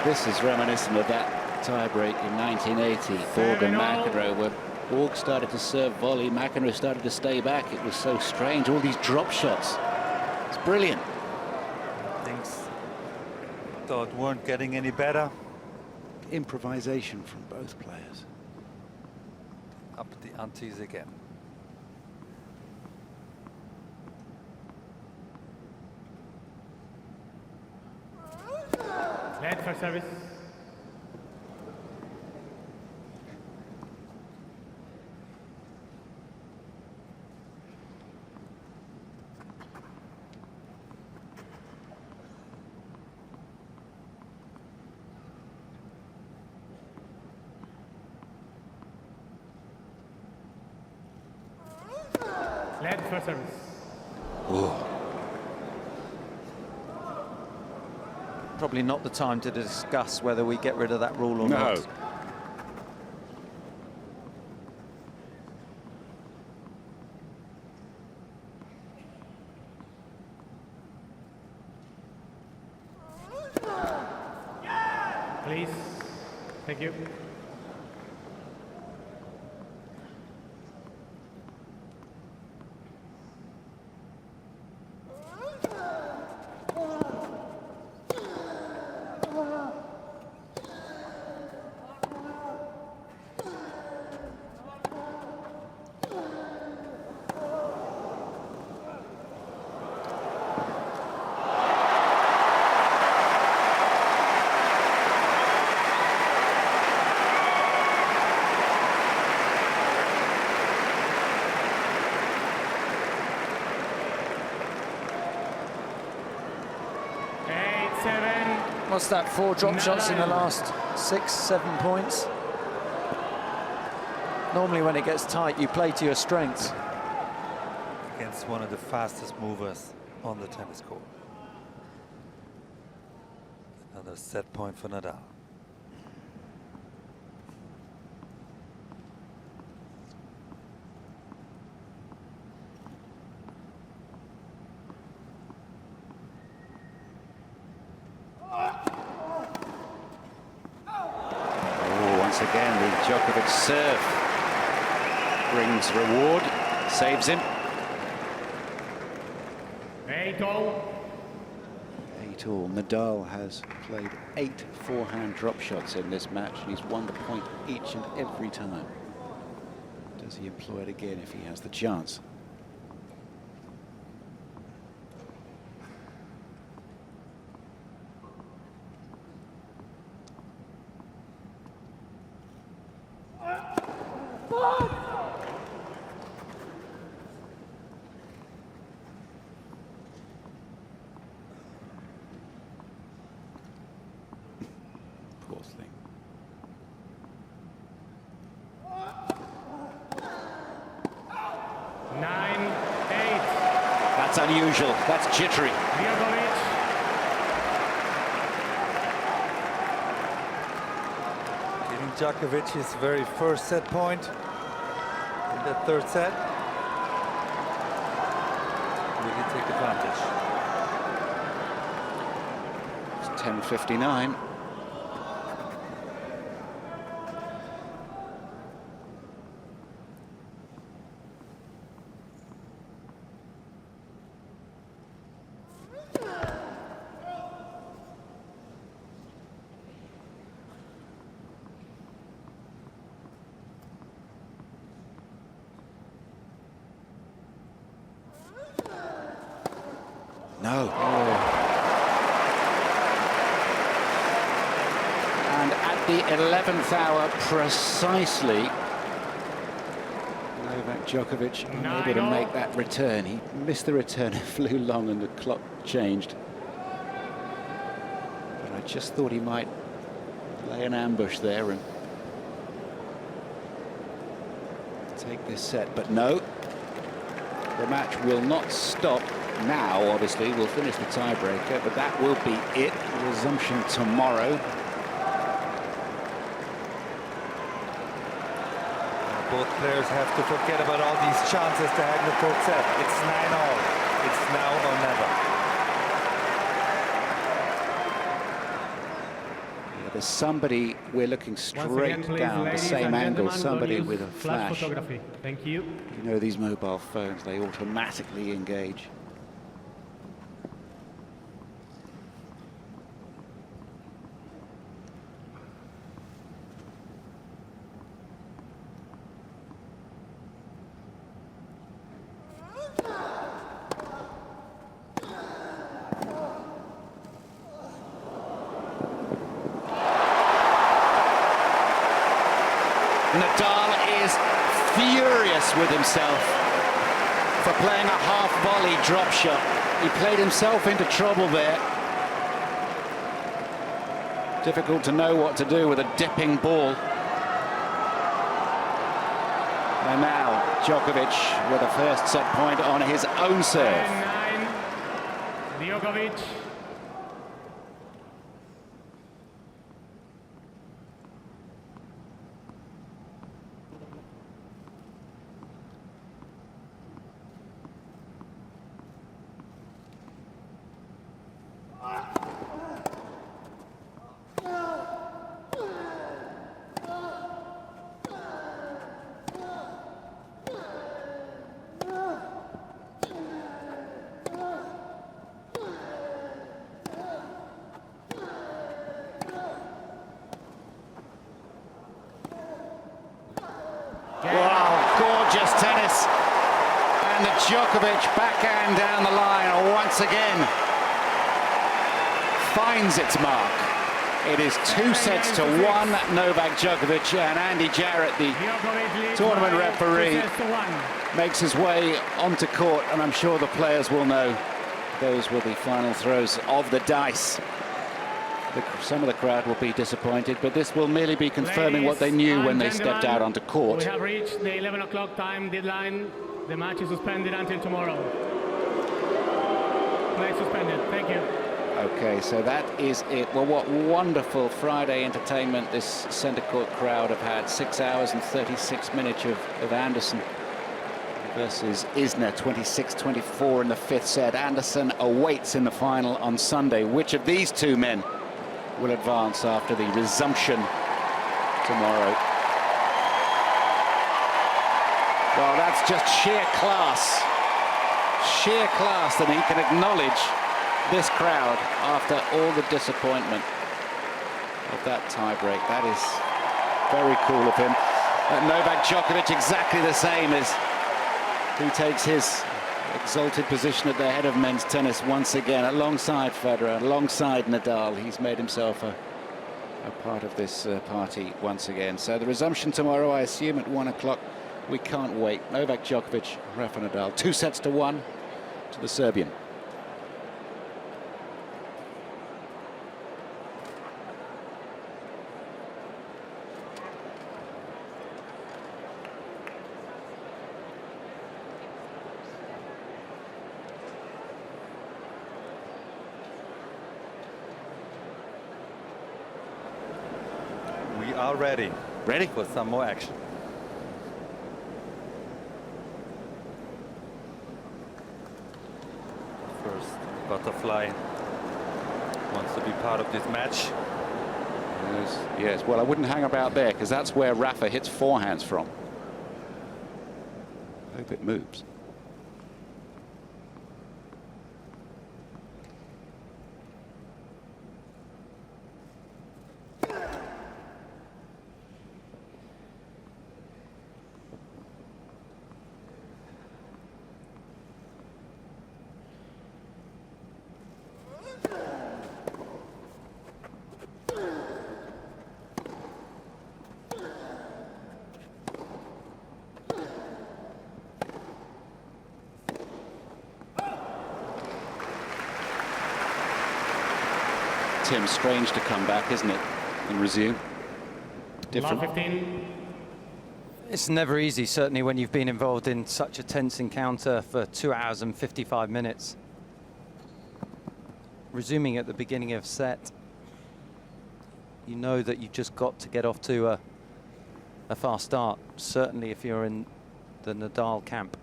This is reminiscent of that tiebreak in 1980, Borg and 7-all. McEnroe, where Borg started to serve volley, McEnroe started to stay back. It was so strange, all these drop shots. It's brilliant. Things thought weren't getting any better. Improvisation from both players. Up the antes again. Net for service. Net for service. Probably not the time to discuss whether we get rid of that rule or No. not. Please. Thank you. What's that, 4 drop shots in the last 6, 7 points? Normally when it gets tight, you play to your strengths. Against one of the fastest movers on the tennis court. Another set point for Nadal. Once again, the Djokovic serve brings reward, saves him. 8-all. 8-all. Nadal has played 8 forehand drop shots in this match, and he's won the point each and every time. Does he employ it again if he has the chance? Poor thing. Nine, 8. That's unusual. That's jittery. Djokovic. Giving Djokovic his very first set point in the third set. Really take advantage. It's 10:59. No. And at the 11th hour precisely, Novak Djokovic unable to make that return. He missed the return, it flew long and the clock changed. But I just thought he might lay an ambush there and take this set, but no. The match will not stop now, obviously. We'll finish the tiebreaker, but that will be it. Resumption tomorrow. Both players have to forget about all these chances to have the third set. It's 9-all. It's now or never. There's somebody, we're looking Once straight again, please, down the ladies same and angle, gentlemen, somebody don't with use a flash. photography. Thank you. You know these mobile phones, they automatically engage. Nadal is furious with himself for playing a half-volley drop shot. He played himself into trouble there. Difficult to know what to do with a dipping ball. And now Djokovic with a first set point on his own serve. 9-9, Djokovic. Wow, gorgeous tennis. And the Djokovic backhand down the line once again finds its mark. It is 2-1, Novak Djokovic, and Andy Jarrett, the tournament referee, makes his way onto court, and I'm sure the players will know those were the final throws of the dice. Some of the crowd will be disappointed, but this will merely be confirming what they knew when they stepped out onto court. We have reached the 11 o'clock time deadline. The match is suspended until tomorrow. Play suspended. Thank you. Okay, so that is it. Well, what wonderful Friday entertainment this centre court crowd have had. 6 hours and 36 minutes of Anderson versus Isner, 26-24 in the fifth set. Anderson awaits in the final on Sunday. Which of these two men will advance after the resumption tomorrow? Well, that's just sheer class. Sheer class that he can acknowledge this crowd after all the disappointment of that tie-break. That is very cool of him. Novak Djokovic exactly the same as he takes his exalted position at the head of men's tennis once again, alongside Federer, alongside Nadal. He's made himself a part of this party once again. So the resumption tomorrow, I assume, at 1 o'clock. We can't wait. Novak Djokovic, Rafael Nadal, 2-1 to the Serbian. We are ready. Ready? For some more action. First, Butterfly wants to be part of this match. Yes, well, I wouldn't hang about there because that's where Rafa hits forehands from. Hope it moves. Tim, strange to come back, isn't it, and resume? Different. 15. It's never easy, certainly when you've been involved in such a tense encounter for 2 hours and 55 minutes. Resuming at the beginning of set, you know that you've just got to get off to a fast start, certainly if you're in the Nadal camp.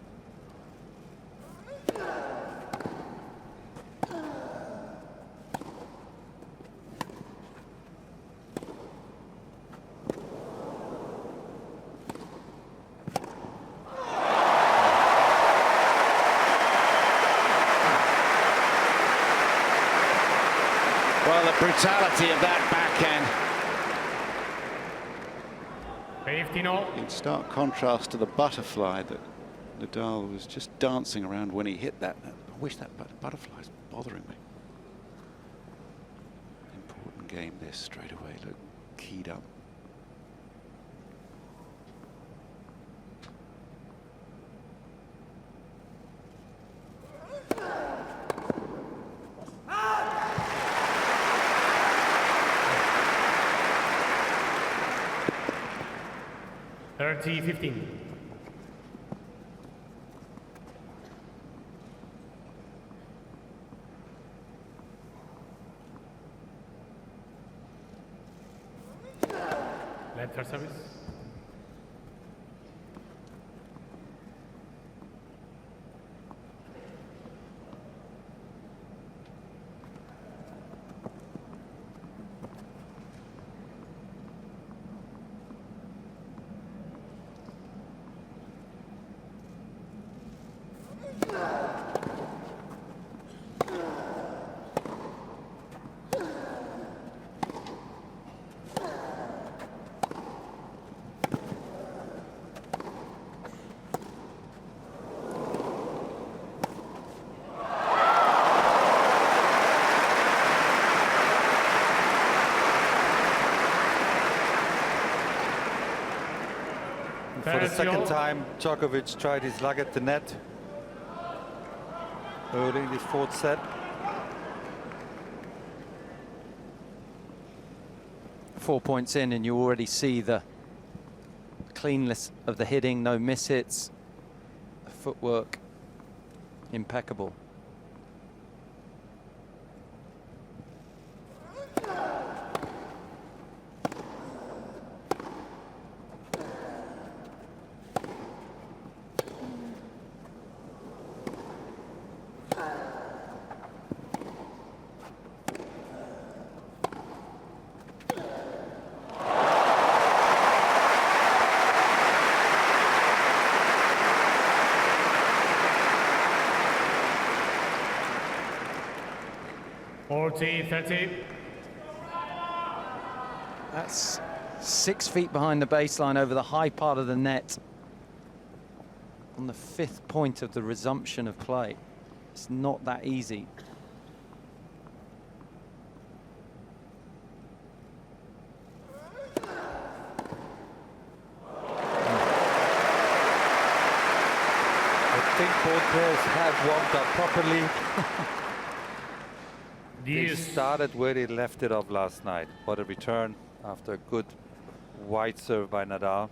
brutality of that backhand. 15-all. In stark contrast to the butterfly that Nadal was just dancing around when he hit that. I wish that butterfly's bothering me. Important game this straight away. Look, keyed up. Thirty 15. Left for service. For the second time, Djokovic tried his luck at the net early in the fourth set. Four points in, and you already see the cleanness of the hitting, no miss hits, footwork impeccable. That's 6 feet behind the baseline over the high part of the net on the 5th point of the resumption of play. It's not that easy. I think both players have warmed up properly. They started where they left it off last night. What a return after a good wide serve by Nadal.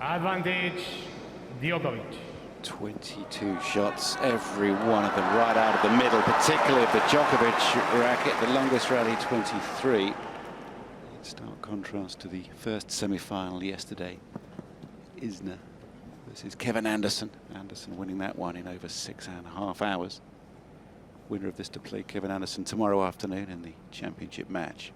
Advantage, Djokovic. 22 shots, every one of them right out of the middle, particularly of the Djokovic racket, the longest rally 23. In stark contrast to the first semi-final yesterday, Isner versus Kevin Anderson. Anderson winning that one in over 6.5 hours. Winner of this to play Kevin Anderson tomorrow afternoon in the championship match.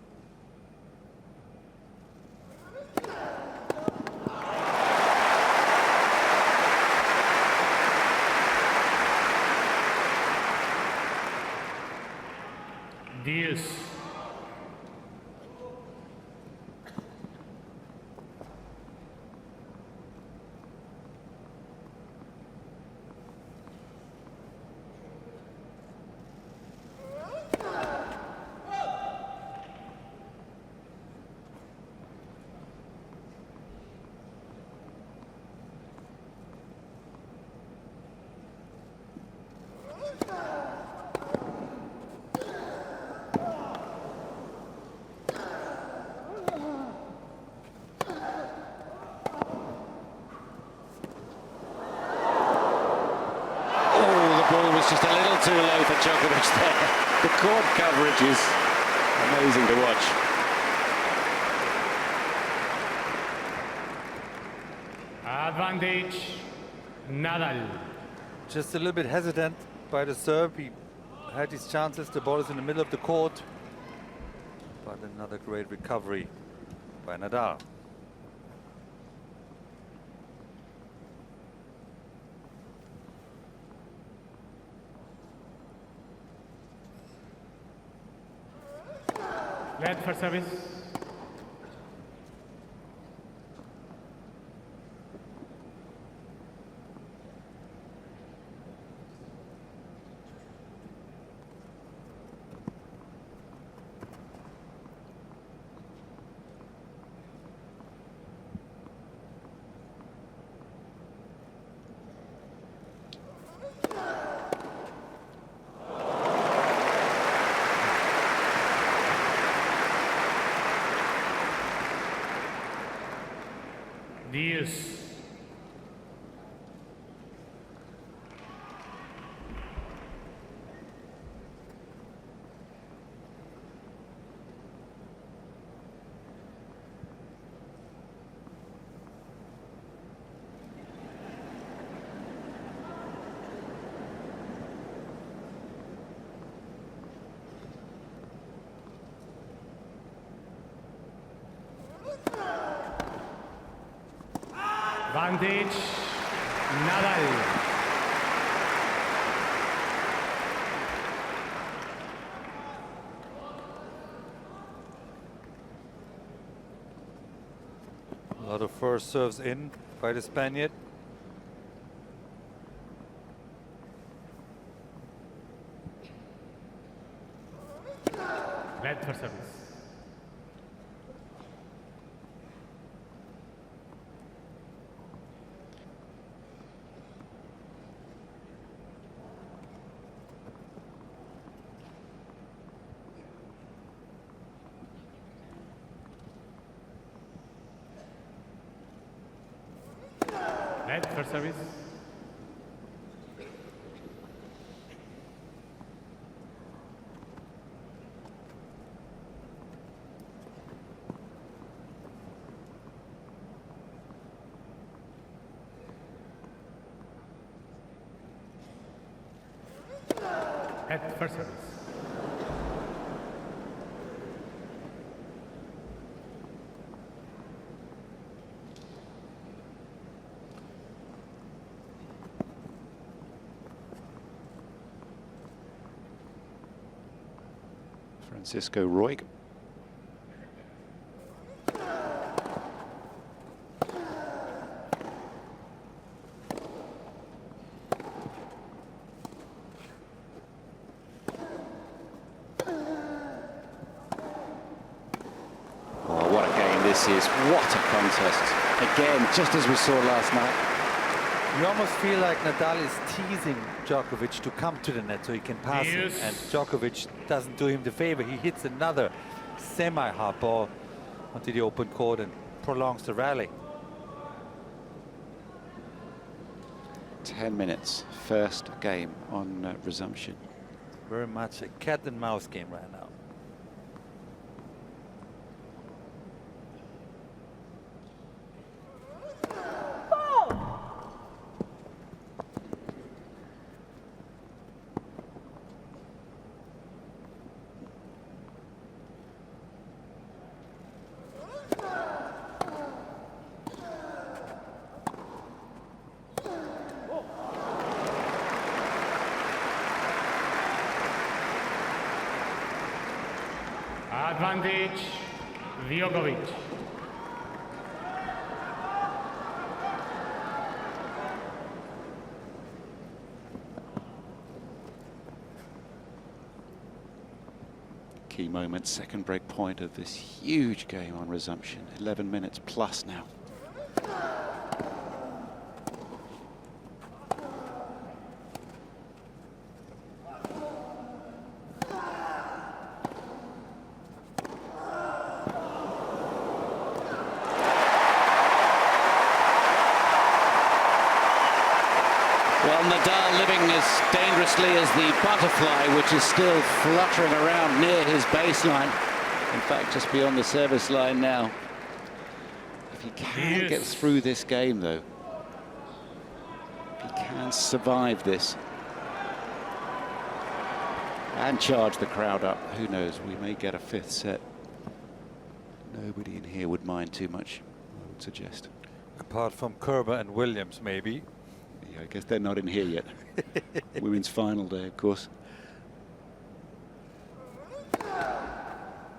Deuce. too low for Djokovic there. The court coverage is amazing to watch. Advantage, Nadal. Just a little bit hesitant by the serve. He had his chances. The ball is in the middle of the court. But another great recovery by Nadal. Led for service. Deuce. Advantage, Nadal. A lot of first serves in by the Spaniard. Led for service. Led for service. Led for service. Francisco Roig. Oh, what a game this is. What a contest. Again, just as we saw last night. You almost feel like Nadal is teasing Djokovic to come to the net so he can pass him. Yes. And Djokovic doesn't do him the favor. He hits another semi-hard ball onto the open court and prolongs the rally. 10 minutes, first game on resumption. Very much a cat and mouse game right now. Advantage, Djokovic. Key moment, second break point of this huge game on resumption. 11 minutes plus now. Well, Nadal living his as dangerously as the butterfly, which is still fluttering around near his baseline. In fact, just beyond the service line now. If he can get through this game, though, if he can survive this and charge the crowd up, who knows, we may get a fifth set. Nobody in here would mind too much, I would suggest. Apart from Kerber and Williams, maybe. Yeah, I guess they're not in here yet. Women's final day, of course.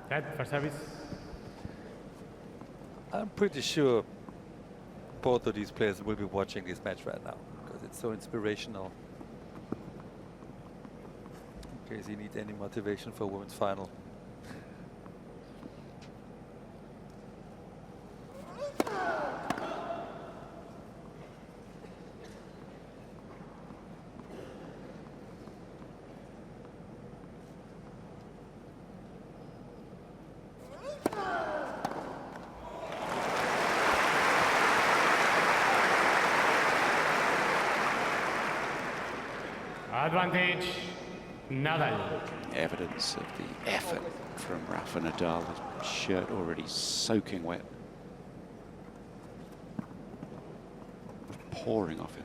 Set for service. I'm pretty sure both of these players will be watching this match right now because it's so inspirational. In case you need any motivation for women's final. Advantage, Nadal. Evidence of the effort from Rafa Nadal. His shirt already soaking wet. Pouring off him.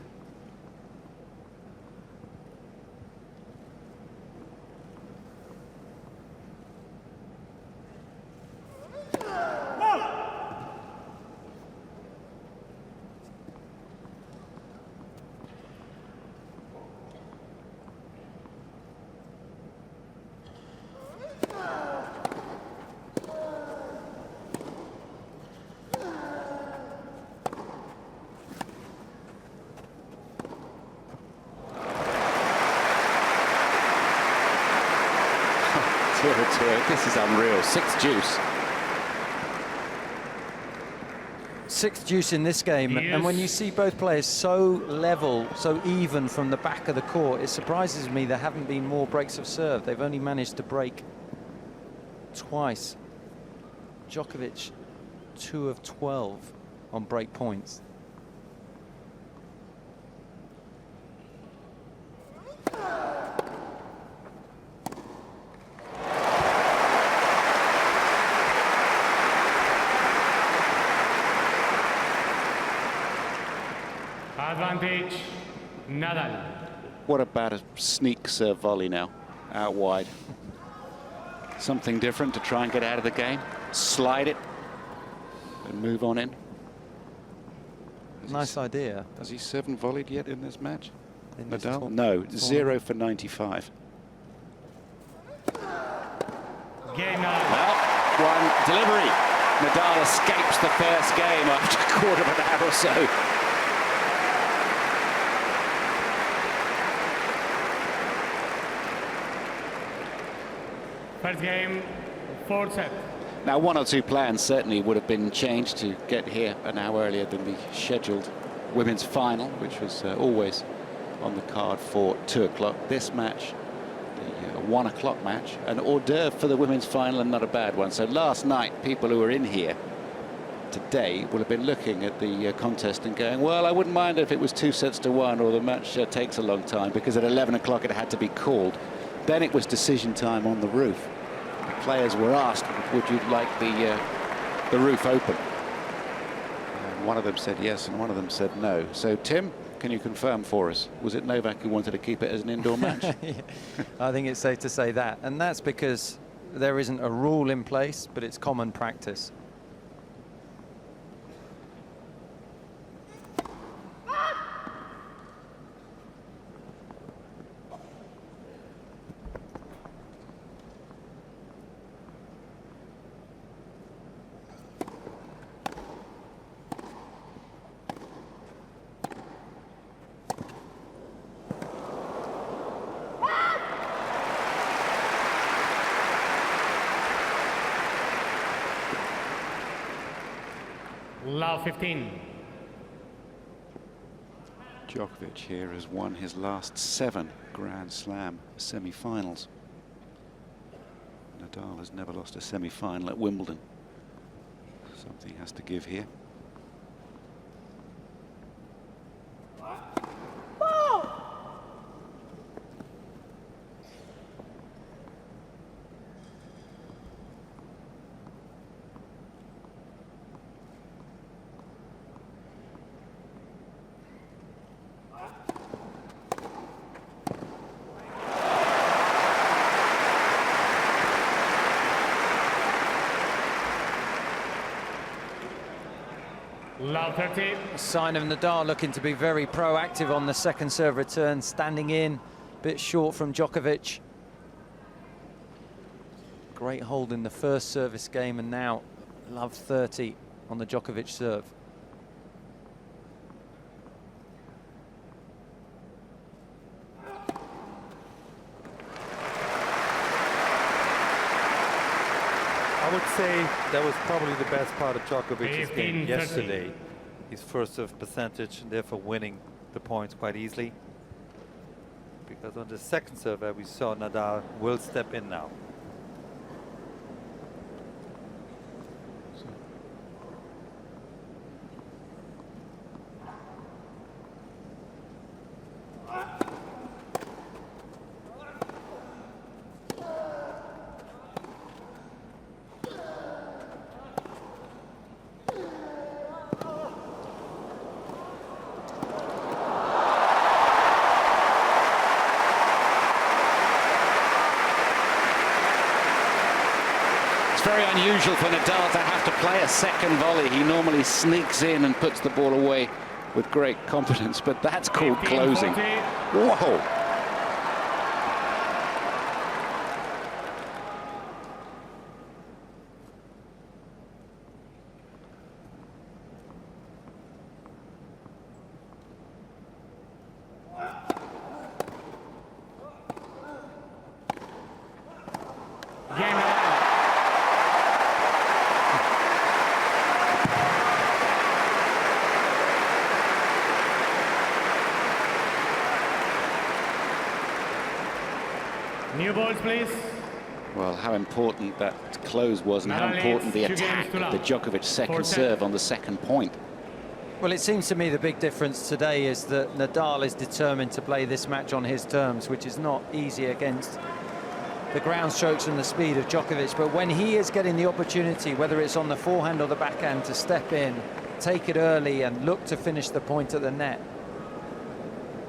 This is unreal. 6 deuce. 6 deuce in this game, and when you see both players so level, so even from the back of the court, it surprises me there haven't been more breaks of serve. They've only managed to break twice. Djokovic, 2 of 12 on break points. Advantage, Nadal. What about a sneak serve volley now, out wide? Something different to try and get out of the game. Slide it and move on in. Nice idea. Has he served and volleyed yet in this match? In this Nadal? No, 0 for 95. Game now. Well, one delivery. Nadal escapes the first game after a quarter of an hour or so. First game, 4th set. Now, 1 or 2 plans certainly would have been changed to get here an hour earlier than the scheduled women's final, which was always on the card for 2 o'clock. This match, the 1 o'clock match, an hors d'oeuvre for the women's final, and not a bad one. So last night, people who were in here today will have been looking at the contest and going, well, I wouldn't mind if it was 2 sets to 1 or the match takes a long time, because at 11 o'clock it had to be called. Then it was decision time on the roof. The players were asked, would you like the roof open? And one of them said yes, and one of them said no. So, Tim, can you confirm for us, was it Novak who wanted to keep it as an indoor match? I think it's safe to say that. And that's because there isn't a rule in place, but it's common practice. Love 15. Djokovic here has won his last 7 Grand Slam semi-finals. Nadal has never lost a semi-final at Wimbledon. Something has to give here. Love 30. A sign of Nadal looking to be very proactive on the second serve return, standing in, a bit short from Djokovic. Great hold in the first service game, and now love 30 on the Djokovic serve. I would say that was probably the best part of Djokovic's 15-30. game yesterday. His first serve percentage, and therefore winning the points quite easily. Because on the second serve, we saw Nadal will step in now. Very unusual for Nadal to have to play a second volley. He normally sneaks in and puts the ball away with great confidence, but that's called closing. Whoa! New balls, please. Well, how important that close was, and how important the attack of the Djokovic second serve on the second point. Well, it seems to me the big difference today is that Nadal is determined to play this match on his terms, which is not easy against the ground strokes and the speed of Djokovic. But when he is getting the opportunity, whether it's on the forehand or the backhand, to step in, take it early and look to finish the point at the net,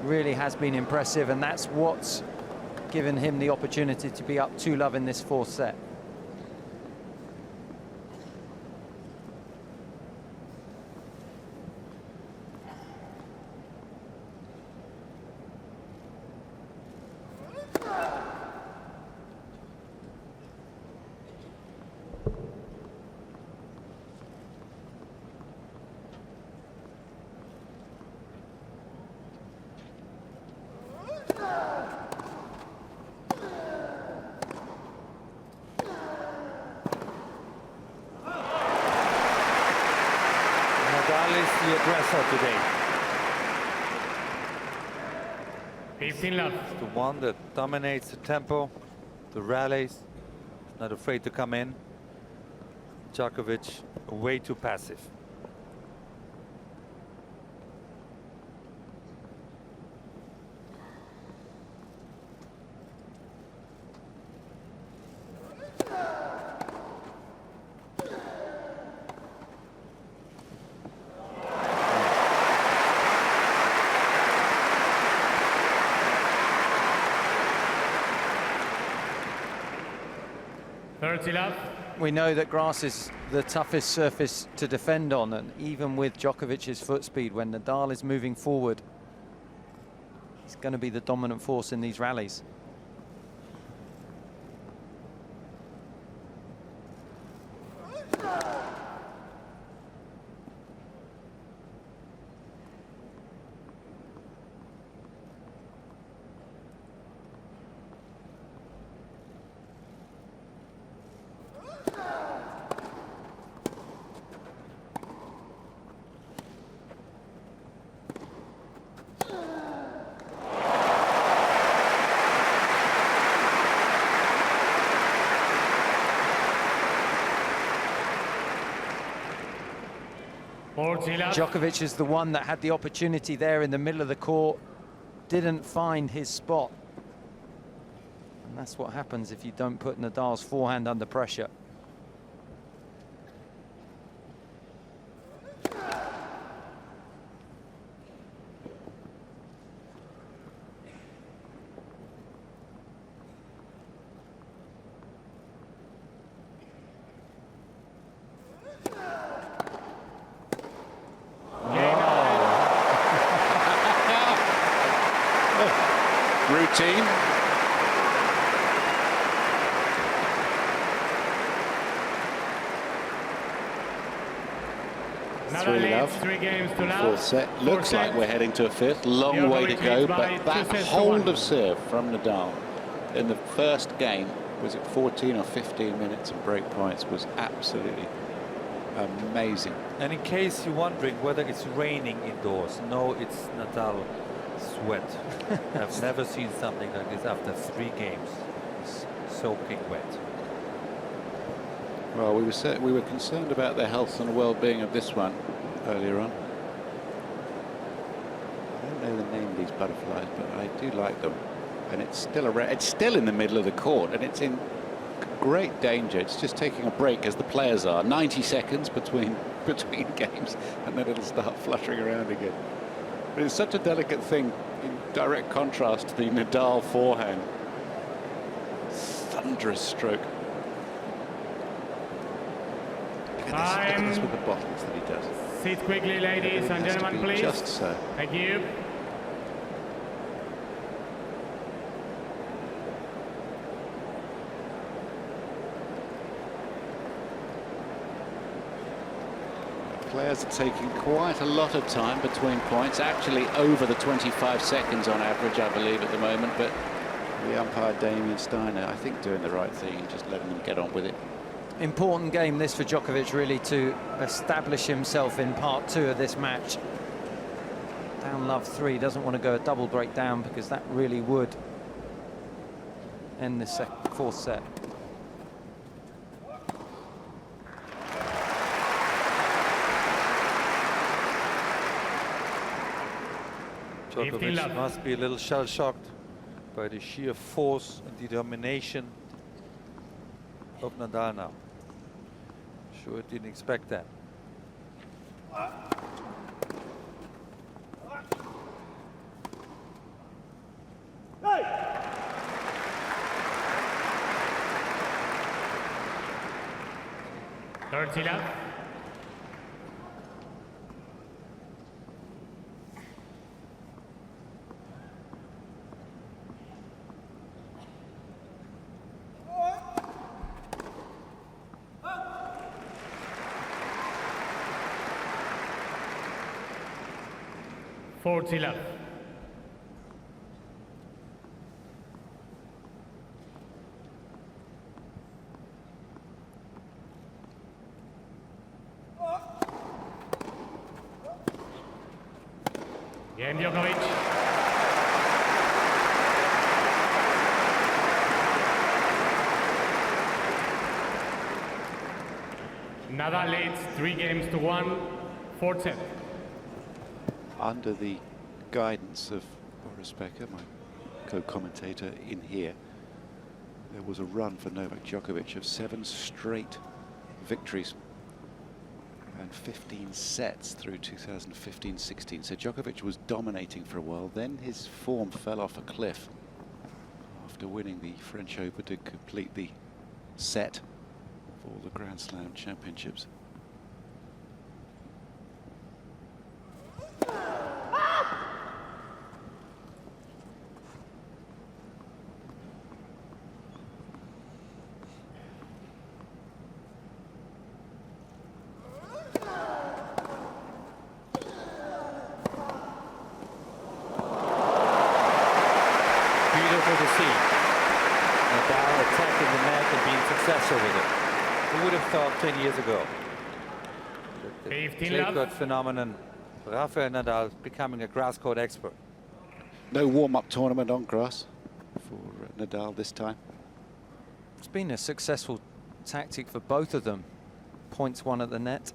really has been impressive, and that's what's given him the opportunity to be up 2-love in this fourth set. The aggressor today. 15 love. The one that dominates the tempo, the rallies, not afraid to come in. Djokovic way too passive. We know that grass is the toughest surface to defend on, and even with Djokovic's foot speed, when Nadal is moving forward, he's going to be the dominant force in these rallies. Djokovic is the one that had the opportunity there in the middle of the court, didn't find his spot. And that's what happens if you don't put Nadal's forehand under pressure. team. Nadal 3-love. leads 3 games to love. Fourth set. Looks like we're heading to a fifth. Long way to Djokovic go, leads by but that 2 sets to hold 1. of serve from Nadal in the first game, was it 14 or 15 minutes and break points, was absolutely amazing. And in case you're wondering whether it's raining indoors, no, it's Nadal sweat. I've never seen something like this after 3 games. It's soaking wet. Well, we were concerned about the health and well-being of this one earlier on. I don't know the name of these butterflies, but I do like them. And it's still it's still in the middle of the court, and it's in great danger. It's just taking a break, as the players are. 90 seconds between games, and then it'll start fluttering around again. But it's such a delicate thing, in direct contrast to the Nadal forehand. Thunderous stroke. Look at this with the bottoms that he does. Sit quickly, ladies and gentlemen, please. Just so. Thank you. Players are taking quite a lot of time between points, actually over the 25 seconds on average, I believe, at the moment. But the umpire, Damien Steiner, I think doing the right thing and just letting them get on with it. Important game this for Djokovic, really, to establish himself in part 2 of this match. Down love 3, doesn't want to go a double break down, because that really would end the fourth set. Djokovic must be a little shell-shocked by the sheer force and determination of Nadal now. Sure didn't expect that. Third love. Fourth love. Game Djokovic. Nadal leads 3 games to 1, fourth set. Under the guidance of Boris Becker, my co-commentator in here, there was a run for Novak Djokovic of 7 straight victories and 15 sets through 2015-16. So Djokovic was dominating for a while, then his form fell off a cliff after winning the French Open to complete the set of all the Grand Slam championships. Nadal attacking the net and being successful with it. Who would have thought 10 years ago that the 15 clay love. court phenomenon, Rafael Nadal, becoming a grass court expert? No warm-up tournament on grass for Nadal this time. It's been a successful tactic for both of them. Points won at the net.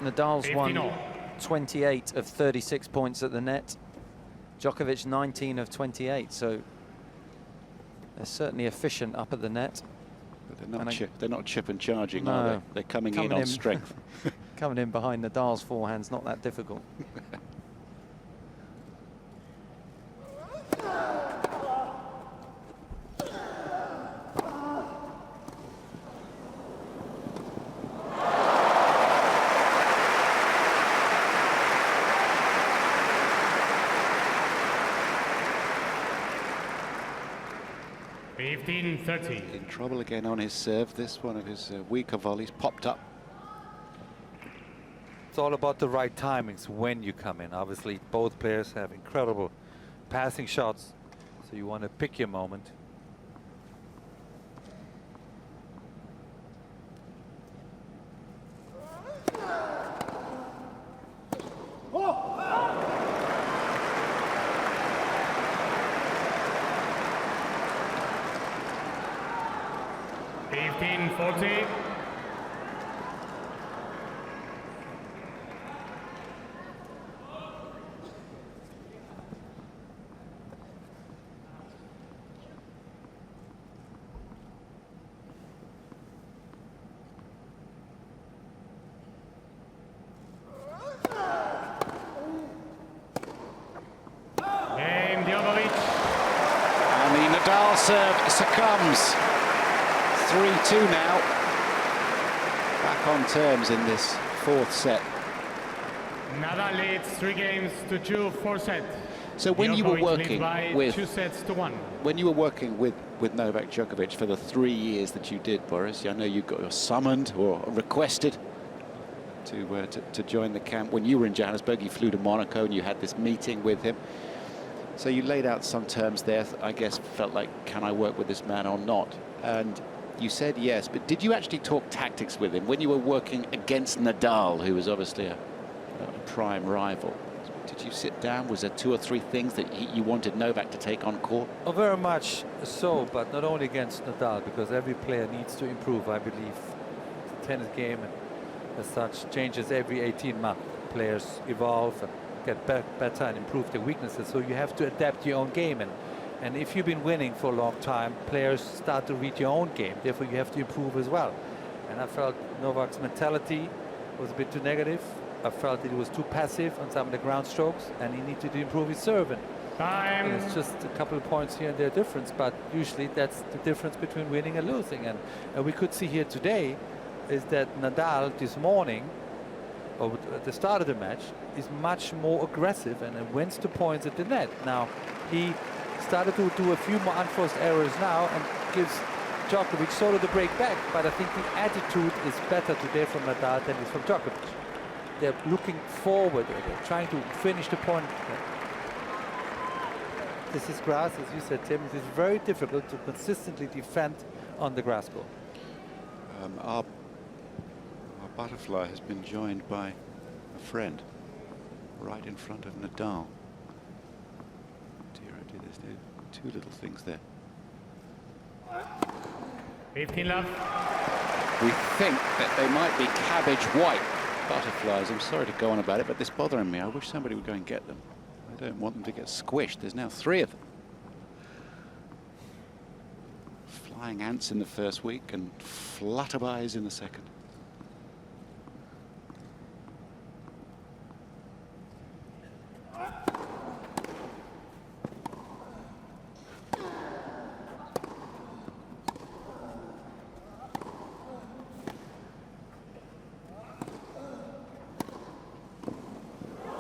Nadal's won 28 of 36 points at the net. Djokovic 19 of 28, so they're certainly efficient up at the net. But they're not chip and charging, are they? They're coming in on strength. Coming in behind Nadal's forehand's not that difficult. 15-30. In trouble again on his serve. This one of his weaker volleys popped up. It's all about the right timings when you come in. Obviously, both players have incredible passing shots, so you want to pick your moment. Nadal serve succumbs. 3-2 now. Back on terms in this fourth set. Nadal leads 3-2, 4 set. So when you were working with 2-1. When you were working with Novak Djokovic for the 3 years that you did, Boris, I know you got summoned or requested to join the camp. When you were in Johannesburg, you flew to Monaco and you had this meeting with him. So you laid out some terms there, I guess, felt like, can I work with this man or not? And you said yes, but did you actually talk tactics with him when you were working against Nadal, who was obviously a prime rival? Did you sit down? Was there 2 or 3 things that you wanted Novak to take on court? Oh, very much so, but not only against Nadal, because every player needs to improve, I believe. The tennis game, and as such, changes every 18 months. Players evolve and get better and improve their weaknesses, so you have to adapt your own game. And if you've been winning for a long time, players start to read your own game, therefore you have to improve as well. And I felt Novak's mentality was a bit too negative. I felt that he was too passive on some of the ground strokes, and he needed to improve his serve. And it's just a couple of points here and there difference, but usually that's the difference between winning and losing. And we could see here today is that Nadal this morning, or at the start of the match, is much more aggressive and wins the points at the net. Now, he started to do a few more unforced errors now and gives Djokovic sort of the break back, but I think the attitude is better today from Nadal than is from Djokovic. They're looking forward, they're trying to finish the point. This is grass, as you said, Tim. It is very difficult to consistently defend on the grass court. Our butterfly has been joined by a friend right in front of Nadal. Dear, I did this. 2 little things there. 15 love. We think that they might be cabbage white butterflies. I'm sorry to go on about it, but this is bothering me. I wish somebody would go and get them. I don't want them to get squished. There's now 3 of them. Flying ants in the first week and flutterbys in the second.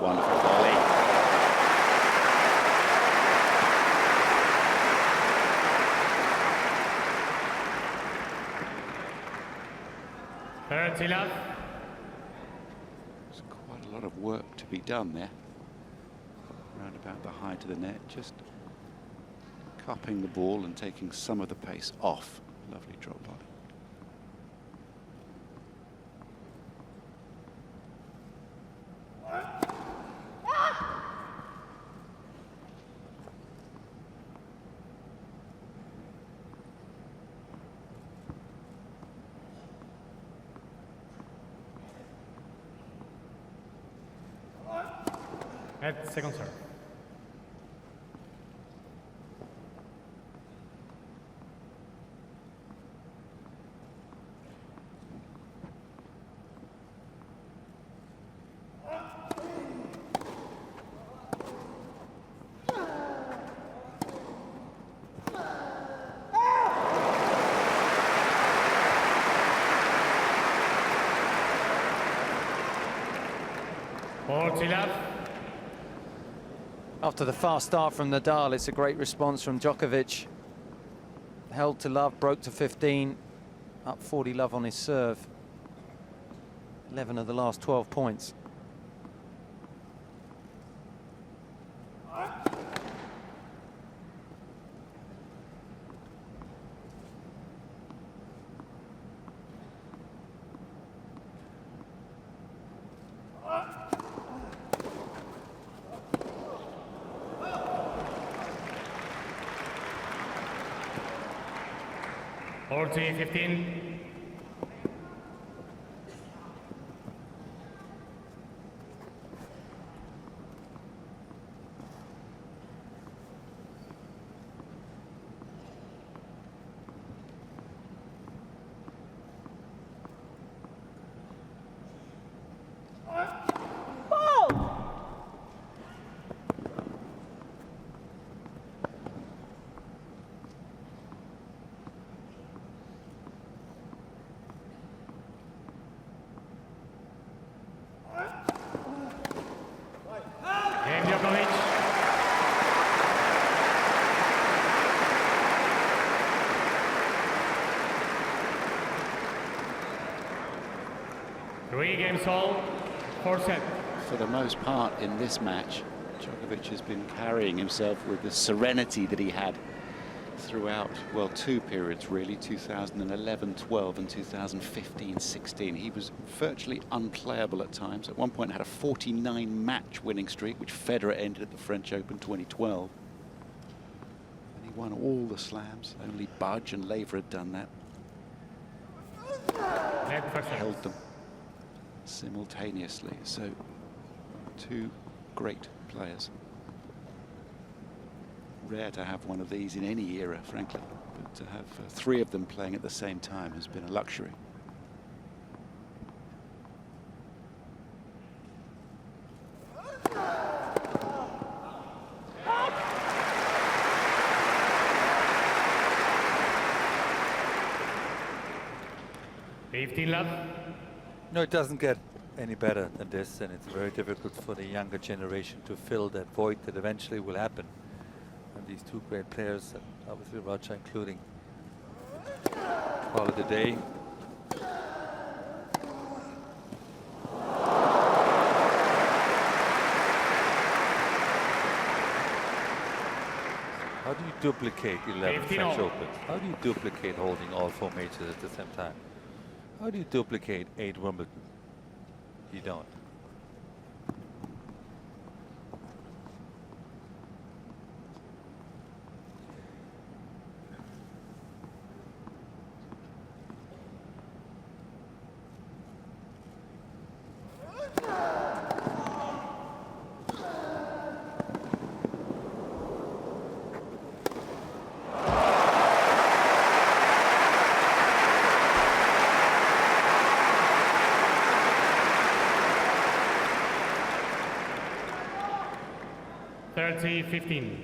Wonderful volley. There's quite a lot of work to be done there. Round about the height of the net, just cupping the ball and taking some of the pace off. Lovely drop volley. At second serve. After the fast start from Nadal, it's a great response from Djokovic. held to love, broke to 15, up 40 love on his serve. 11 of the last 12 points. Forty 15. Djokovic. Three games all, 4 sets. For the most part in this match, Djokovic has been carrying himself with the serenity that he had throughout, well, two periods really, 2011-12 and 2015-16. He was virtually unplayable at times. At one point had a 49 match winning streak, which Federer ended at the French Open 2012. And he won all the slams. Only Budge and Laver had done that. Held them simultaneously. So two great players. Rare to have one of these in any era, frankly, but to have three of them playing at the same time has been a luxury. Love. No, it doesn't get any better than this, and it's very difficult for the younger generation to fill that void that eventually will happen. And these two great players, and obviously Roger including, call it a day. How do you duplicate 11 French Opens? How do you duplicate holding all four majors at the same time? How do you duplicate 8 Wimbledon? You don't. .15.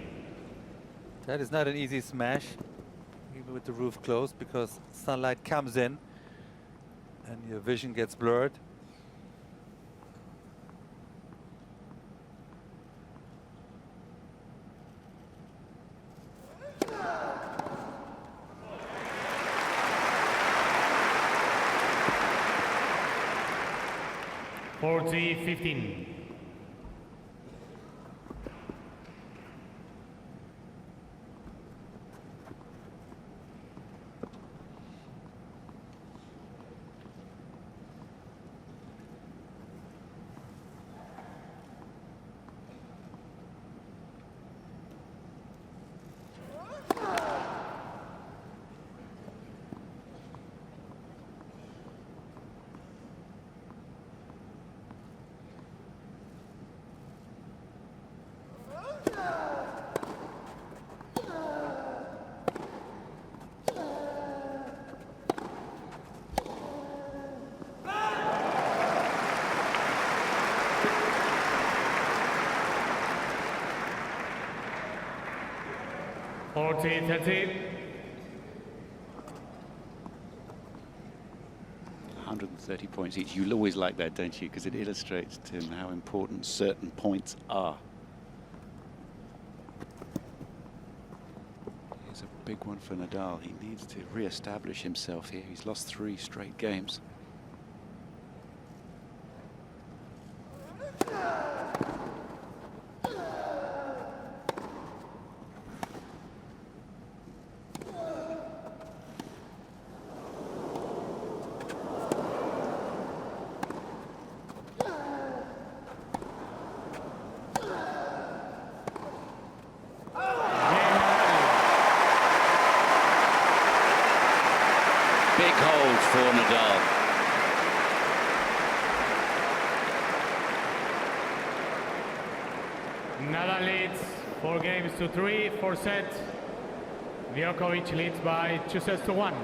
That is not an easy smash, even with the roof closed, because sunlight comes in and your vision gets blurred. .15. .30. 130 points each. You'll always like that, don't you? Because it illustrates, Tim, how important certain points are. is a big one for Nadal. He needs to re-establish himself here. He's lost 3 straight games. Big hold for Nadal. Nadal leads 4 games to 3, 4 sets. Djokovic leads by 2 sets to 1.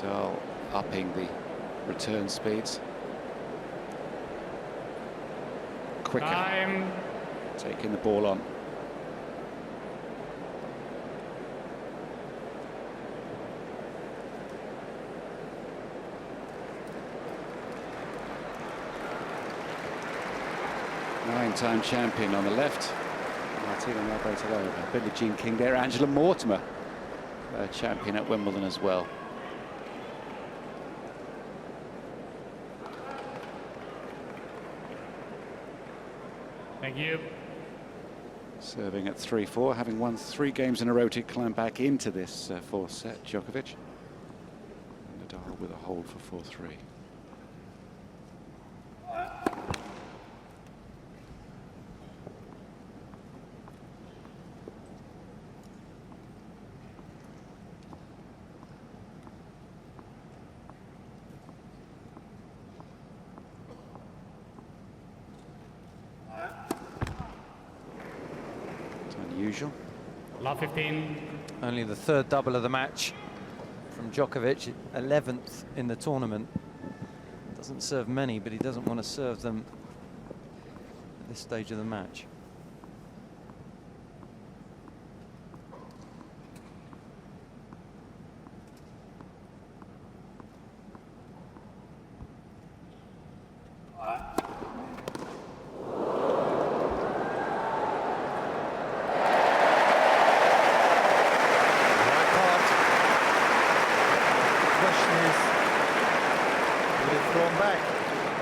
Nadal upping the return speeds. Quicker. Time. Taking the ball on. Nine-time champion on the left. Martina Navratilova. Billie Jean King there. Angela Mortimer, champion at Wimbledon as well. Thank you. Serving at 3-4, having won 3 games in a row to climb back into this 4th set, Djokovic. Nadal with a hold for 4-3. Unusual. Love 15. Only the 3rd double of the match from Djokovic, 11th in the tournament. Doesn't serve many, but he doesn't want to serve them at this stage of the match.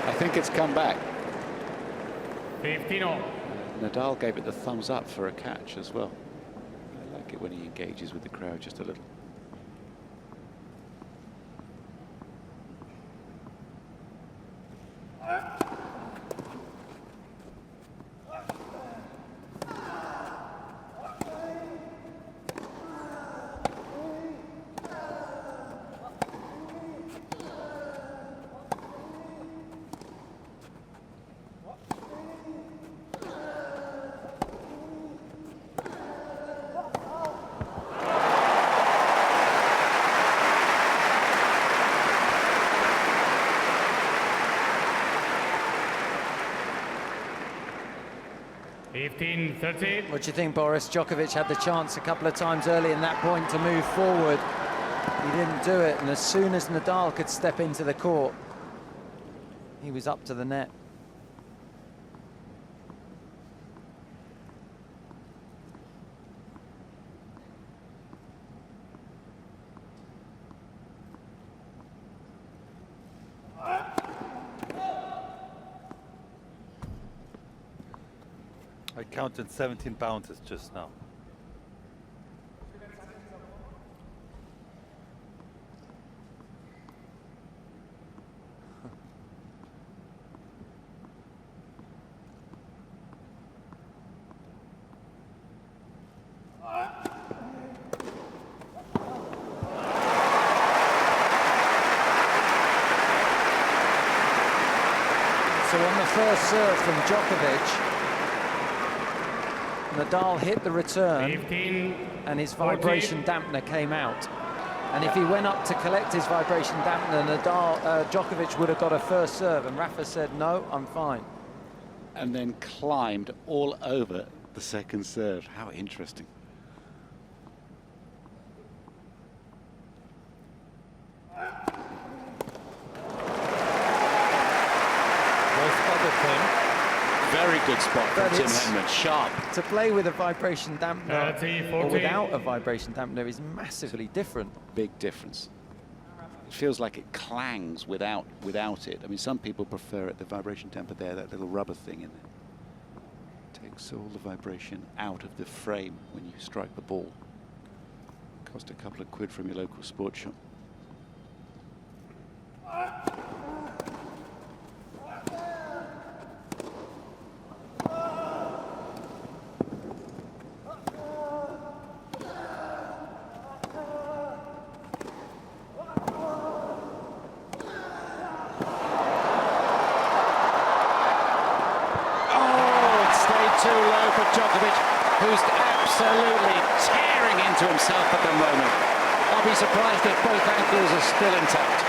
I think it's come back. 15-all. Nadal gave it the thumbs up for a catch as well. I like it when he engages with the crowd just a little. What do you think, Boris? Djokovic had the chance a couple of times early in that point to move forward. He didn't do it, and as soon as Nadal could step into the court, he was up to the net. I counted 17 bounces just now. first serve from Djokovic. Nadal hit the return 15, and his 14. vibration dampener came out. And if he went up to collect his vibration dampener, Djokovic would have got a first serve, and Rafa said, no, I'm fine. And then climbed all over the second serve. How interesting. Very good spot from But Tim it's- Henman. Sharp. To play with a vibration dampener 30, or 14. without a vibration dampener is massively different. Big difference. It feels like it clangs without it. I mean, some people prefer it, the vibration temper there, that little rubber thing in there. Takes all the vibration out of the frame when you strike the ball. Cost a couple of quid from your local sports shop. Too low for Djokovic, who's absolutely tearing into himself at the moment. I'll be surprised if both ankles are still intact.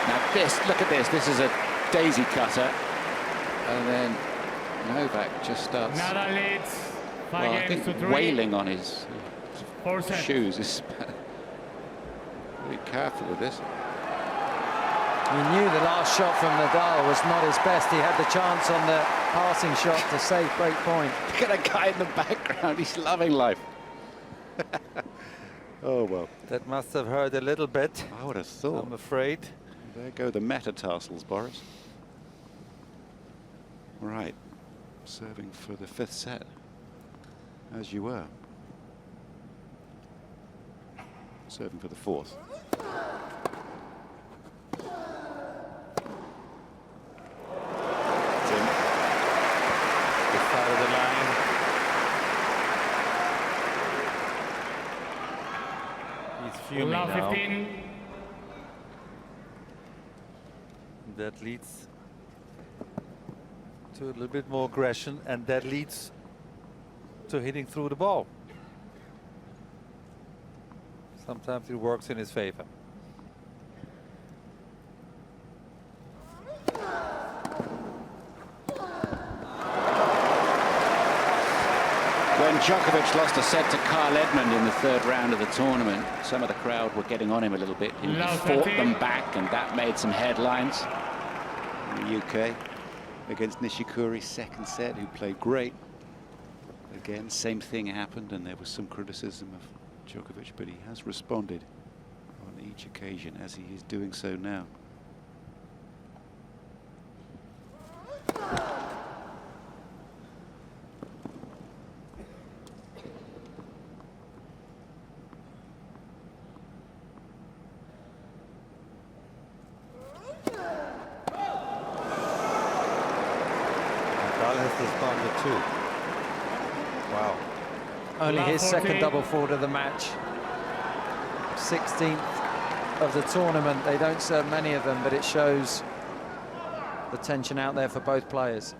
Now this, look at this. This is a daisy cutter, and then Novak just starts, Nadal leads 5 well, I games think, to 3. wailing on his 4 sets. shoes. Be careful with this. He knew the last shot from Nadal was not his best. He had the chance on the passing shot to save break point. Look at a guy in the background. He's loving life. Oh, well. That must have hurt a little bit, I would have thought. I'm afraid. There go the metatarsals, Boris. Right. Serving for the 5th set. As you were. Serving for the 4th. Side of the line. He's fuming Love now. 15. That leads to a little bit more aggression, and that leads to hitting through the ball. Sometimes it works in his favor. When Djokovic lost a set to Carl Edmund in the 3rd round of the tournament, some of the crowd were getting on him a little bit. He Love fought 13. them back, and that made some headlines. In the UK, against Nishikori's 2nd set, who played great. Again, same thing happened, and there was some criticism of Djokovic, but he has responded on each occasion, as he is doing so now. Nadal has responded too. Wow. Only Love his 14. second double fault of the match. 16th of the tournament. They don't serve many of them, but it shows the tension out there for both players.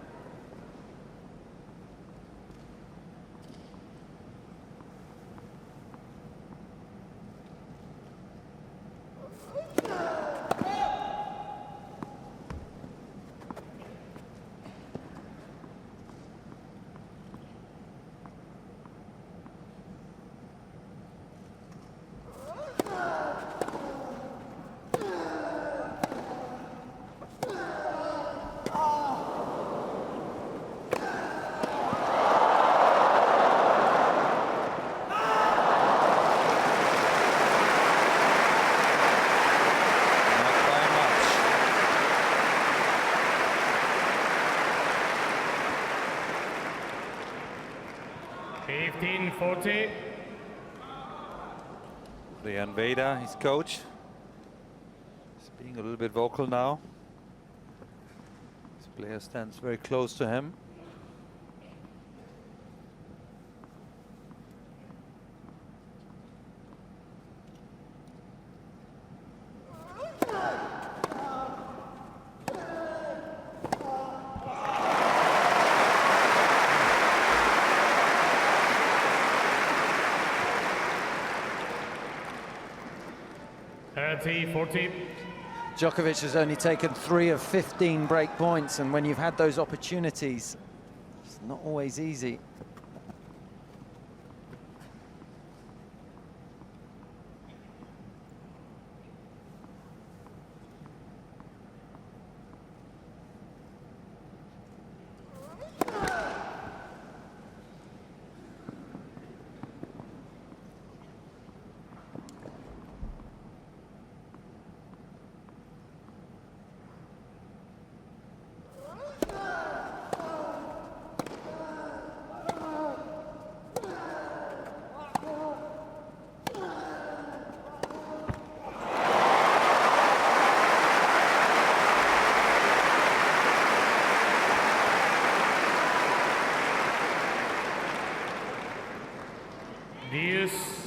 Not by much. Fifteen, 40. Rian Veda, his coach, is being a little bit vocal now. This player stands very close to him. 30-40. Djokovic has only taken 3 of 15 break points, and when you've had those opportunities, it's not always easy.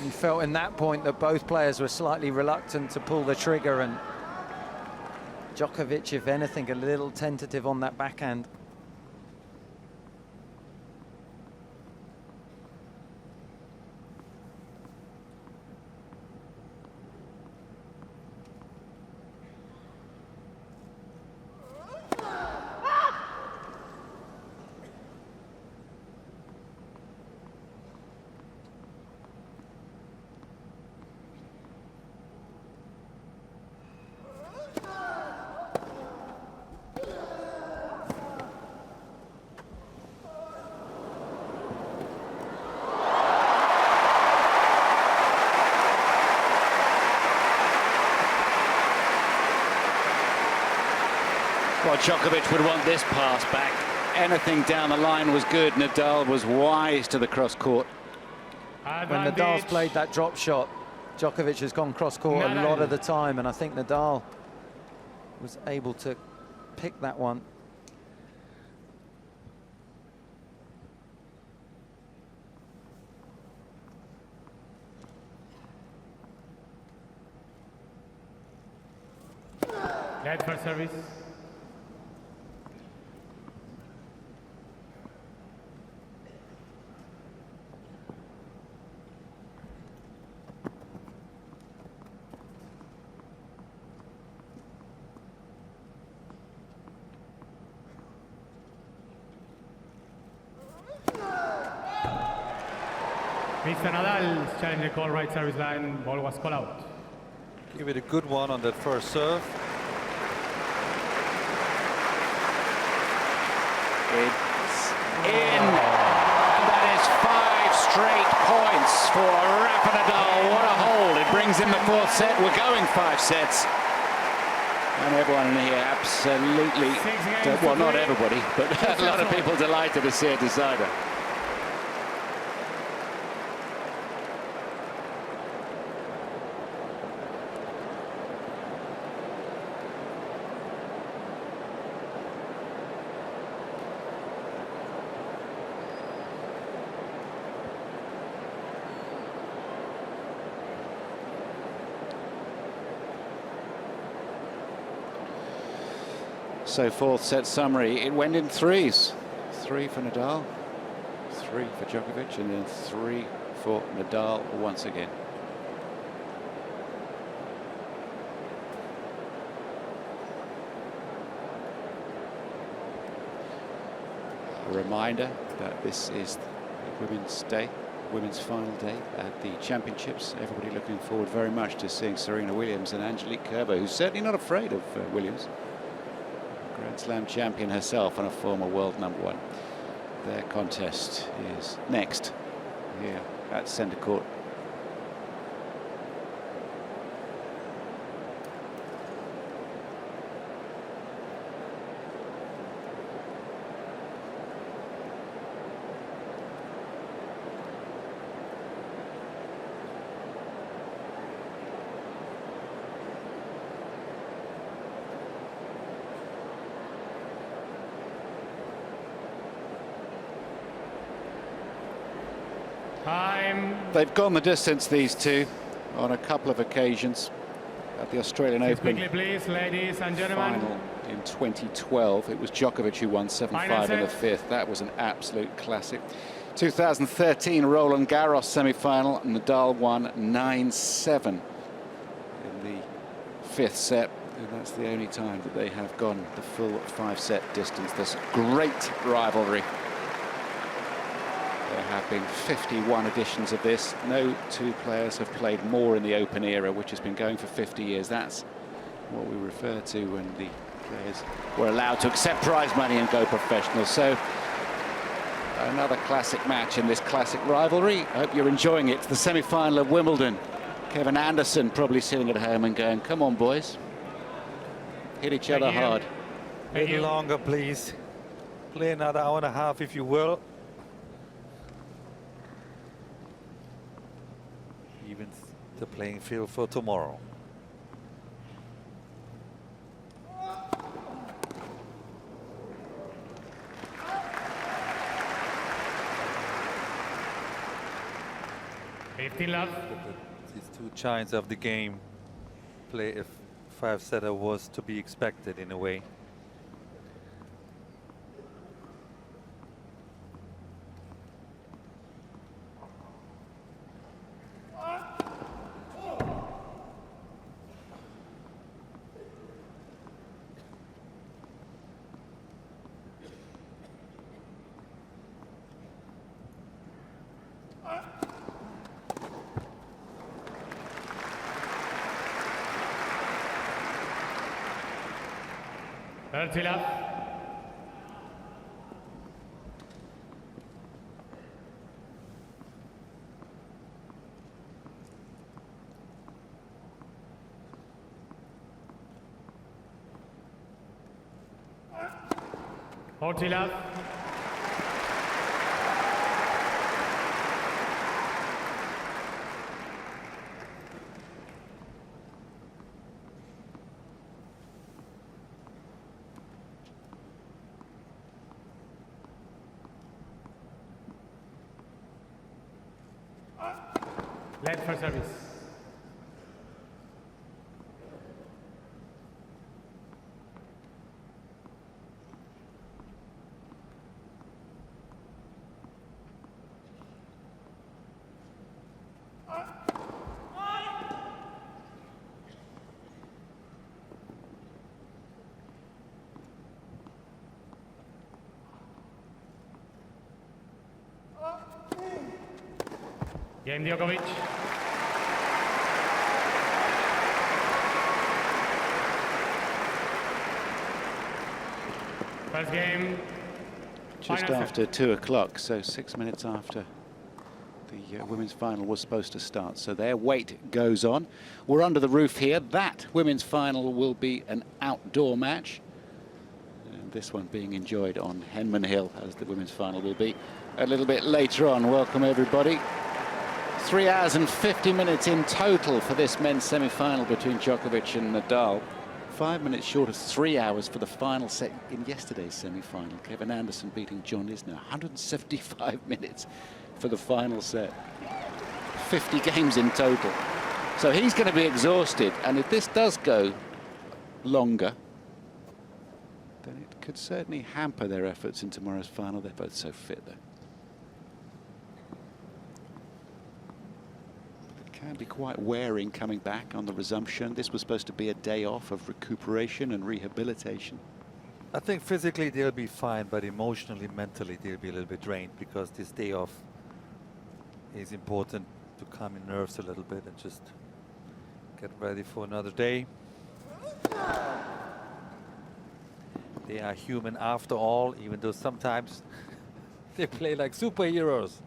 You felt in that point that both players were slightly reluctant to pull the trigger, and Djokovic, if anything, a little tentative on that backhand. Well, Djokovic would want this pass back. Anything down the line was good. Nadal was wise to the cross court. When Nadal's played that drop shot, Djokovic has gone cross court a lot of the time, and I think Nadal was able to pick that one. Net for service. Mr. Nadal challenge the call, right service line, ball was called out. Give it a good one on that first serve. It's in. That is 5 straight points for Rafa Nadal. What a hold. It brings him the 4th set. We're going 5 sets. And everyone in here absolutely, well, not everybody, but a lot of people delighted to see a decider. So 4th set summary, it went in 3s. 3 for Nadal, 3 for Djokovic, and then 3 for Nadal once again. A reminder that this is the Women's Day, Women's final day at the Championships. Everybody looking forward very much to seeing Serena Williams and Angelique Kerber, who's certainly not afraid of Williams. Grand Slam champion herself and a former world #1. Their contest is next here at centre court. They've gone the distance, these two, on a couple of occasions at the Australian Open quickly, please, ladies and gentlemen. final in 2012. It was Djokovic who won 7-5 in the 5th. That was an absolute classic. 2013 Roland Garros semi-final. Nadal won 9-7 in the fifth set, and that's the only time that they have gone the full 5-set distance. There's great rivalry. There have been 51 editions of this. No two players have played more in the Open era, which has been going for 50 years. That's what we refer to when the players were allowed to accept prize money and go professional. So another classic match in this classic rivalry. I hope you're enjoying it. It's the semi-final of Wimbledon. Kevin Anderson probably sitting at home and going, come on, boys. Hit each other hard. A little longer, please. Play another hour and a half, if you will. Even the playing field for tomorrow. These two giants of the game play if 5-setter was to be expected in a way. Untitled. Untitled. Led for service. Game Djokovic. First game. Just after 2 o'clock, so 6 minutes after the women's final was supposed to start. So their wait goes on. We're under the roof here. That women's final will be an outdoor match. And this one being enjoyed on Henman Hill, as the women's final will be a little bit later on. Welcome, everybody. 3 hours and 50 minutes in total for this men's semi-final between Djokovic and Nadal. 5 minutes short of 3 hours for the final set in yesterday's semi-final. Kevin Anderson beating John Isner. 175 minutes for the final set. 50 games in total. So he's going to be exhausted. And if this does go longer, then it could certainly hamper their efforts in tomorrow's final. They're both so fit, though. Can be quite wearing coming back on the resumption. This was supposed to be a day off of recuperation and rehabilitation. I think physically they'll be fine, but emotionally, mentally they'll be a little bit drained, because this day off is important to calm your nerves a little bit and just get ready for another day. They are human after all, even though sometimes they play like superheroes.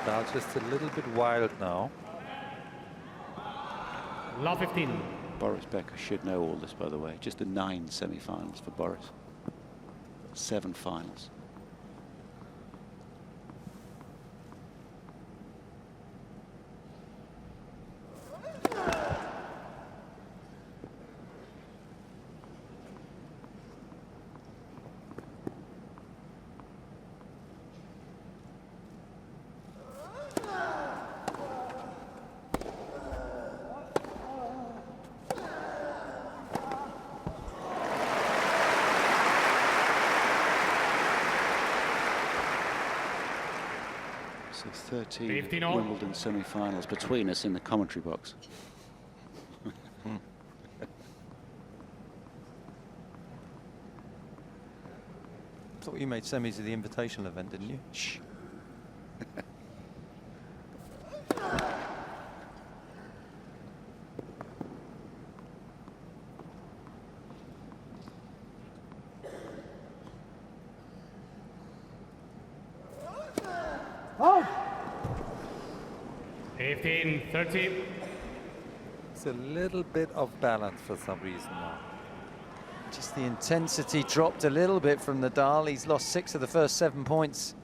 Nadal just a little bit wild now. Love 15. Boris Becker should know all this, by the way. Just the 9 semi-finals for Boris. 7 finals. So 13 15 all. Wimbledon semi-finals between us in the commentary box. Thought you made semis of the invitational event, didn't you? Shh. Oh. 15-30. It's a little bit of balance for some reason now. Just the intensity dropped a little bit from Nadal. He's lost 6 of the first 7 points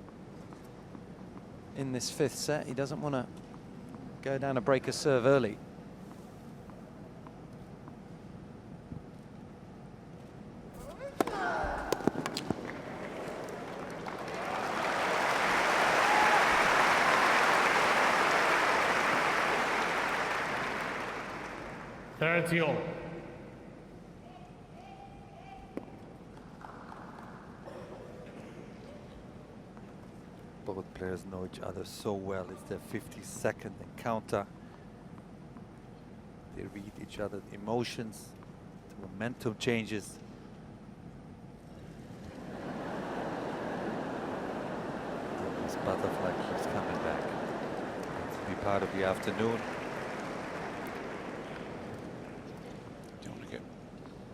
in this 5th set. He doesn't want to go down a breaker serve early. All. Both players know each other so well. It's their 52nd encounter. They read each other's emotions, the momentum changes. This butterfly keeps coming back. It's be part of the afternoon. Don't want to get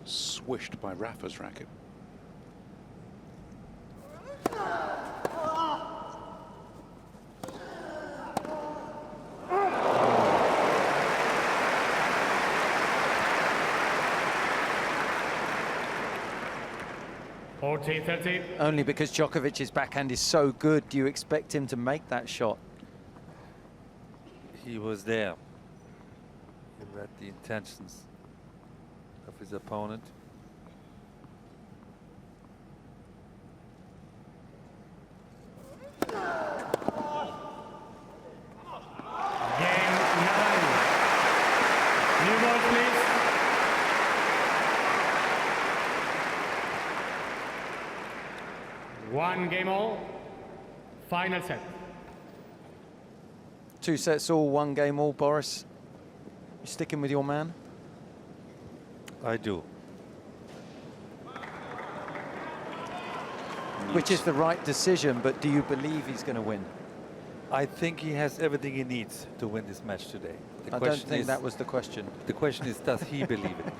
swished by Rafa's racket. Only because Djokovic's backhand is so good, do you expect him to make that shot? He was there. He read the intentions of his opponent. Game 9. New ball, please. One game all. Final set. 2 sets all, 1 game all, Boris. You sticking with your man? I do. Which is the right decision, but do you believe he's going to win? I think he has everything he needs to win this match today. I don't think that was the question. The question is, does he believe it?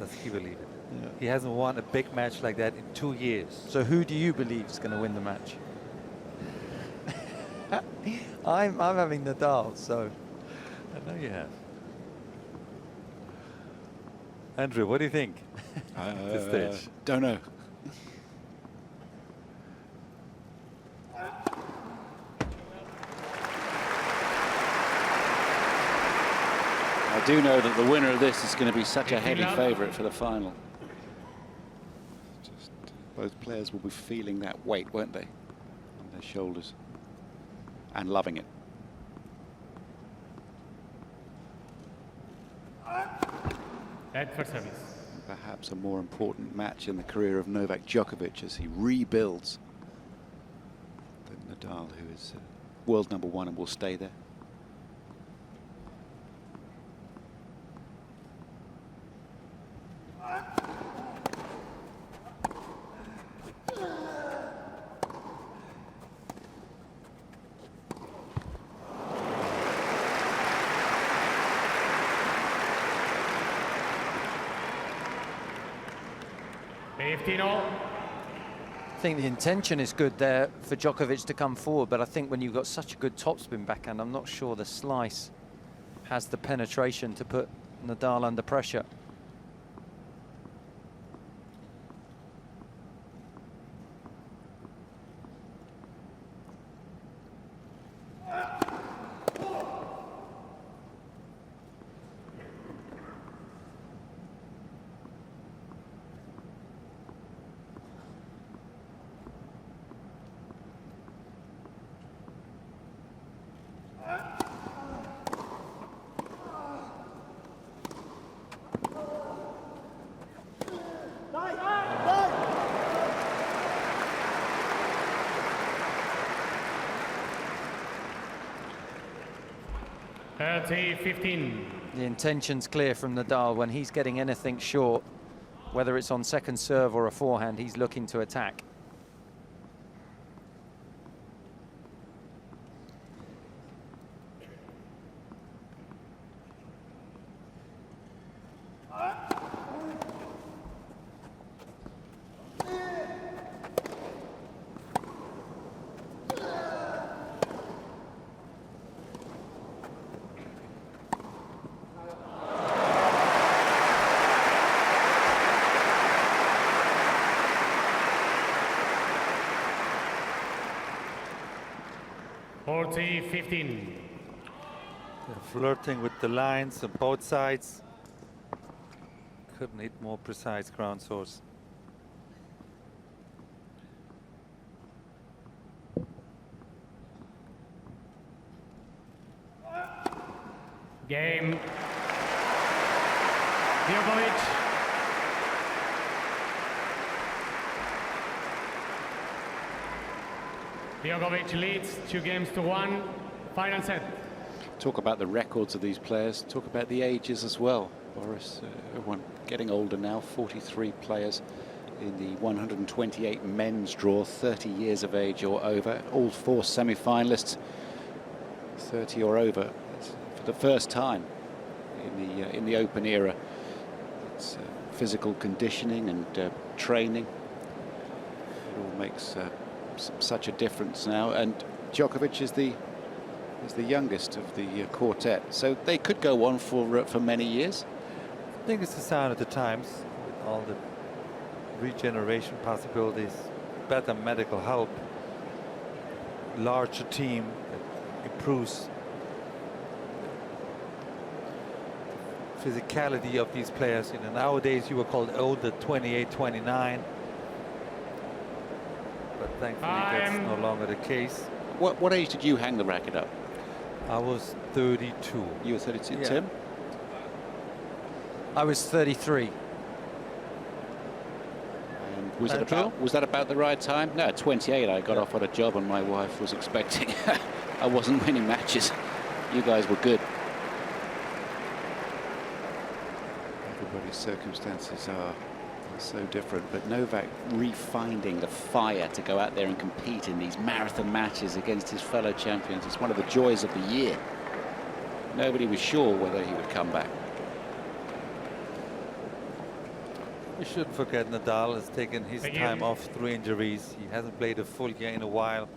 Does he believe it? Yeah. He hasn't won a big match like that in 2 years. So who do you believe is going to win the match? I'm having Nadal, so. I know you have. Andrew, what do you think? This stage. Don't know. I do know that the winner of this is going to be such a heavy favourite for the final. Just both players will be feeling that weight, won't they, on their shoulders, and loving it. Head for service. Perhaps a more important match in the career of Novak Djokovic as he rebuilds than Nadal, who is world #1 and will stay there. I think the intention is good there for Djokovic to come forward, but I think when you've got such a good topspin backhand, I'm not sure the slice has the penetration to put Nadal under pressure. 30-15. The intention's clear from Nadal. When he's getting anything short, whether it's on second serve or a forehand, he's looking to attack. They're flirting with the lines on both sides. Couldn't hit more precise ground source. Game. Djokovic. Djokovic leads 2-1. Final set. Talk about the records of these players. Talk about the ages as well. Boris, everyone getting older now. 43 players in the 128 men's draw, 30 years of age or over. All 4 semi-finalists, 30 or over. It's for the first time in the Open era. It's physical conditioning and training. It all makes such a difference now. And Djokovic is the youngest of the quartet, so they could go on for many years. I think it's the sign of the times, with all the regeneration possibilities, better medical help, larger team that improves the physicality of these players. You know, nowadays you were called older, 28, 29, but thankfully that's no longer the case. What age did you hang the racket up? I was 32. You were 32, Yeah. Tim? I was 33. And was that about the right time? No, at 28 I got off on a job and my wife was expecting. I wasn't winning matches. You guys were good. Everybody's circumstances are so different, but Novak refinding the fire to go out there and compete in these marathon matches against his fellow champions. It's one of the joys of the year. Nobody was sure whether he would come back. We shouldn't forget Nadal has taken his time off through injuries. He hasn't played a full year in a while.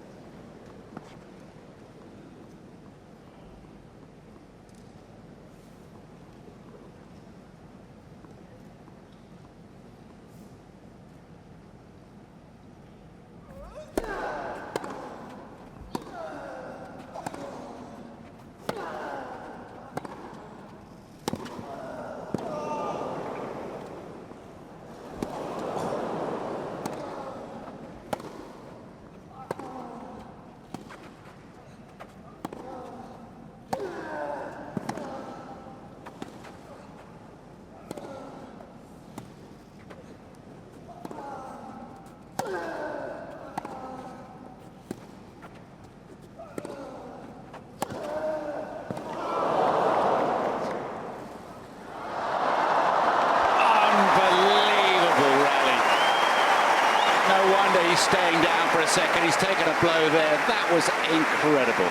He's staying down for a second. He's taken a blow there. That was incredible.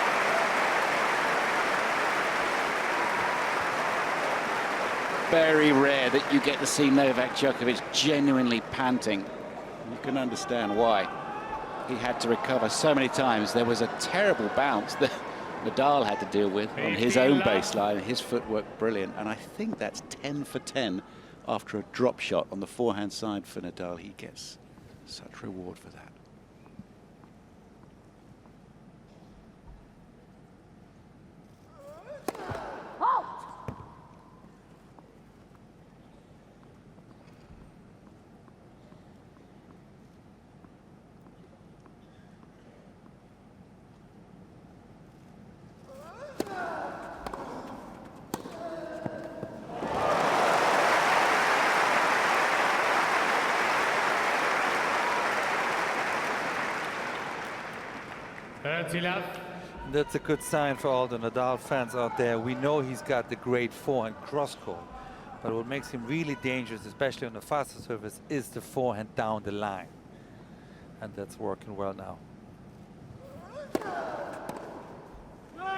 Very rare that you get to see Novak Djokovic genuinely panting. You can understand why. He had to recover so many times. There was a terrible bounce that Nadal had to deal with on his own baseline. His footwork brilliant. And I think that's 10 for 10 after a drop shot on the forehand side for Nadal. He gets such reward for that. That's a good sign for all the Nadal fans out there. We know he's got the great forehand cross-court, but what makes him really dangerous, especially on the faster surface, is the forehand down the line. And that's working well now. On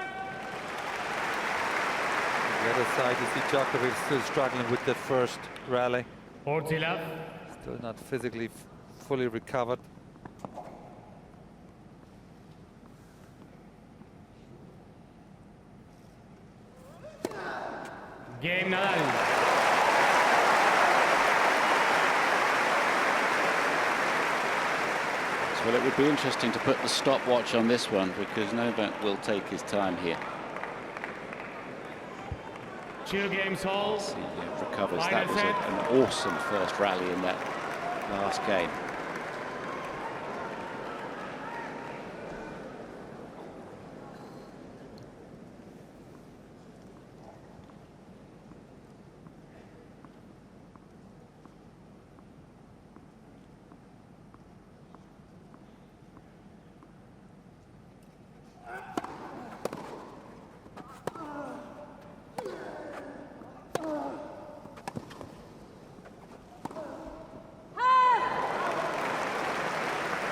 the other side, you see Djokovic still struggling with the first rally. 40 love. Still not physically fully recovered. Game Nadal. Well, it would be interesting to put the stopwatch on this one because Novak will take his time here. 2 games all. See, recovers. Final That was set. an awesome first rally in that last game.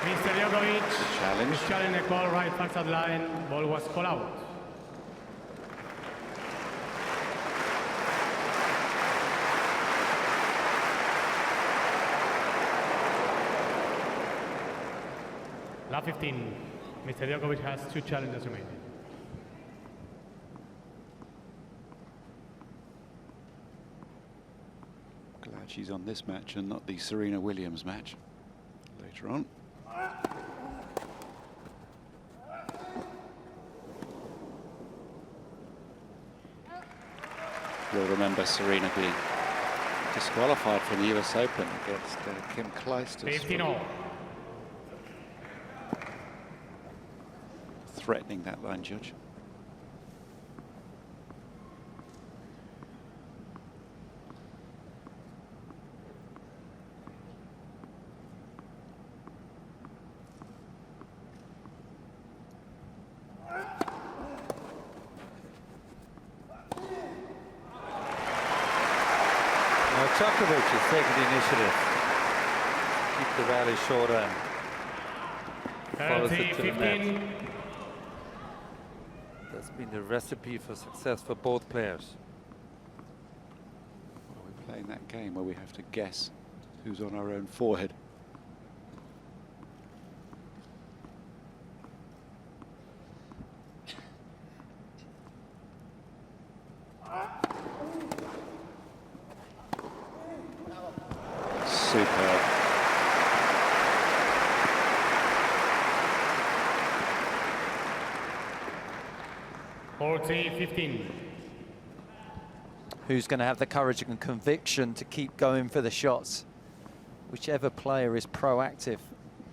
Mr. Djokovic. Challenge. His challenge call right far side line. Ball was called out. Lap 15. Mr. Djokovic has 2 challenges remaining. Glad she's on this match and not the Serena Williams match later on. You'll remember Serena being disqualified from the US Open against Kim Clijsters. 15 all. Threatening that line judge. Djokovic is taking the initiative. Keep the rally shorter and follows it to the 15. net. That's been the recipe for success for both players. Well, we're playing that game where we have to guess who's on our own forehead. Superb. $40-15. Who's going to have the courage and conviction to keep going for the shots? Whichever player is proactive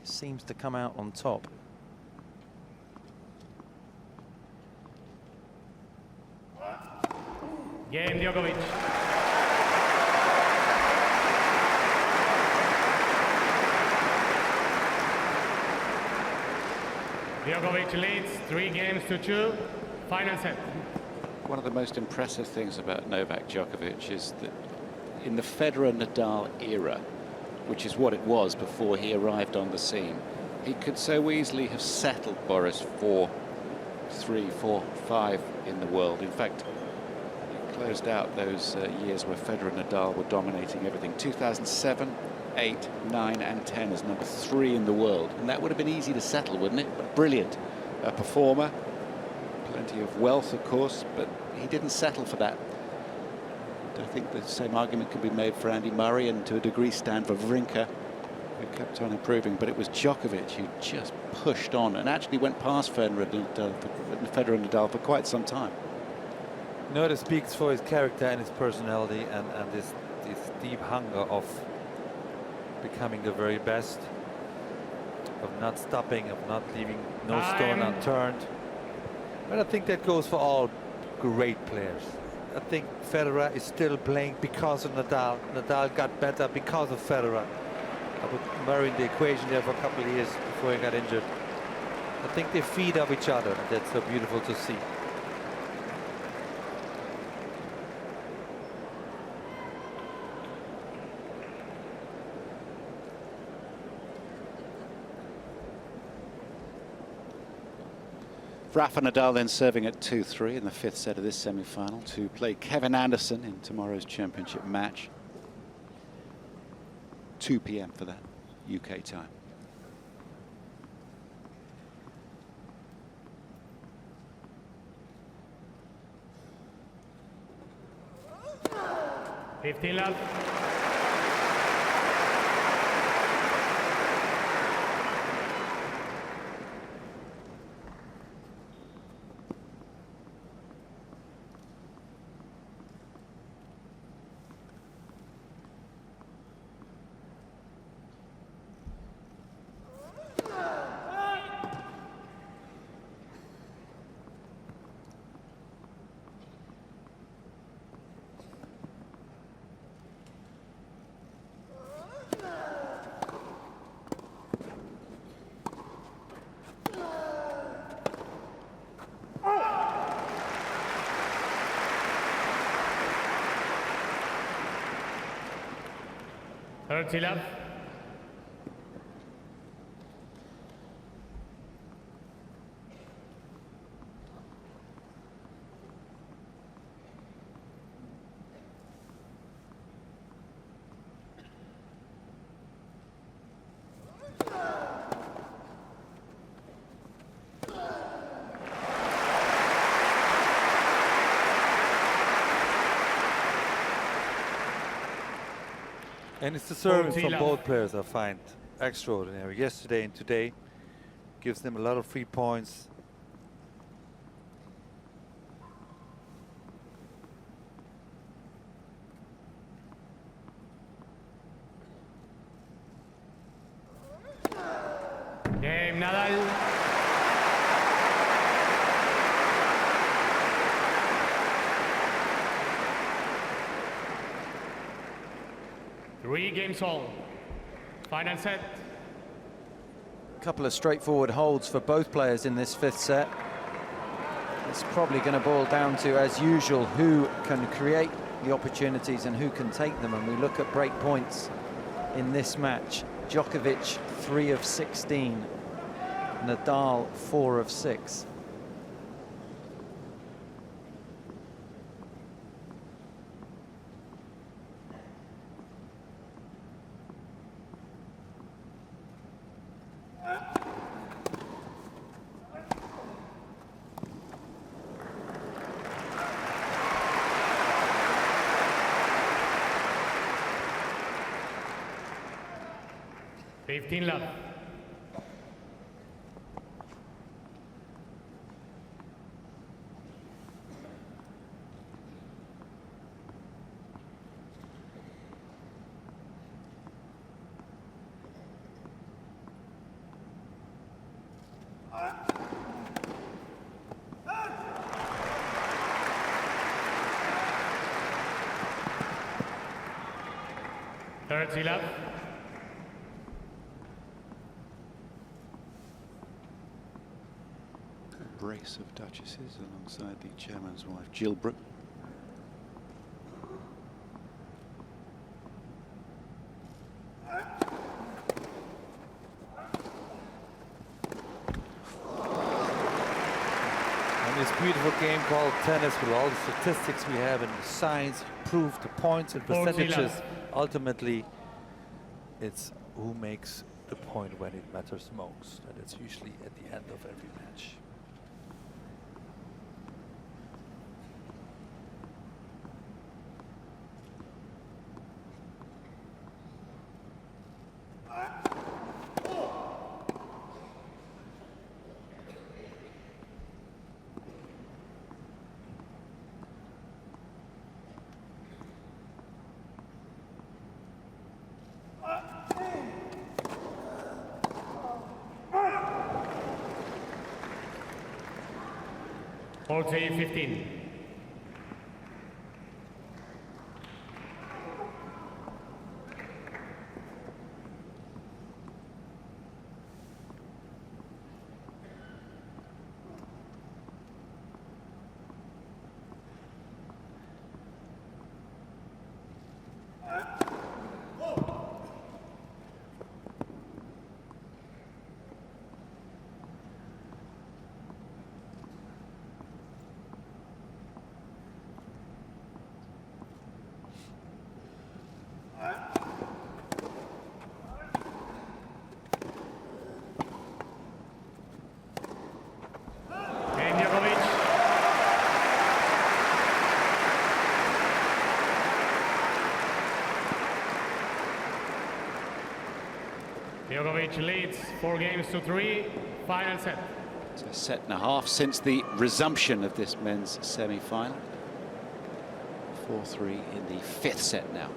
seems to come out on top. Game Djokovic. Djokovic leads 3-2. Final set. One of the most impressive things about Novak Djokovic is that in the Federer-Nadal era, which is what it was before he arrived on the scene, he could so easily have settled Boris 4, 3, 4, 5 in the world. In fact, he closed out those years where Federer and Nadal were dominating everything. 2007, 8, 9 and 10 as number 3 in the world. And that would have been easy to settle, wouldn't it? But brilliant performer. Plenty of wealth, of course, but he didn't settle for that. I think the same argument could be made for Andy Murray and to a degree Stan Wawrinka, who kept on improving. But it was Djokovic who just pushed on and actually went past Federer and Nadal for quite some time. You know, that speaks for his character and his personality and this deep hunger of becoming the very best, of not stopping, of not leaving no stone unturned. But I think that goes for all great players. I think Federer is still playing because of Nadal. Nadal got better because of Federer. I put Murray in the equation there for a couple of years before he got injured. I think they feed off each other. That's so beautiful to see. Rafa Nadal then serving at 2-3 in the 5th set of this semi-final to play Kevin Anderson in tomorrow's championship match. 2 p.m. for that UK time. Fifteen love. Thirty love. And it's the service from 40 both players I find extraordinary. Yesterday and today gives them a lot of free points. Game Nadal. Three games all. Final set. A couple of straightforward holds for both players in this 5th set. It's probably going to boil down to, as usual, who can create the opportunities and who can take them. And we look at break points in this match. Djokovic 3 of 16. Nadal 4 of 6. Fifteen love. Thirty love. Brace of duchesses alongside the chairman's wife, Jill Brook. And this beautiful game called tennis, with all the statistics we have and the science, proof, the points and 40 percentages, love. ultimately it's who makes the point when it matters most. And it's usually at the end of every match. Forty 15. Djokovic leads 4-3, final set. It's a set and a half since the resumption of this men's semi-final. 4-3 in the fifth set now.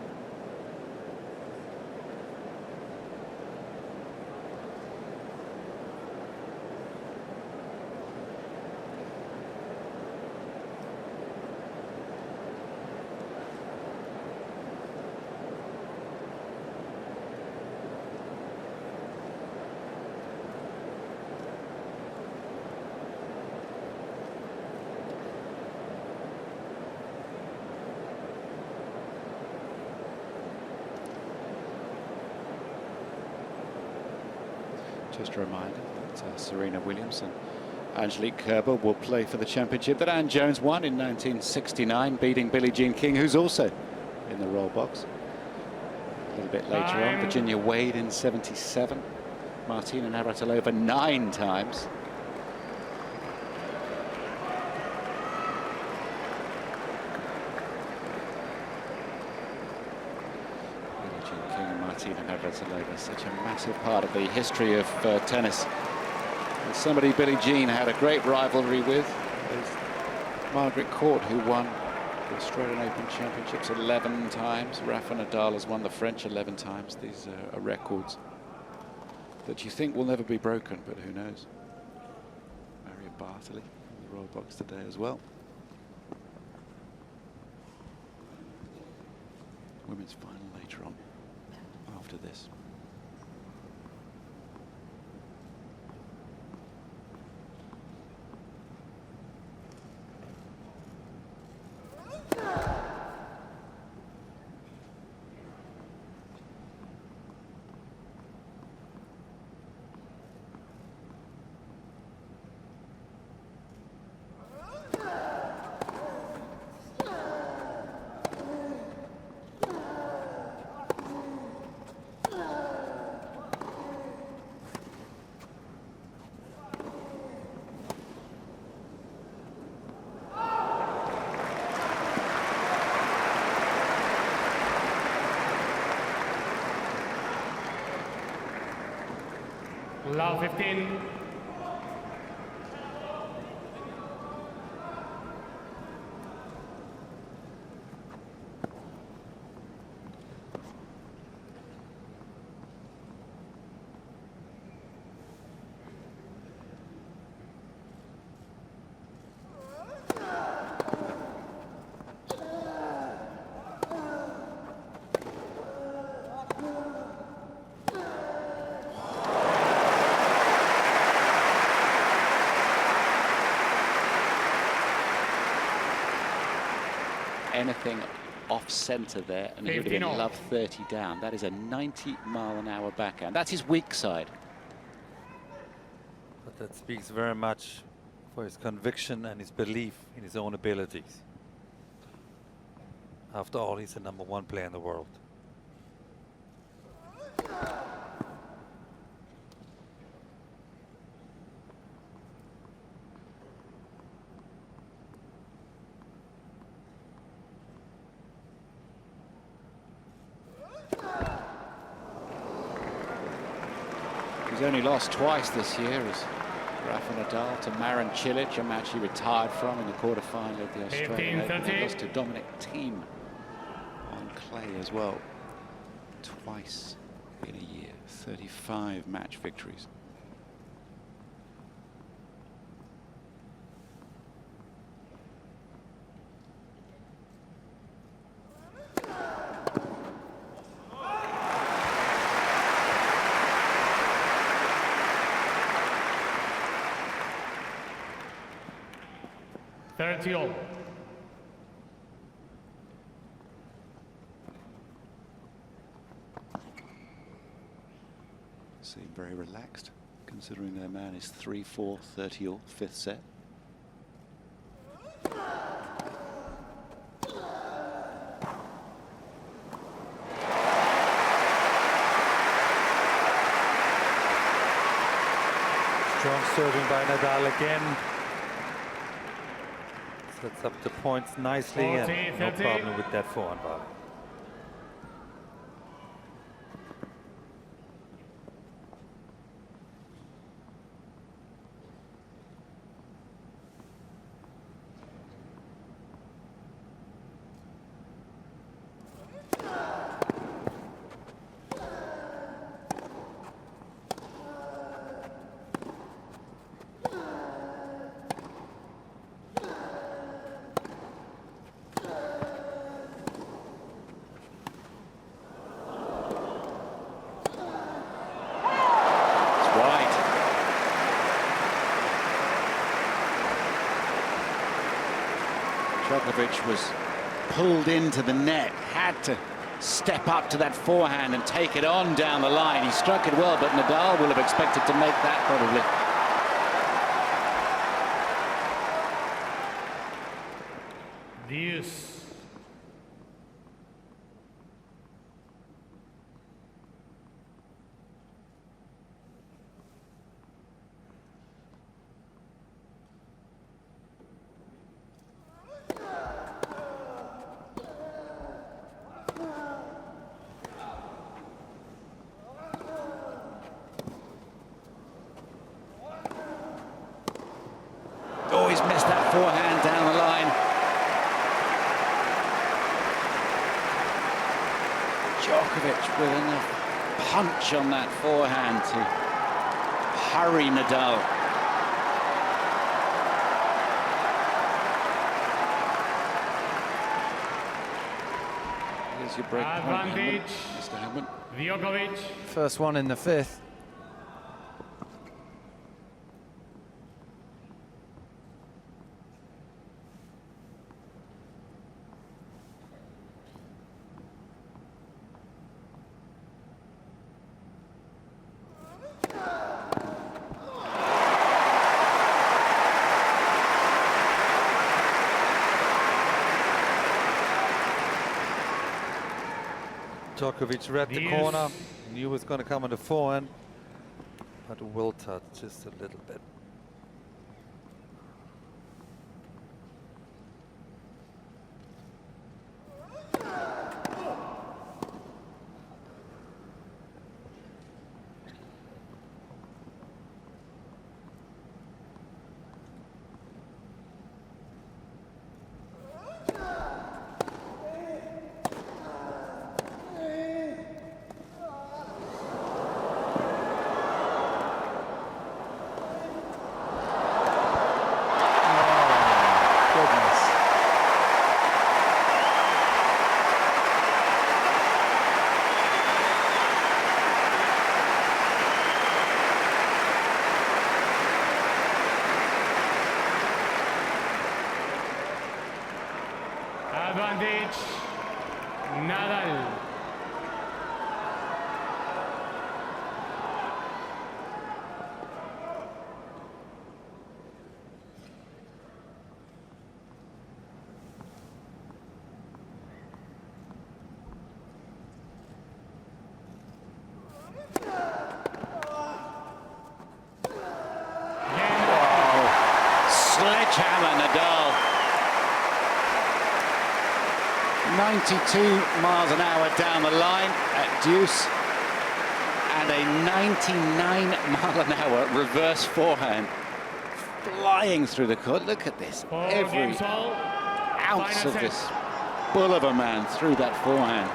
Just a reminder that Serena Williams and Angelique Kerber will play for the championship that Ann Jones won in 1969, beating Billie Jean King, who's also in the roll box. A little bit later on, Virginia Wade in 77, Martina Navratilova 9 times. Martina Navratilova, such a massive part of the history of tennis. And somebody Billie Jean had a great rivalry with is Margaret Court, who won the Australian Open Championships 11 times. Rafael Nadal has won the French 11 times. These are records that you think will never be broken, but who knows. Maria Bartoli in the royal box today as well. Women's final later on. After this. Love 15. Anything off centre there, and he would have been love 30 down. That is a 90-mile-an-hour backhand. That's his weak side. But that speaks very much for his conviction and his belief in his own abilities. After all, he's the #1 player in the world. He's only lost twice this year as Rafa Nadal to Marin Cilic, a match he retired from in the quarterfinal of the Australian Open. He lost to Dominic Thiem on clay as well. Twice in a year, 35 match victories. Seem very relaxed, considering their man is 3-4, 30-all, fifth set. Strong serving by Nadal again. Sets up the points nicely, 40, and no 30. problem with that forehand volley. Djokovic was pulled into the net, had to step up to that forehand and take it on down the line. He struck it well, but Nadal will have expected to make that probably. Deuce. Oh, he's missed that forehand down the line. Djokovic with enough punch on that forehand to hurry Nadal. Here's your break point, Advantage. Mr. Hammond. Djokovic. First one in the fifth. Djokovic read the corner, knew it was going to come on the forehand, but wilted just a little bit. Advantage. Nadal. Sledgehammer Nadal. 92 miles an hour down the line at deuce, and a 99 mile an hour reverse forehand flying through the court. Look at this. Every ounce of this bull of a man through that forehand.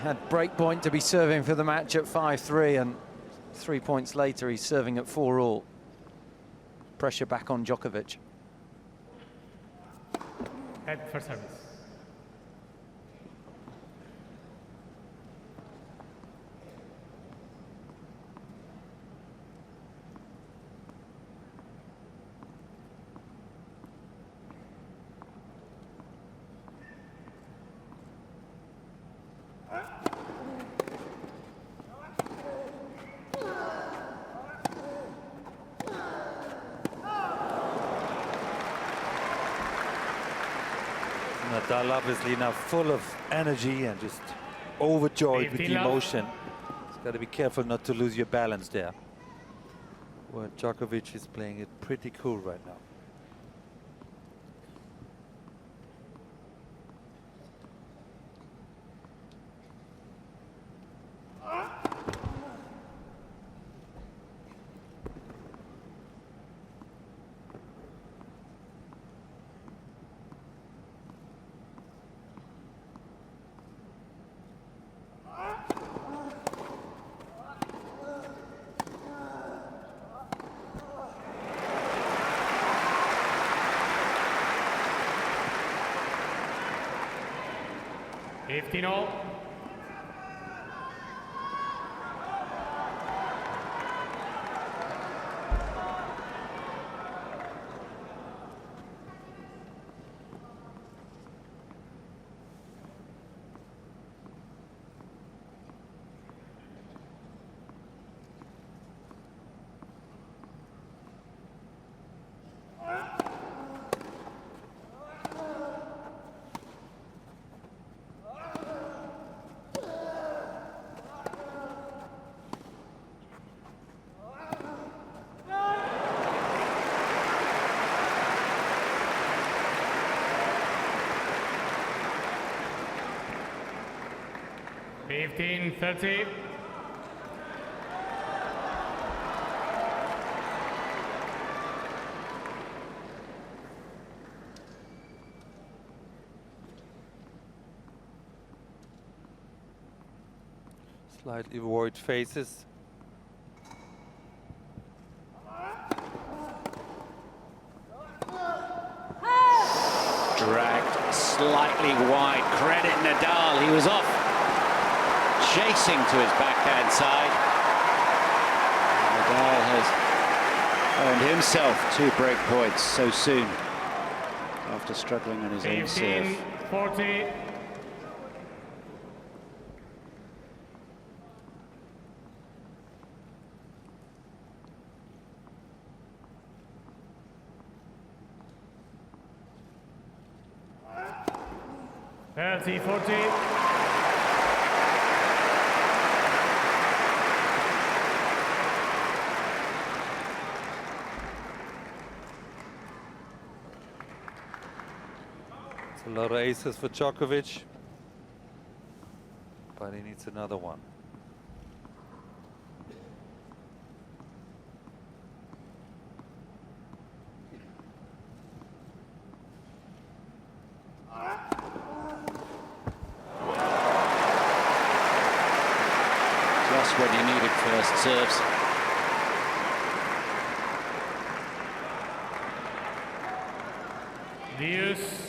Had break point to be serving for the match at 5-3, and 3 points later he's serving at 4-all. Pressure back on Djokovic. Head for service. Nadal obviously now full of energy and just overjoyed with the emotion. He's got to be careful not to lose your balance there. Well, Djokovic is playing it pretty cool right now. Fiftino. 15-30. Slightly worried faces. Dragged slightly wide. Credit Nadal. He was off, chasing to his backhand side. Nadal has earned himself 2 break points so soon after struggling on his own serve. 15-40. It's a lot of aces for Djokovic, but he needs another one. Just when you needed first serves. Deuce.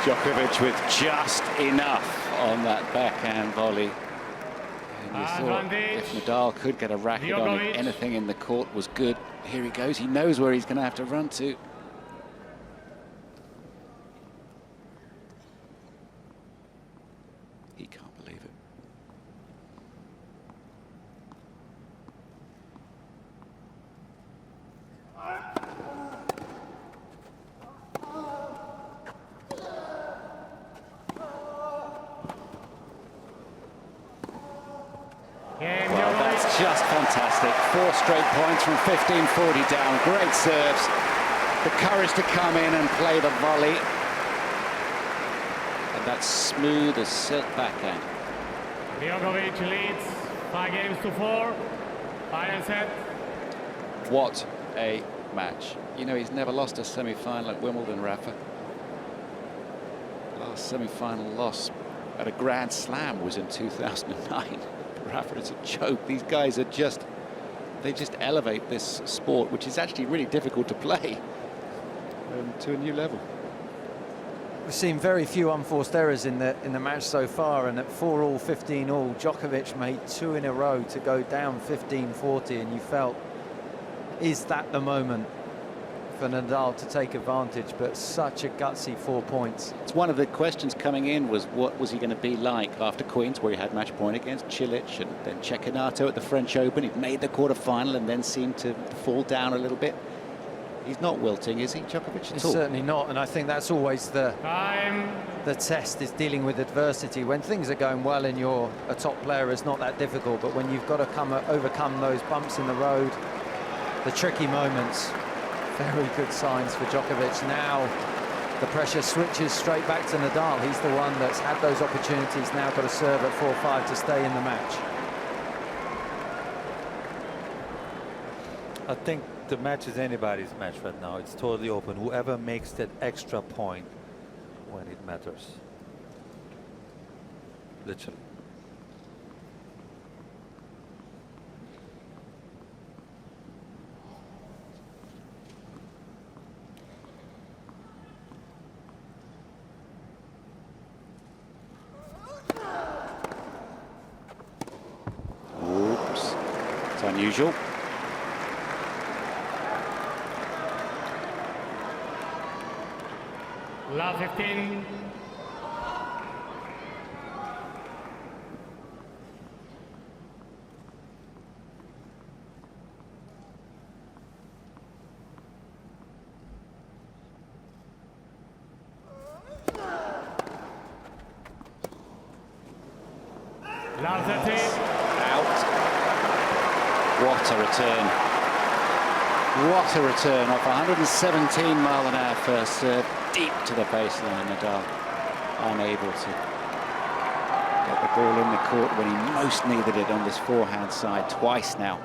Djokovic with just enough on that backhand volley. And you thought if Nadal could get a racket on it, anything in the court was good. Here he goes. He knows where he's going to have to run to. He can't believe it. Well, that's just fantastic. 4 straight points from 15-40 down. Great serves. The courage to come in and play the volley. And that's smooth as silk backhand. Djokovic leads 5-4. Final set. What a match. You know, he's never lost a semi-final at Wimbledon, Rafa. Last semi-final loss at a Grand Slam was in 2009. Rafa, it's a joke. These guys are they just elevate this sport, which is actually really difficult to play, to a new level. We've seen very few unforced errors in the match so far, and at 4-all, 15-all, Djokovic made 2 in a row to go down 15-40, and you felt, is that the moment for Nadal to take advantage? But such a gutsy 4 points. It's one of the questions coming in was, what was he going to be like after Queens, where he had match point against Cilic, and then Cecchinato at the French Open. He'd made the quarter-final and then seemed to fall down a little bit. He's not wilting, is he, Djokovic, at all? He's certainly not, and I think that's always the test, is dealing with adversity. When things are going well and you're a top player, it's not that difficult, but when you've got to overcome those bumps in the road, the tricky moments, very good signs for Djokovic. Now the pressure switches straight back to Nadal. He's the one that's had those opportunities, now got to serve at 4-5 to stay in the match. I think the match is anybody's match right now. It's totally open. Whoever makes that extra point when it matters. Literally. Oops. It's unusual. Love 15. Love 30. Out. What a return. What a return off 117-mile-an-hour first serve, deep to the baseline. Nadal unable to get the ball in the court when he most needed it on this forehand side twice now.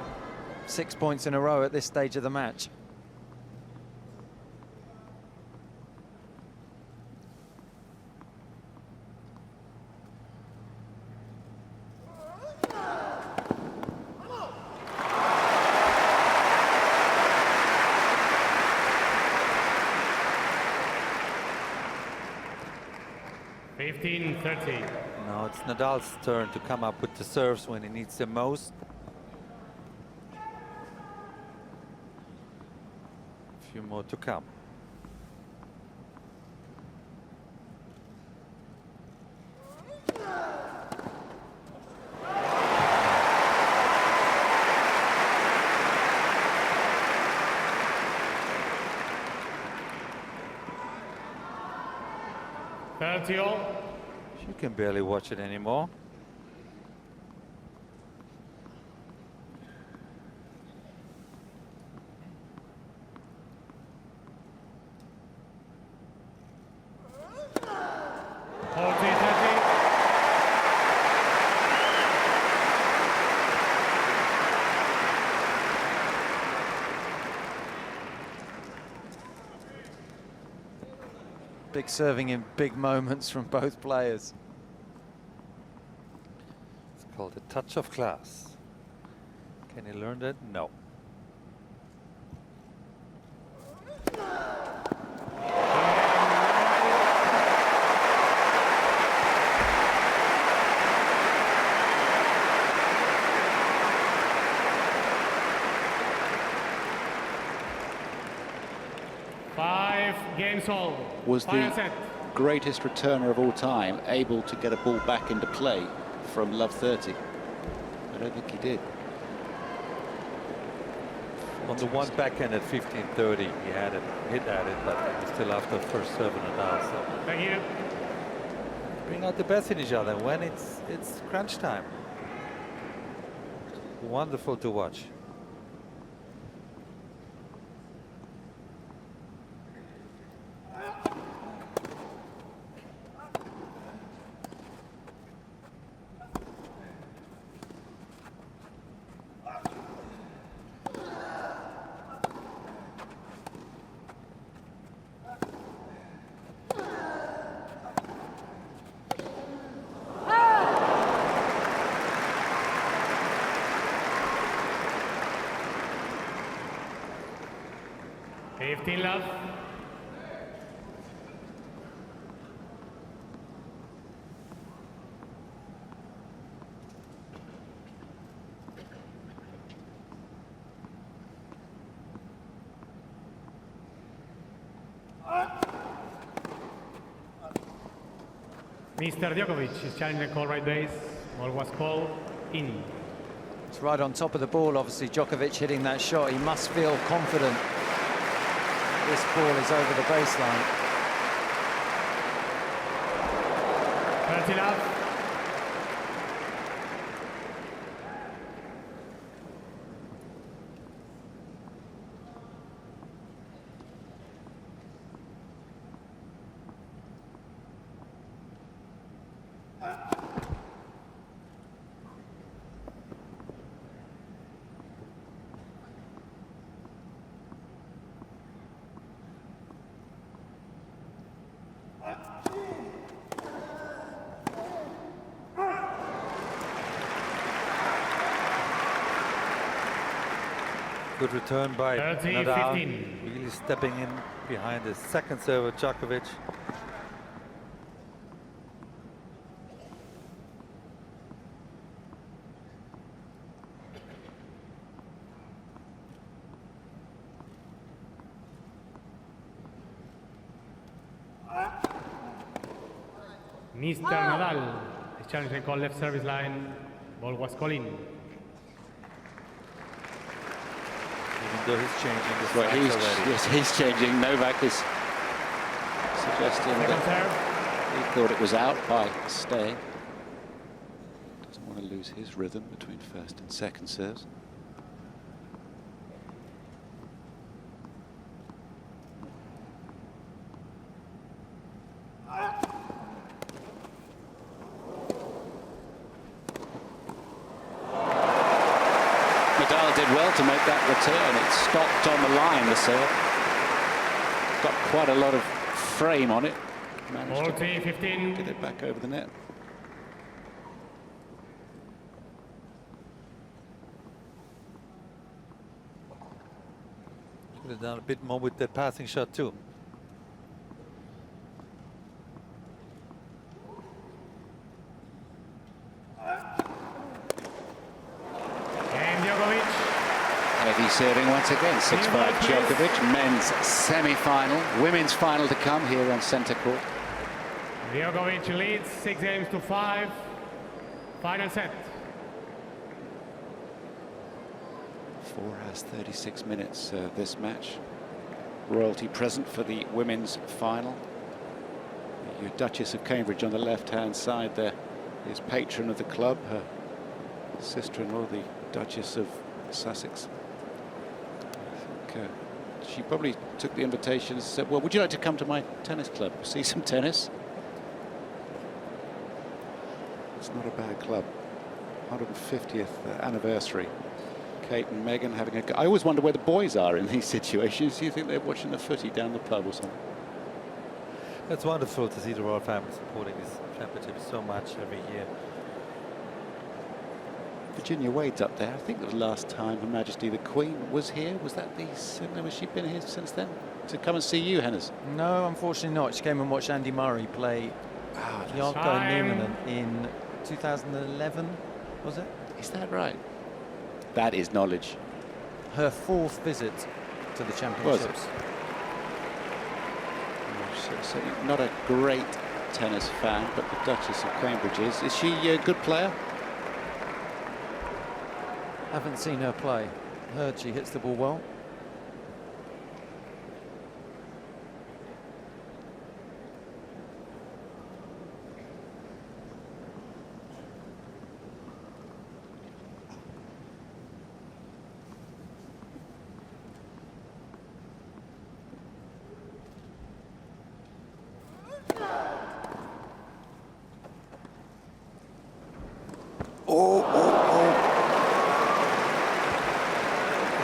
6 points in a row at this stage of the match. Now it's Nadal's turn to come up with the serves when he needs them most. A few more to come. You can barely watch it anymore. Big serving in big moments from both players. It's called a touch of class. Can he learn that? No. Games all. Was the greatest returner of all time able to get a ball back into play from love 30? I don't think he did. On the one backhand at 15-30, he had a hit at it, but it was still after first serve and Nadal. So thank you. Bring out the best in each other when it's crunch time. Wonderful to watch. Love. Mr. Djokovic is challenging the call right base. Ball was called in. It's right on top of the ball, obviously. Djokovic hitting that shot. He must feel confident. This ball is over the baseline. 30 love. Good return by 30-15. Nadal, really stepping in behind the second server, Djokovic. Mr. Nadal is challenging the call left service line. Ball was called in. Even though he's changing the Well, strikes already. yes, he's changing. Novak is suggesting Second that serve. he thought it was out by staying. Doesn't want to lose his rhythm between first and second serves. Nadal did well to make that return. It stopped on the line, the serve. Got quite a lot of frame on it. Managed to 15. get it back over the net. Could have done a bit more with that passing shot too. And Djokovic. Heavy serving once again. 6-5 Djokovic. Men's semi-final. Women's final to come here on centre court. Djokovic leads 6-5. Final set. 4 hours 36 minutes this match. Royalty present for the women's final. Your Duchess of Cambridge on the left-hand side there is patron of the club. Her sister-in-law, the Duchess of Sussex. I think she probably took the invitation and said, well, would you like to come to my tennis club, see some tennis? It's not a bad club. 150th anniversary. Kate and Megan having a go. I always wonder where the boys are in these situations. Do you think they're watching the footy down the pub or something? It's wonderful to see the royal family supporting this championship so much every year. Virginia Wade's up there. I think it was last time Her Majesty the Queen was here. Was that the... Has she been here since then? To come and see you, Hennes? No, unfortunately not. She came and watched Andy Murray play Jarkko Nieminen in 2011, was it? Is that right? That is knowledge. Her 4th visit to the championships. Was it? So not a great tennis fan, but the Duchess of Cambridge is. Is she a good player? Haven't seen her play. Heard she hits the ball well.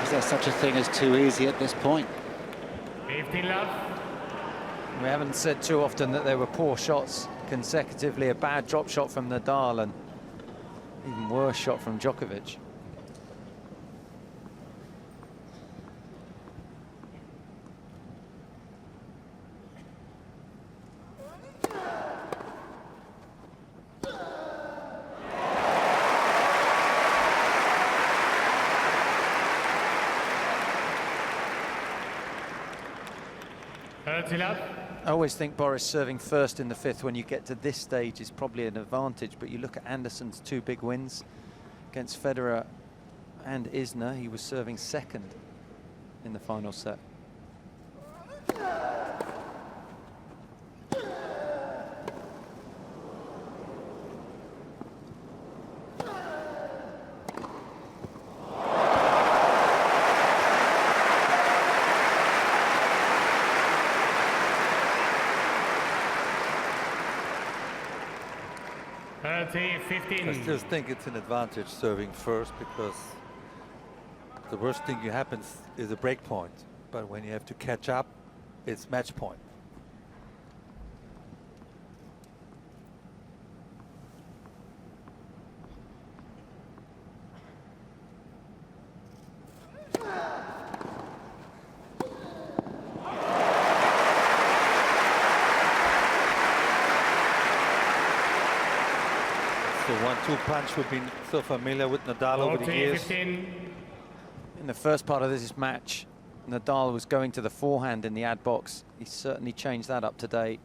Is there such a thing as too easy at this point? 15 love. We haven't said too often that there were poor shots consecutively. A bad drop shot from Nadal and even worse shot from Djokovic. I always think Boris serving first in the 5th when you get to this stage is probably an advantage, but you look at Anderson's 2 big wins against Federer and Isner. He was serving second in the final set. I still think it's an advantage serving first, because the worst thing that happens is a break point. But when you have to catch up, it's match point. The 1-2 punch we've been so familiar with Nadal over the years. 15. In the first part of this match, Nadal was going to the forehand in the ad box. He certainly changed that up today.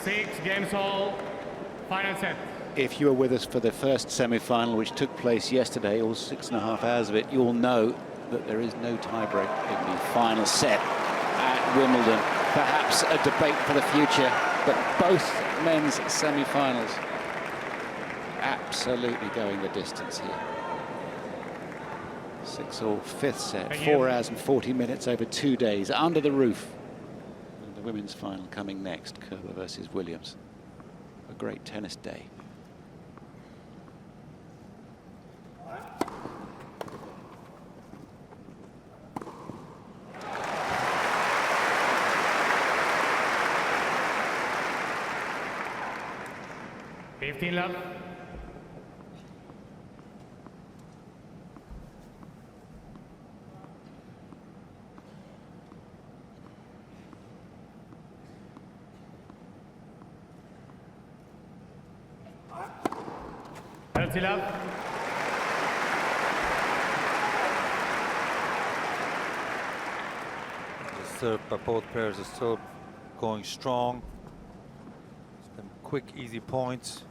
6 games all. Final set. If you were with us for the first semi-final, which took place yesterday, all 6.5 hours of it, you'll know that there is no tiebreak in the final set at Wimbledon. Perhaps a debate for the future, but both men's semi-finals absolutely going the distance here. 6-all, fifth set, 4 hours and 40 minutes over 2 days, under the roof. And the women's final coming next, Kerber versus Williams. A great tennis day. Love. Penalty love. The serve by both pairs is still going strong. Some quick, easy points.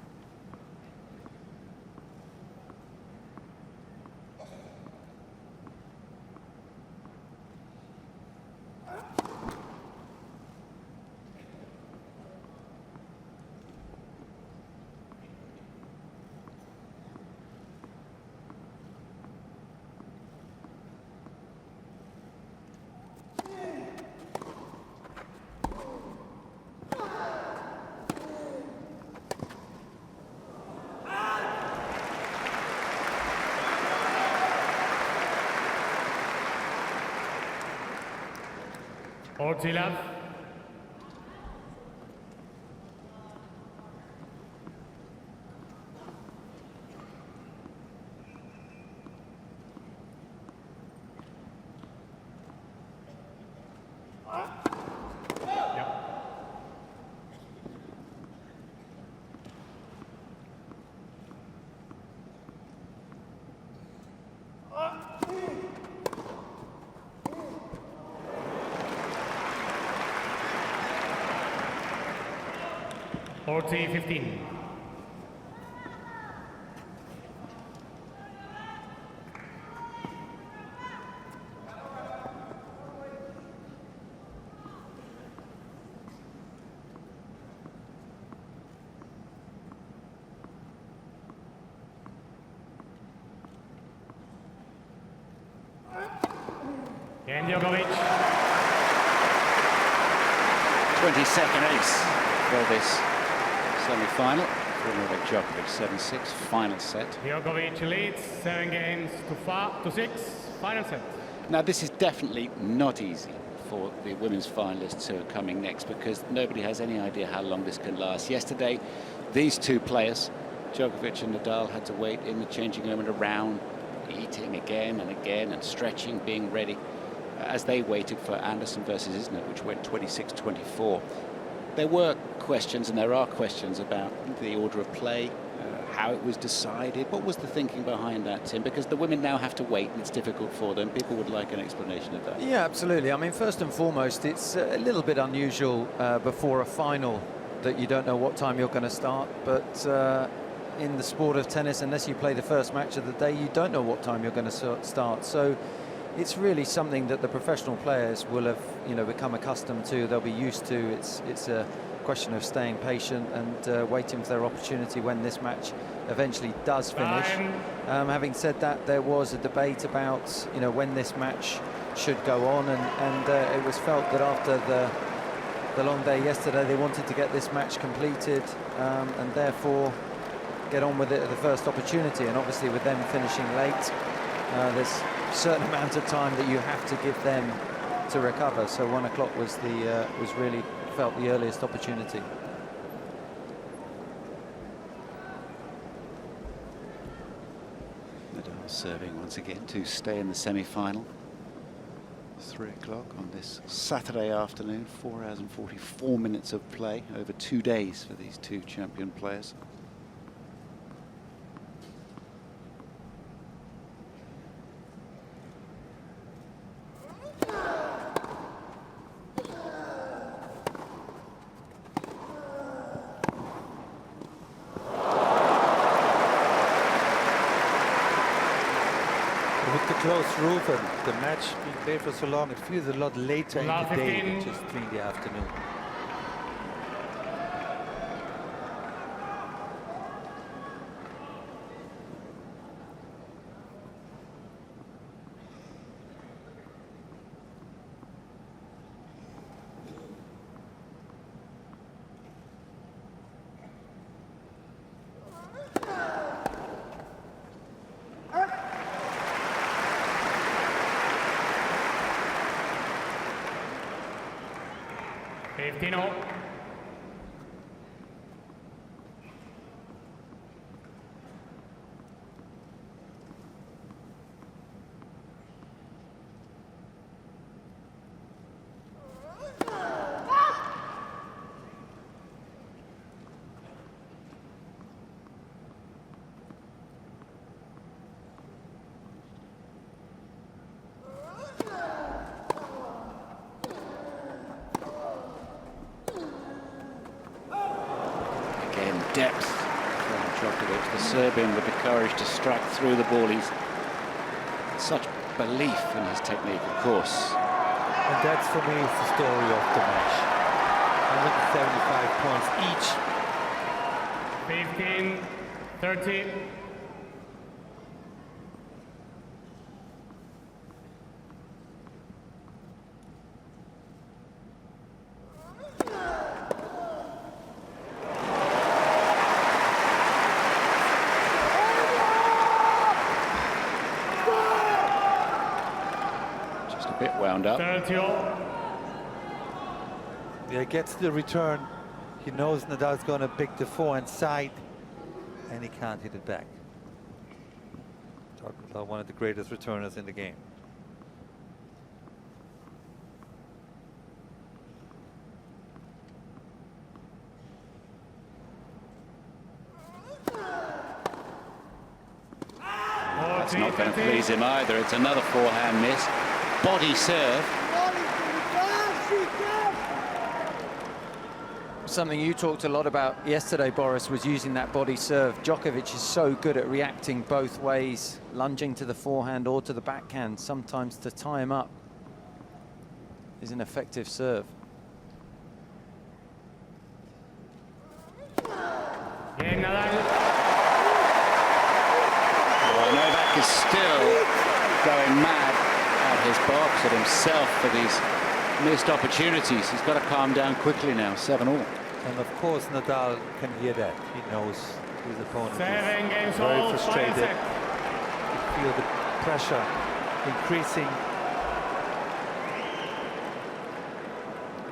Love. Yep. 15. And Djokovic. 22nd ace for this semi-final. For Novak Djokovic, 7-6, final set. Djokovic leads 7 games to 6, final set. Now, this is definitely not easy for the women's finalists who are coming next, because nobody has any idea how long this can last. Yesterday, these two players, Djokovic and Nadal, had to wait in the changing room and around, eating again and stretching, being ready, as they waited for Anderson versus Isner, which went 26-24. There were questions, and there are questions, about the order of play, how it was decided. What was the thinking behind that, Tim? Because the women now have to wait, and it's difficult for them. People would like an explanation of that. Yeah, absolutely. I mean, first and foremost, it's a little bit unusual before a final that you don't know what time you're going to start. But in the sport of tennis, unless you play the first match of the day, you don't know what time you're going to start. So it's really something that the professional players will have, become accustomed to. They'll be used to. It's a question of staying patient and waiting for their opportunity when this match eventually does finish. Having said that, there was a debate about when this match should go on, and it was felt that after the long day yesterday, they wanted to get this match completed and therefore get on with it at the first opportunity. And obviously, with them finishing late, there's a certain amount of time that you have to give them to recover. So 1 o'clock was really felt the earliest opportunity. Nadal serving once again to stay in the semi-final. 3 o'clock on this Saturday afternoon. 4 hours and 44 minutes of play over 2 days for these two champion players. the closed roof and the match being played for so long, it feels a lot later in the day than just 3 in the afternoon. Depth from Djokovic, the Serbian with the courage to strike through the ball. He's such belief in his technique, of course. And that's for me is the story of the match. 175 points each. 15-30. Bit wound up. 30-all. Yeah, gets the return. He knows Nadal's going to pick the forehand side, and he can't hit it back. Talk about one of the greatest returners in the game. That's not going to please him either. It's another forehand miss. Body serve. Something you talked a lot about yesterday, Boris, was using that body serve. Djokovic is so good at reacting both ways, lunging to the forehand or to the backhand. Sometimes to tie him up is an effective serve. Well, Novak is still going mad at his box, at himself for these missed opportunities. He's got to calm down quickly now. 7-all. And of course Nadal can hear that. He knows his opponent is games very all, frustrated. You feel the pressure increasing.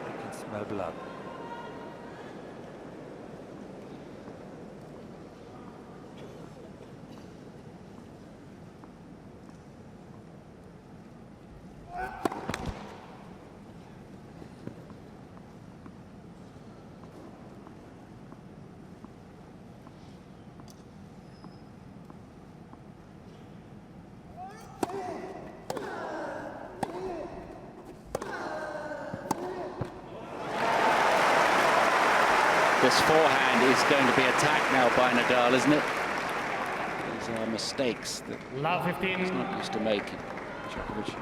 You can smell blood. This forehand is going to be attacked now by Nadal, isn't it? These are mistakes that he's not used to making, Djokovic.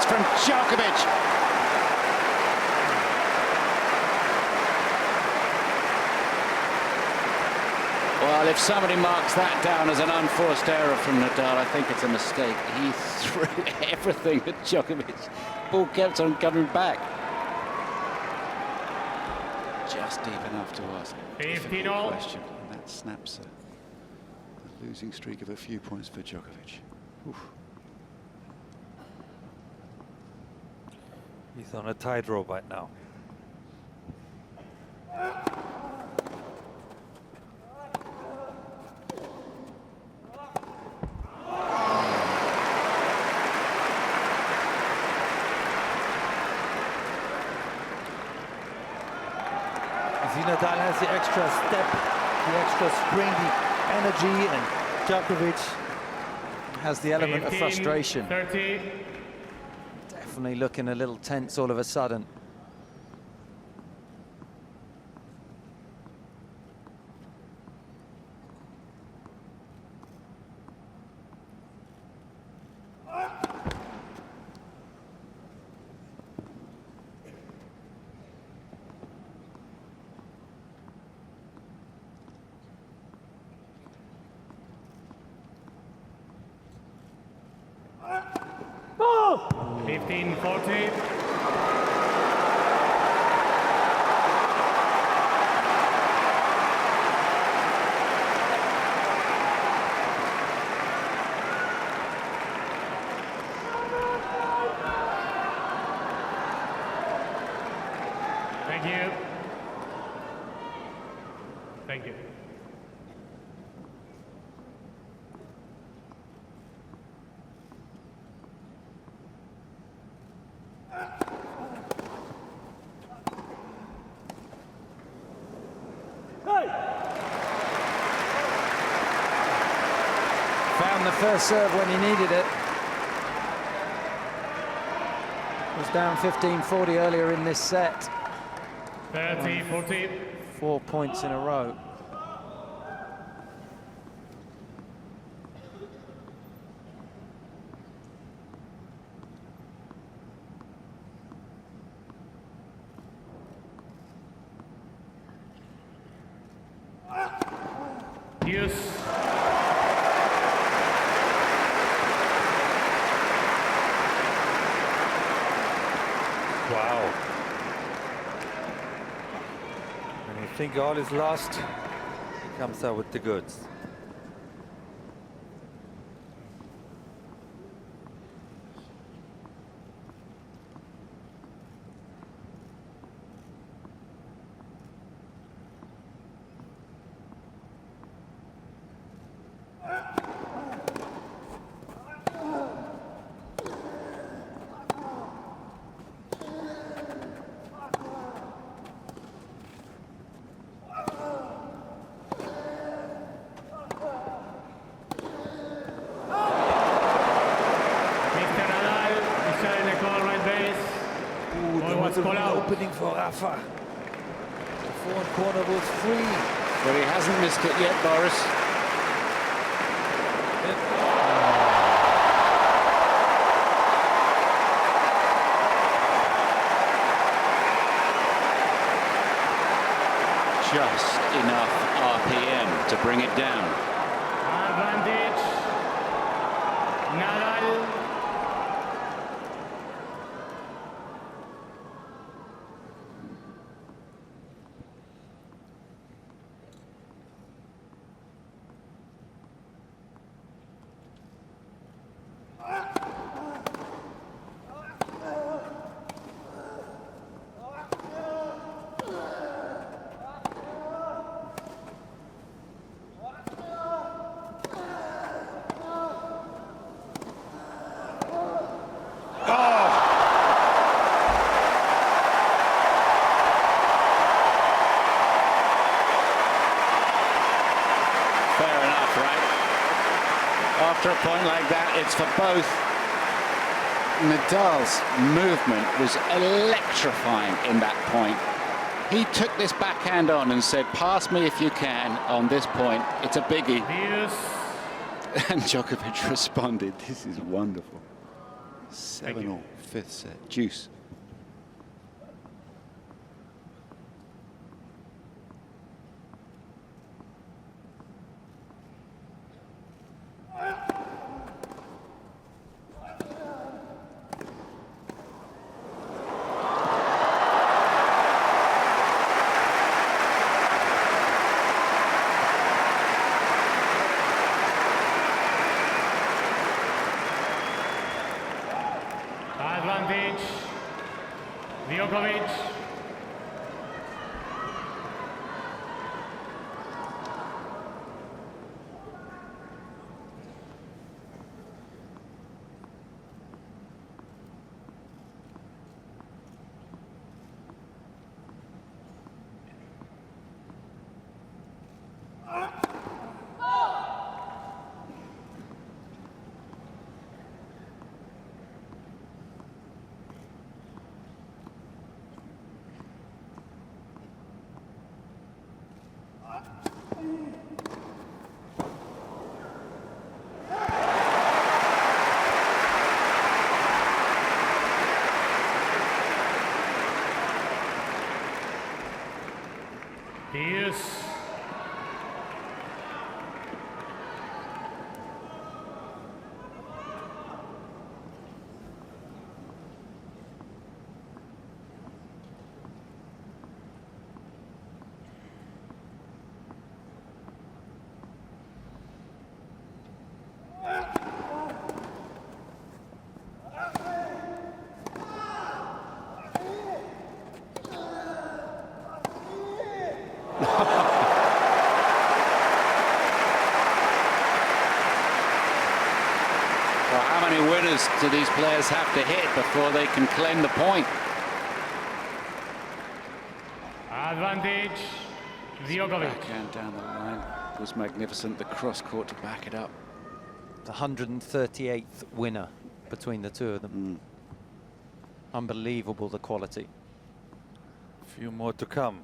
From Djokovic. Well, if somebody marks that down as an unforced error from Nadal, I think it's a mistake. He threw everything at Djokovic. Ball kept on coming back. Just deep enough to ask a difficult question. And that snaps a losing streak of a few points for Djokovic. Oof. He's on a tightrope right now. Nadal has the extra step, the extra spring, the energy, and Djokovic has the element of frustration. 30. Definitely looking a little tense all of a sudden. Oh! 15-14. Thank you. Thank you. Found the first serve when he needed it. Was down 15-40 earlier in this set. 30-14. 4 points in a row. Deuce. wow. When you think all is lost, he comes out with the goods. Opening for Rafa. The forward corner was free. But he hasn't missed it yet, Boris. Just enough RPM to bring it down. Advantage. Nadal. After a point like that, it's for both. Nadal's movement was electrifying in that point. He took this backhand on and said, pass me if you can on this point. It's a biggie. Yes. And Djokovic responded. This is wonderful. 7-all, fifth set. Juice. Djokovic. Yes. Well, how many winners do these players have to hit before they can claim the point? Advantage, Djokovic. Backhand down the line was magnificent. The cross court to back it up. The 138th winner between the two of them. Unbelievable, the quality. A few more to come.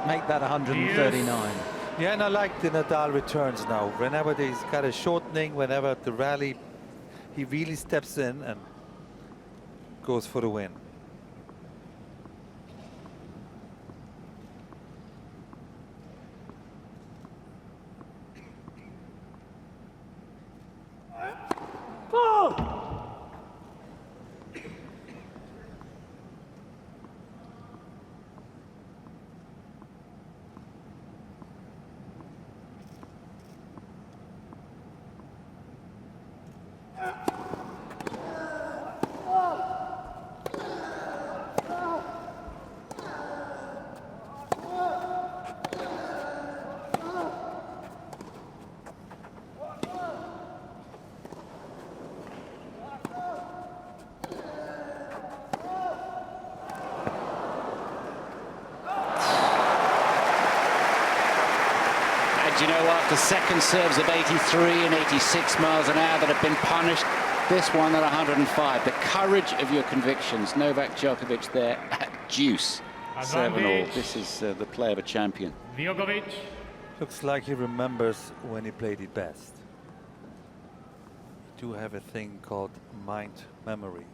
Make that 139. Yeah, and I like the Nadal returns now. Whenever he's got a shortening, whenever the rally, he really steps in and goes for the win. Do you know what? The second serves of 83 and 86 miles an hour that have been punished. This one at 105. The courage of your convictions. Novak Djokovic there at deuce. 7-all. This is the play of a champion. Djokovic. Looks like he remembers when he played it best. You do have a thing called mind memory.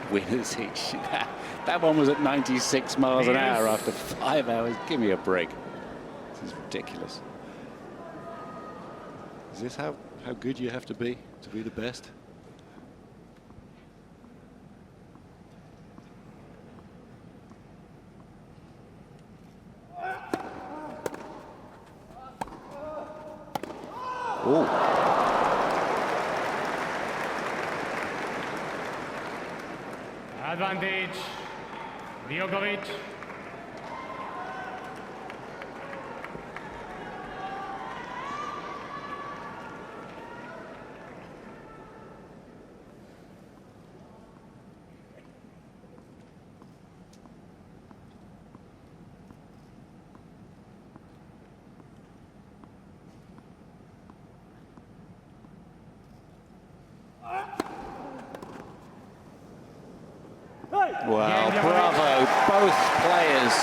Winners each. That one was at 96 miles an hour after 5 hours. Give me a break. This is ridiculous. Is this how good you have to be the best? Ooh. Advantage, Djokovic. Wow, bravo, both players.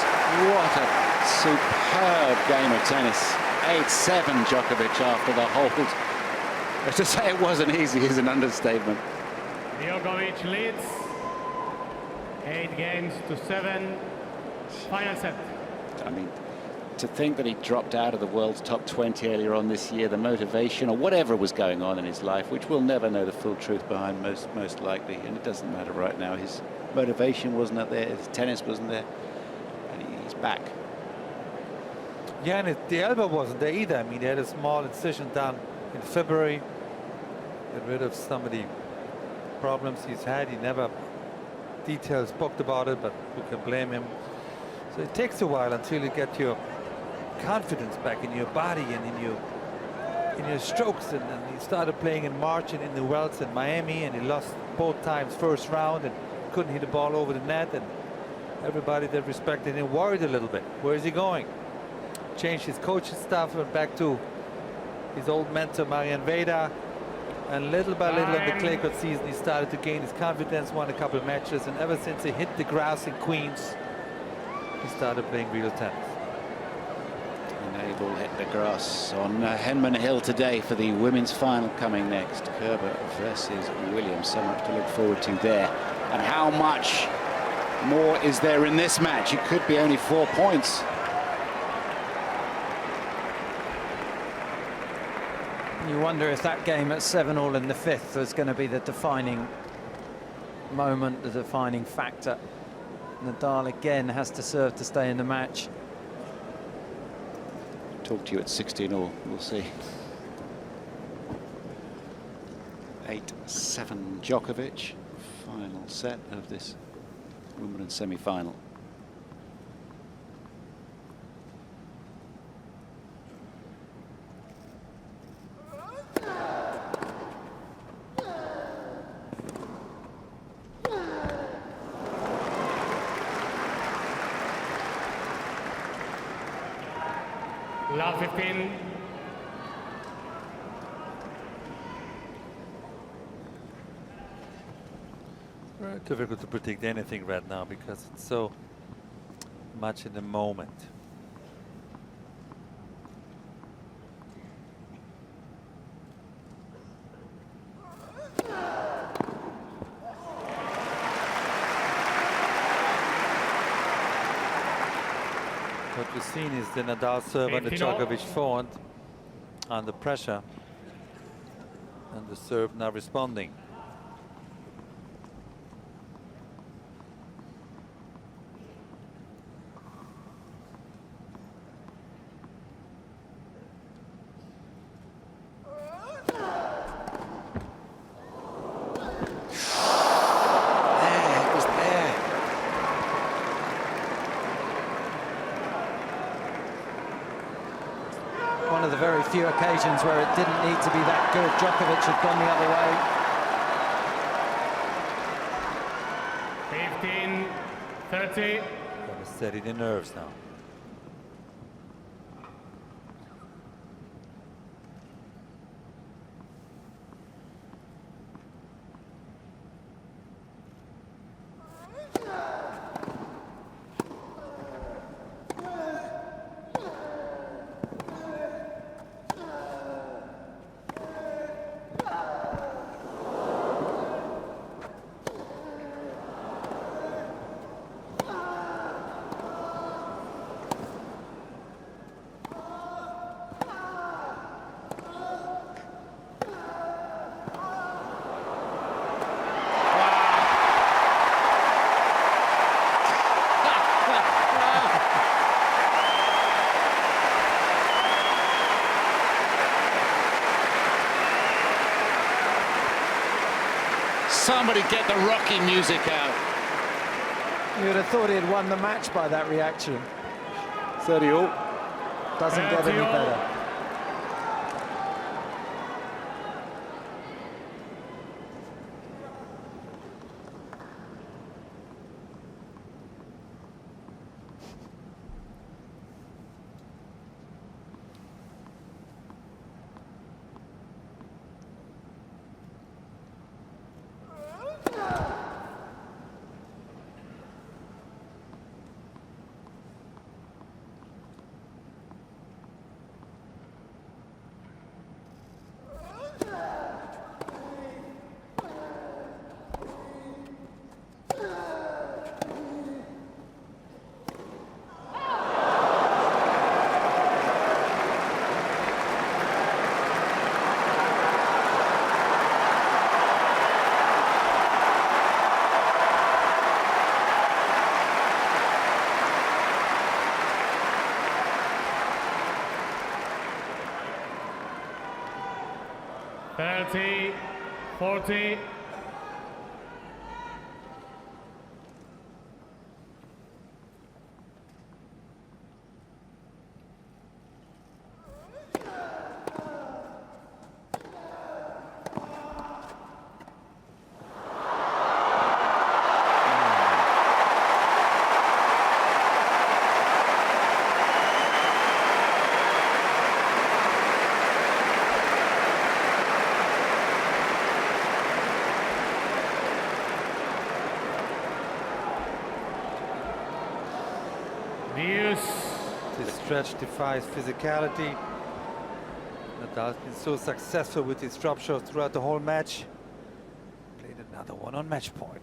What a superb game of tennis. 8-7 Djokovic after the hold. But to say it wasn't easy is an understatement. Djokovic leads 8-7. Final set. I mean, to think that he dropped out of the world's top 20 earlier on this year, the motivation or whatever was going on in his life, which we'll never know the full truth behind most likely, and it doesn't matter right now. His motivation wasn't there, his tennis wasn't there, and he's back. Yeah, and the elbow wasn't there either. I mean, he had a small incision done in February. Get rid of some of the problems he's had. He never details spoke about it, but who can blame him? So it takes a while until you get your confidence back in your body and in your strokes. And he started playing in March and in the Wells in Miami, and he lost both times first round and couldn't hit the ball over the net, and everybody that respected him worried a little bit. Where is he going? Changed his coaching staff, went back to his old mentor Marian Veda, and little by little in the clay court season he started to gain his confidence, won a couple of matches, and ever since he hit the grass in Queens he started playing real tennis. Nadal hit the grass on Henman Hill today for the women's final coming next. Kerber versus Williams. So much to look forward to there. And how much more is there in this match? It could be only 4 points. You wonder if that game at 7-all in the fifth was going to be the defining moment, the defining factor. Nadal again has to serve to stay in the match. Talk to you at 16-all. We'll see. 8-7 Djokovic. Final set of this Wimbledon semi-final. Love 15. Very difficult to predict anything right now because it's so much in the moment. What we've seen is the Nadal serve and the Djokovic forehand under pressure, and the serve now responding. One of the very few occasions where it didn't need to be that good. Djokovic had gone the other way. 15-30. Gotta steady the nerves now. get the Rocky music out. You would have thought he had won the match by that reaction. 30-all. Doesn't get any 30-all. better. Penalty, 40. This stretch defies physicality. Nadal's been so successful with his drop shots throughout the whole match. Played another one on match point.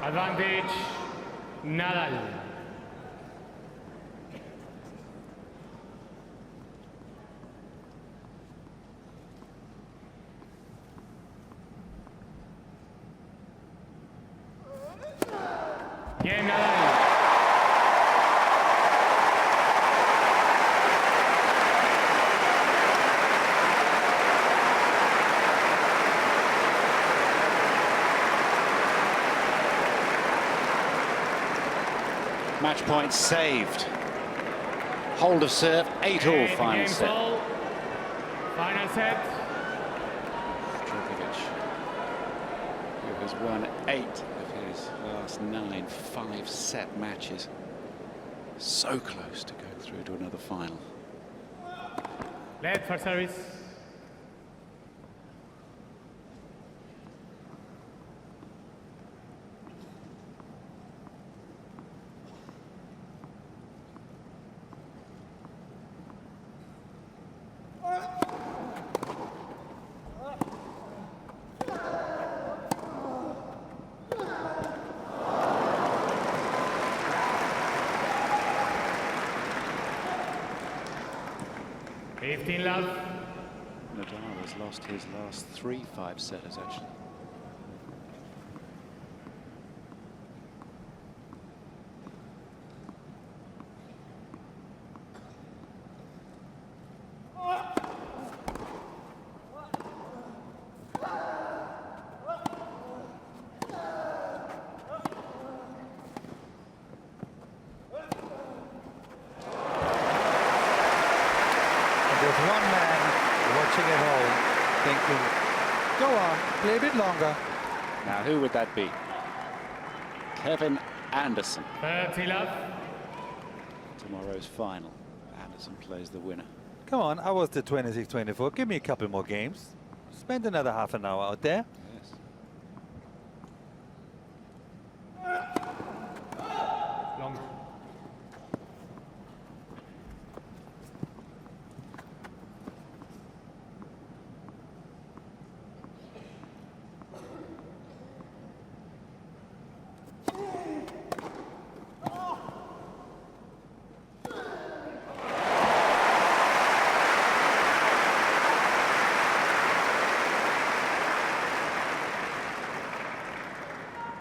Advantage, Nadal. Game Nadal. Match point saved. Hold of serve, 8-all final Game set. ball. Final set. Djokovic, who has won 8 of his last 9 5-set matches. So close to going through to another final. Led for service. Love. Nadal has lost his last 3 5-setters, actually. There's one man watching at home thinking, go on, play a bit longer. Now, who would that be? Kevin Anderson. 30 love. Tomorrow's final. Anderson plays the winner. Come on, I was the 26-24. Give me a couple more games. Spend another half an hour out there. Yes. Long.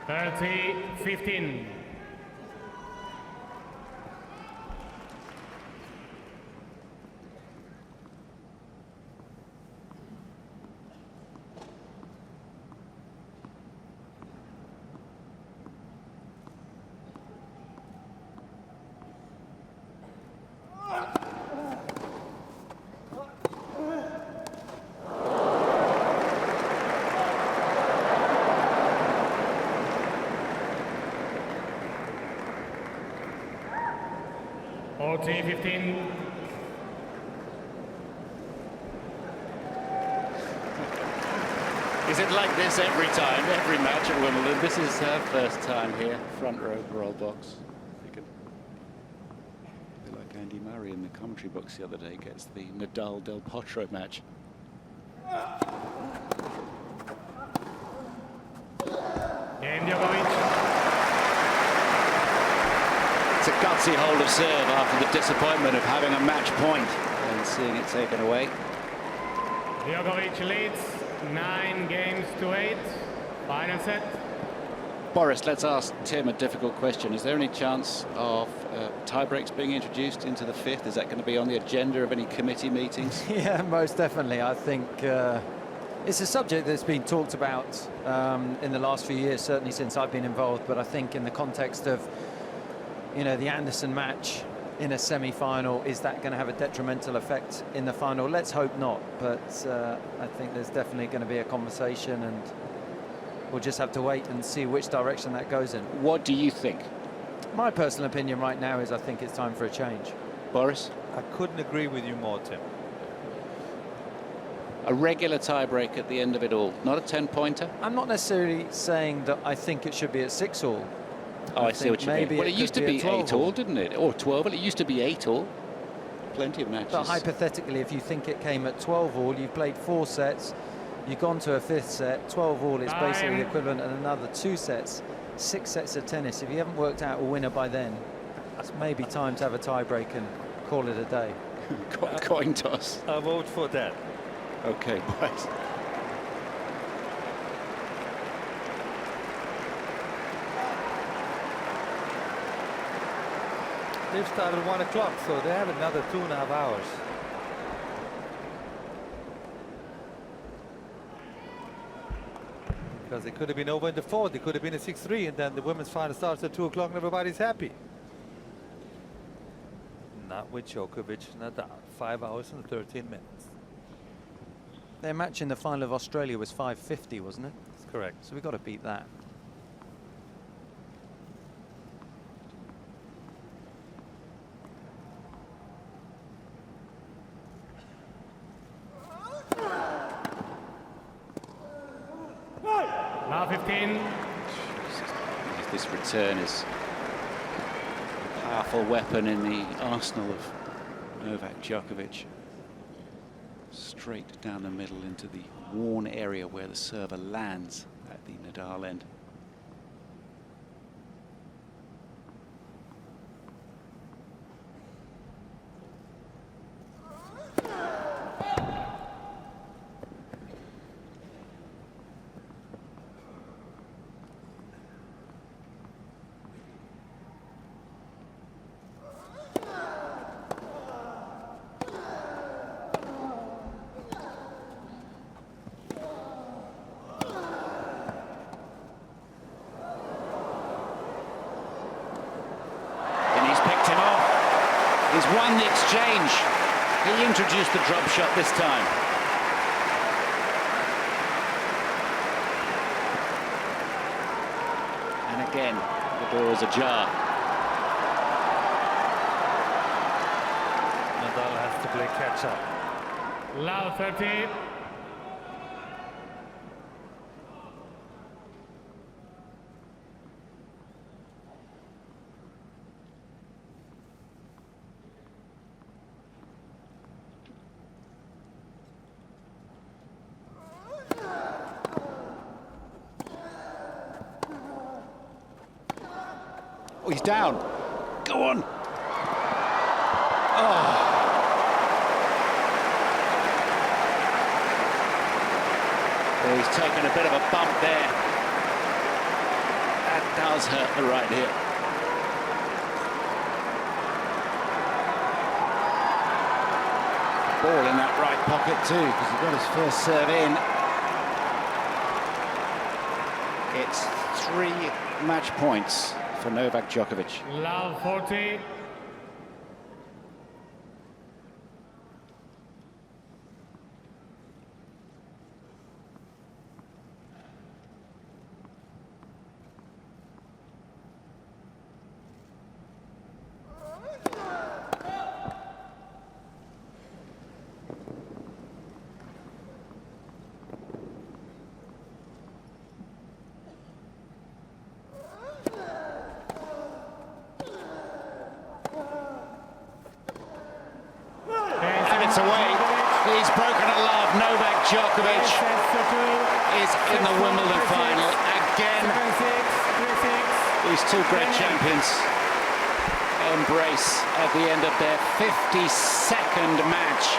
30-15. T15. Is it like this every time, every match at Wimbledon? This is her first time here, front row roll box. A bit like Andy Murray in the commentary box the other day gets the Nadal Del Potro match. Game Djokovic. It's a gutsy hold of serve after the disappointment of having a match point and seeing it taken away. Djokovic leads 9-8. Final set. Boris, let's ask Tim a difficult question. Is there any chance of tie-breaks being introduced into the fifth? Is that going to be on the agenda of any committee meetings? Yeah, most definitely. I think it's a subject that's been talked about in the last few years, certainly since I've been involved. But I think in the context of, you know, the Anderson match in a semi-final, is that going to have a detrimental effect in the final? Let's hope not. But I think there's definitely going to be a conversation, and we'll just have to wait and see which direction that goes in. What do you think? My personal opinion right now is I think it's time for a change. Boris? I couldn't agree with you more, Tim. A regular tie-break at the end of it all, not a 10-pointer? I'm not necessarily saying that I think it should be at 6-all. Oh, I see what you mean. Well, it used to be 8-all, didn't it? Or 12. Well, it used to be 8-all. Plenty of matches. But hypothetically, if you think it came at 12-all, you've played 4 sets, you've gone to a 5th set, 12-all is basically the equivalent of another 2 sets, 6 sets of tennis. If you haven't worked out a winner by then, it's maybe time to have a tie-break and call it a day. Coin toss. I vote for that. Okay, right. They've started at 1 o'clock, so they have another 2.5 hours. Because it could have been over in the 4th, it could have been a 6-3, and then the women's final starts at 2 o'clock and everybody's happy. Not with Djokovic and Nadal. 5 hours and 13 minutes. Their match in the final of Australia was 5:50, wasn't it? That's correct. So we've got to beat that. Now 15. This return is a powerful weapon in the arsenal of Novak Djokovic. Straight down the middle into the worn area where the server lands at the Nadal end. He's won the exchange. He introduced the drop shot this time. And again, the door is ajar. Nadal has to play catch up. Loud 30. Oh, he's down. Go on. Oh. Well, he's taken a bit of a bump there. That does hurt the right hip. Ball in that right pocket too, because he got his first serve in. It's 3 match points for Novak Djokovic. Love 40. It's away. He's broken a love. Novak Djokovic is in the Wimbledon final again. These two great champions embrace at the end of their 52nd match.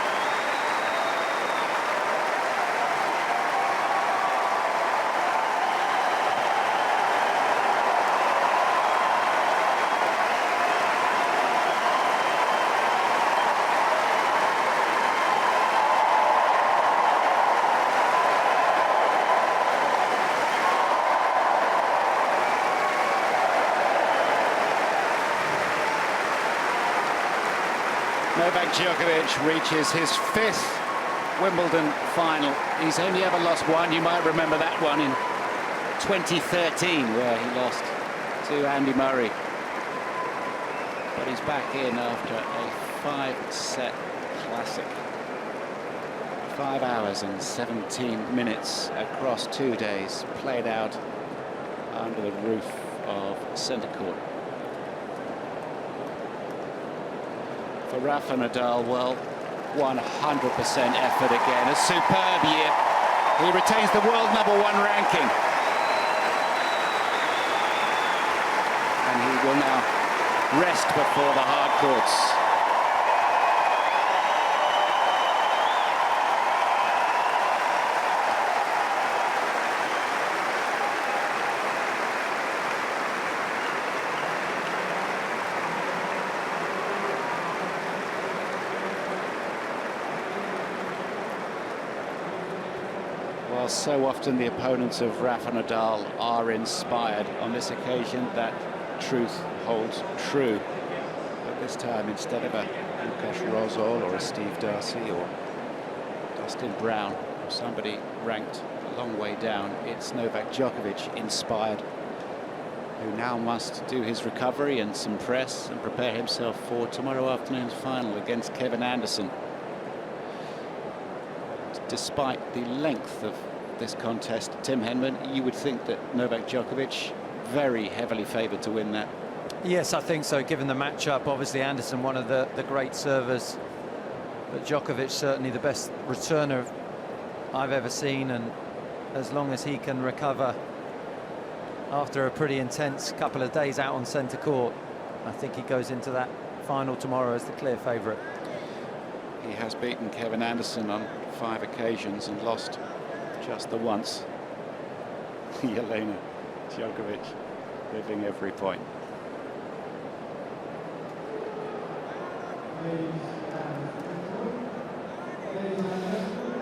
Novak Djokovic reaches his 5th Wimbledon final. He's only ever lost one. You might remember that one in 2013, where he lost to Andy Murray. But he's back in after a 5-set classic. 5 hours and 17 minutes across 2 days, played out under the roof of centre court. For Rafa Nadal, well, 100% effort again. A superb year. He retains the world #1 ranking. And he will now rest before the hard courts. Well, so often the opponents of Rafa Nadal are inspired. On this occasion, that truth holds true. But this time, instead of a Lukasz Rozol or a Steve Darcy or Dustin Brown or somebody ranked a long way down, it's Novak Djokovic inspired, who now must do his recovery and some press and prepare himself for tomorrow afternoon's final against Kevin Anderson. Despite the length of this contest, Tim Henman, you would think that Novak Djokovic very heavily favoured to win that. Yes, I think so, given the matchup. Obviously, Anderson, one of the great servers, but Djokovic certainly the best returner I've ever seen, and as long as he can recover after a pretty intense couple of days out on centre court, I think he goes into that final tomorrow as the clear favourite. He has beaten Kevin Anderson on 5 occasions and lost just the once. Jelena Djokovic living every point.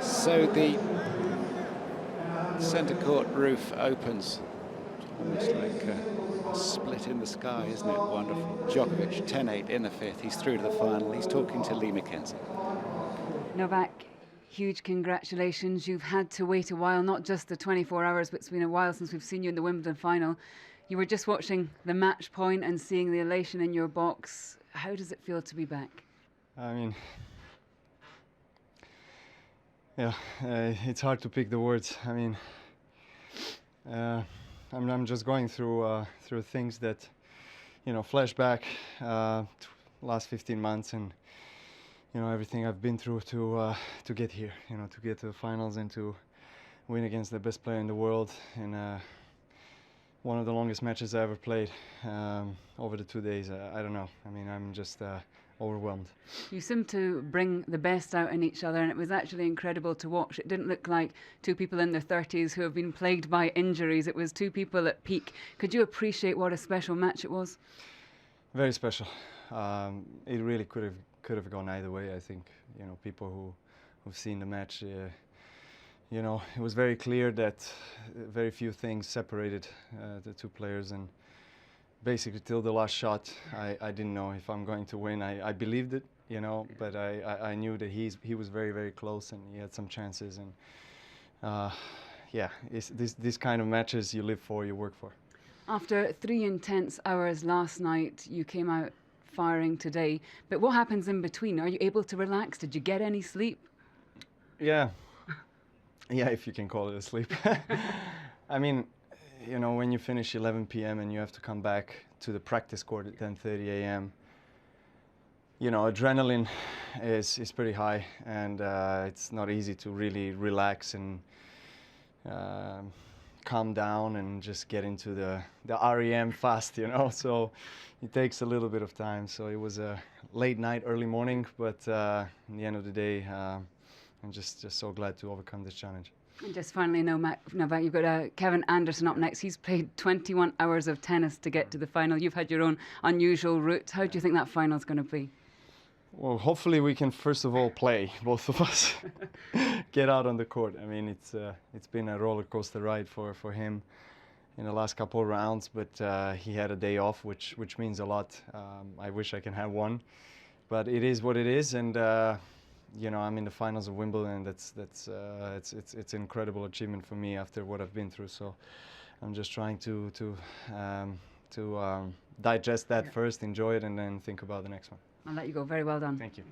So the centre court roof opens. Almost like a split in the sky, isn't it? Wonderful. Djokovic 10-8 in the 5th. He's through to the final. He's talking to Lee McKenzie. Novak, huge congratulations. You've had to wait a while, not just the 24 hours, but it's been a while since we've seen you in the Wimbledon final. You were just watching the match point and seeing the elation in your box. How does it feel to be back? I mean, yeah, it's hard to pick the words. I mean, I'm just going through things that, you know, flashback last 15 months and, you know, everything I've been through to get here, you know, to get to the finals and to win against the best player in the world in one of the longest matches I ever played over the 2 days. I don't know. I mean, I'm just overwhelmed. You seem to bring the best out in each other, and it was actually incredible to watch. It didn't look like two people in their 30s who have been plagued by injuries. It was two people at peak. Could you appreciate what a special match it was? Very special. It really could have gone either way. I think people who've seen the match, it was very clear that very few things separated the two players, and basically till the last shot, I didn't know if I'm going to win. I believed it, but I knew that he was very, very close and he had some chances. And it's this kind of matches you live for, you work for. After 3 intense hours last night, you came out firing today. But what happens in between? Are you able to relax? Did you get any sleep? Yeah, if you can call it a sleep. I mean, when you finish 11 p.m. and you have to come back to the practice court at 10:30 a.m., adrenaline is pretty high, and it's not easy to really relax and calm down and just get into the REM fast, so it takes a little bit of time. So it was a late night, early morning, but in the end of the day, I'm just so glad to overcome this challenge. And just finally, Novak, you've got Kevin Anderson up next. He's played 21 hours of tennis to get to the final. You've had your own unusual route. How do you think that final's going to be? Well, hopefully we can first of all play, both of us, get out on the court. I mean, it's been a roller coaster ride for him in the last couple of rounds, but he had a day off, which means a lot. I wish I can have one, but it is what it is, and I'm in the finals of Wimbledon. It's an incredible achievement for me after what I've been through. So I'm just trying to digest that first, enjoy it, and then think about the next one. I'll let you go. Very well done. Thank you.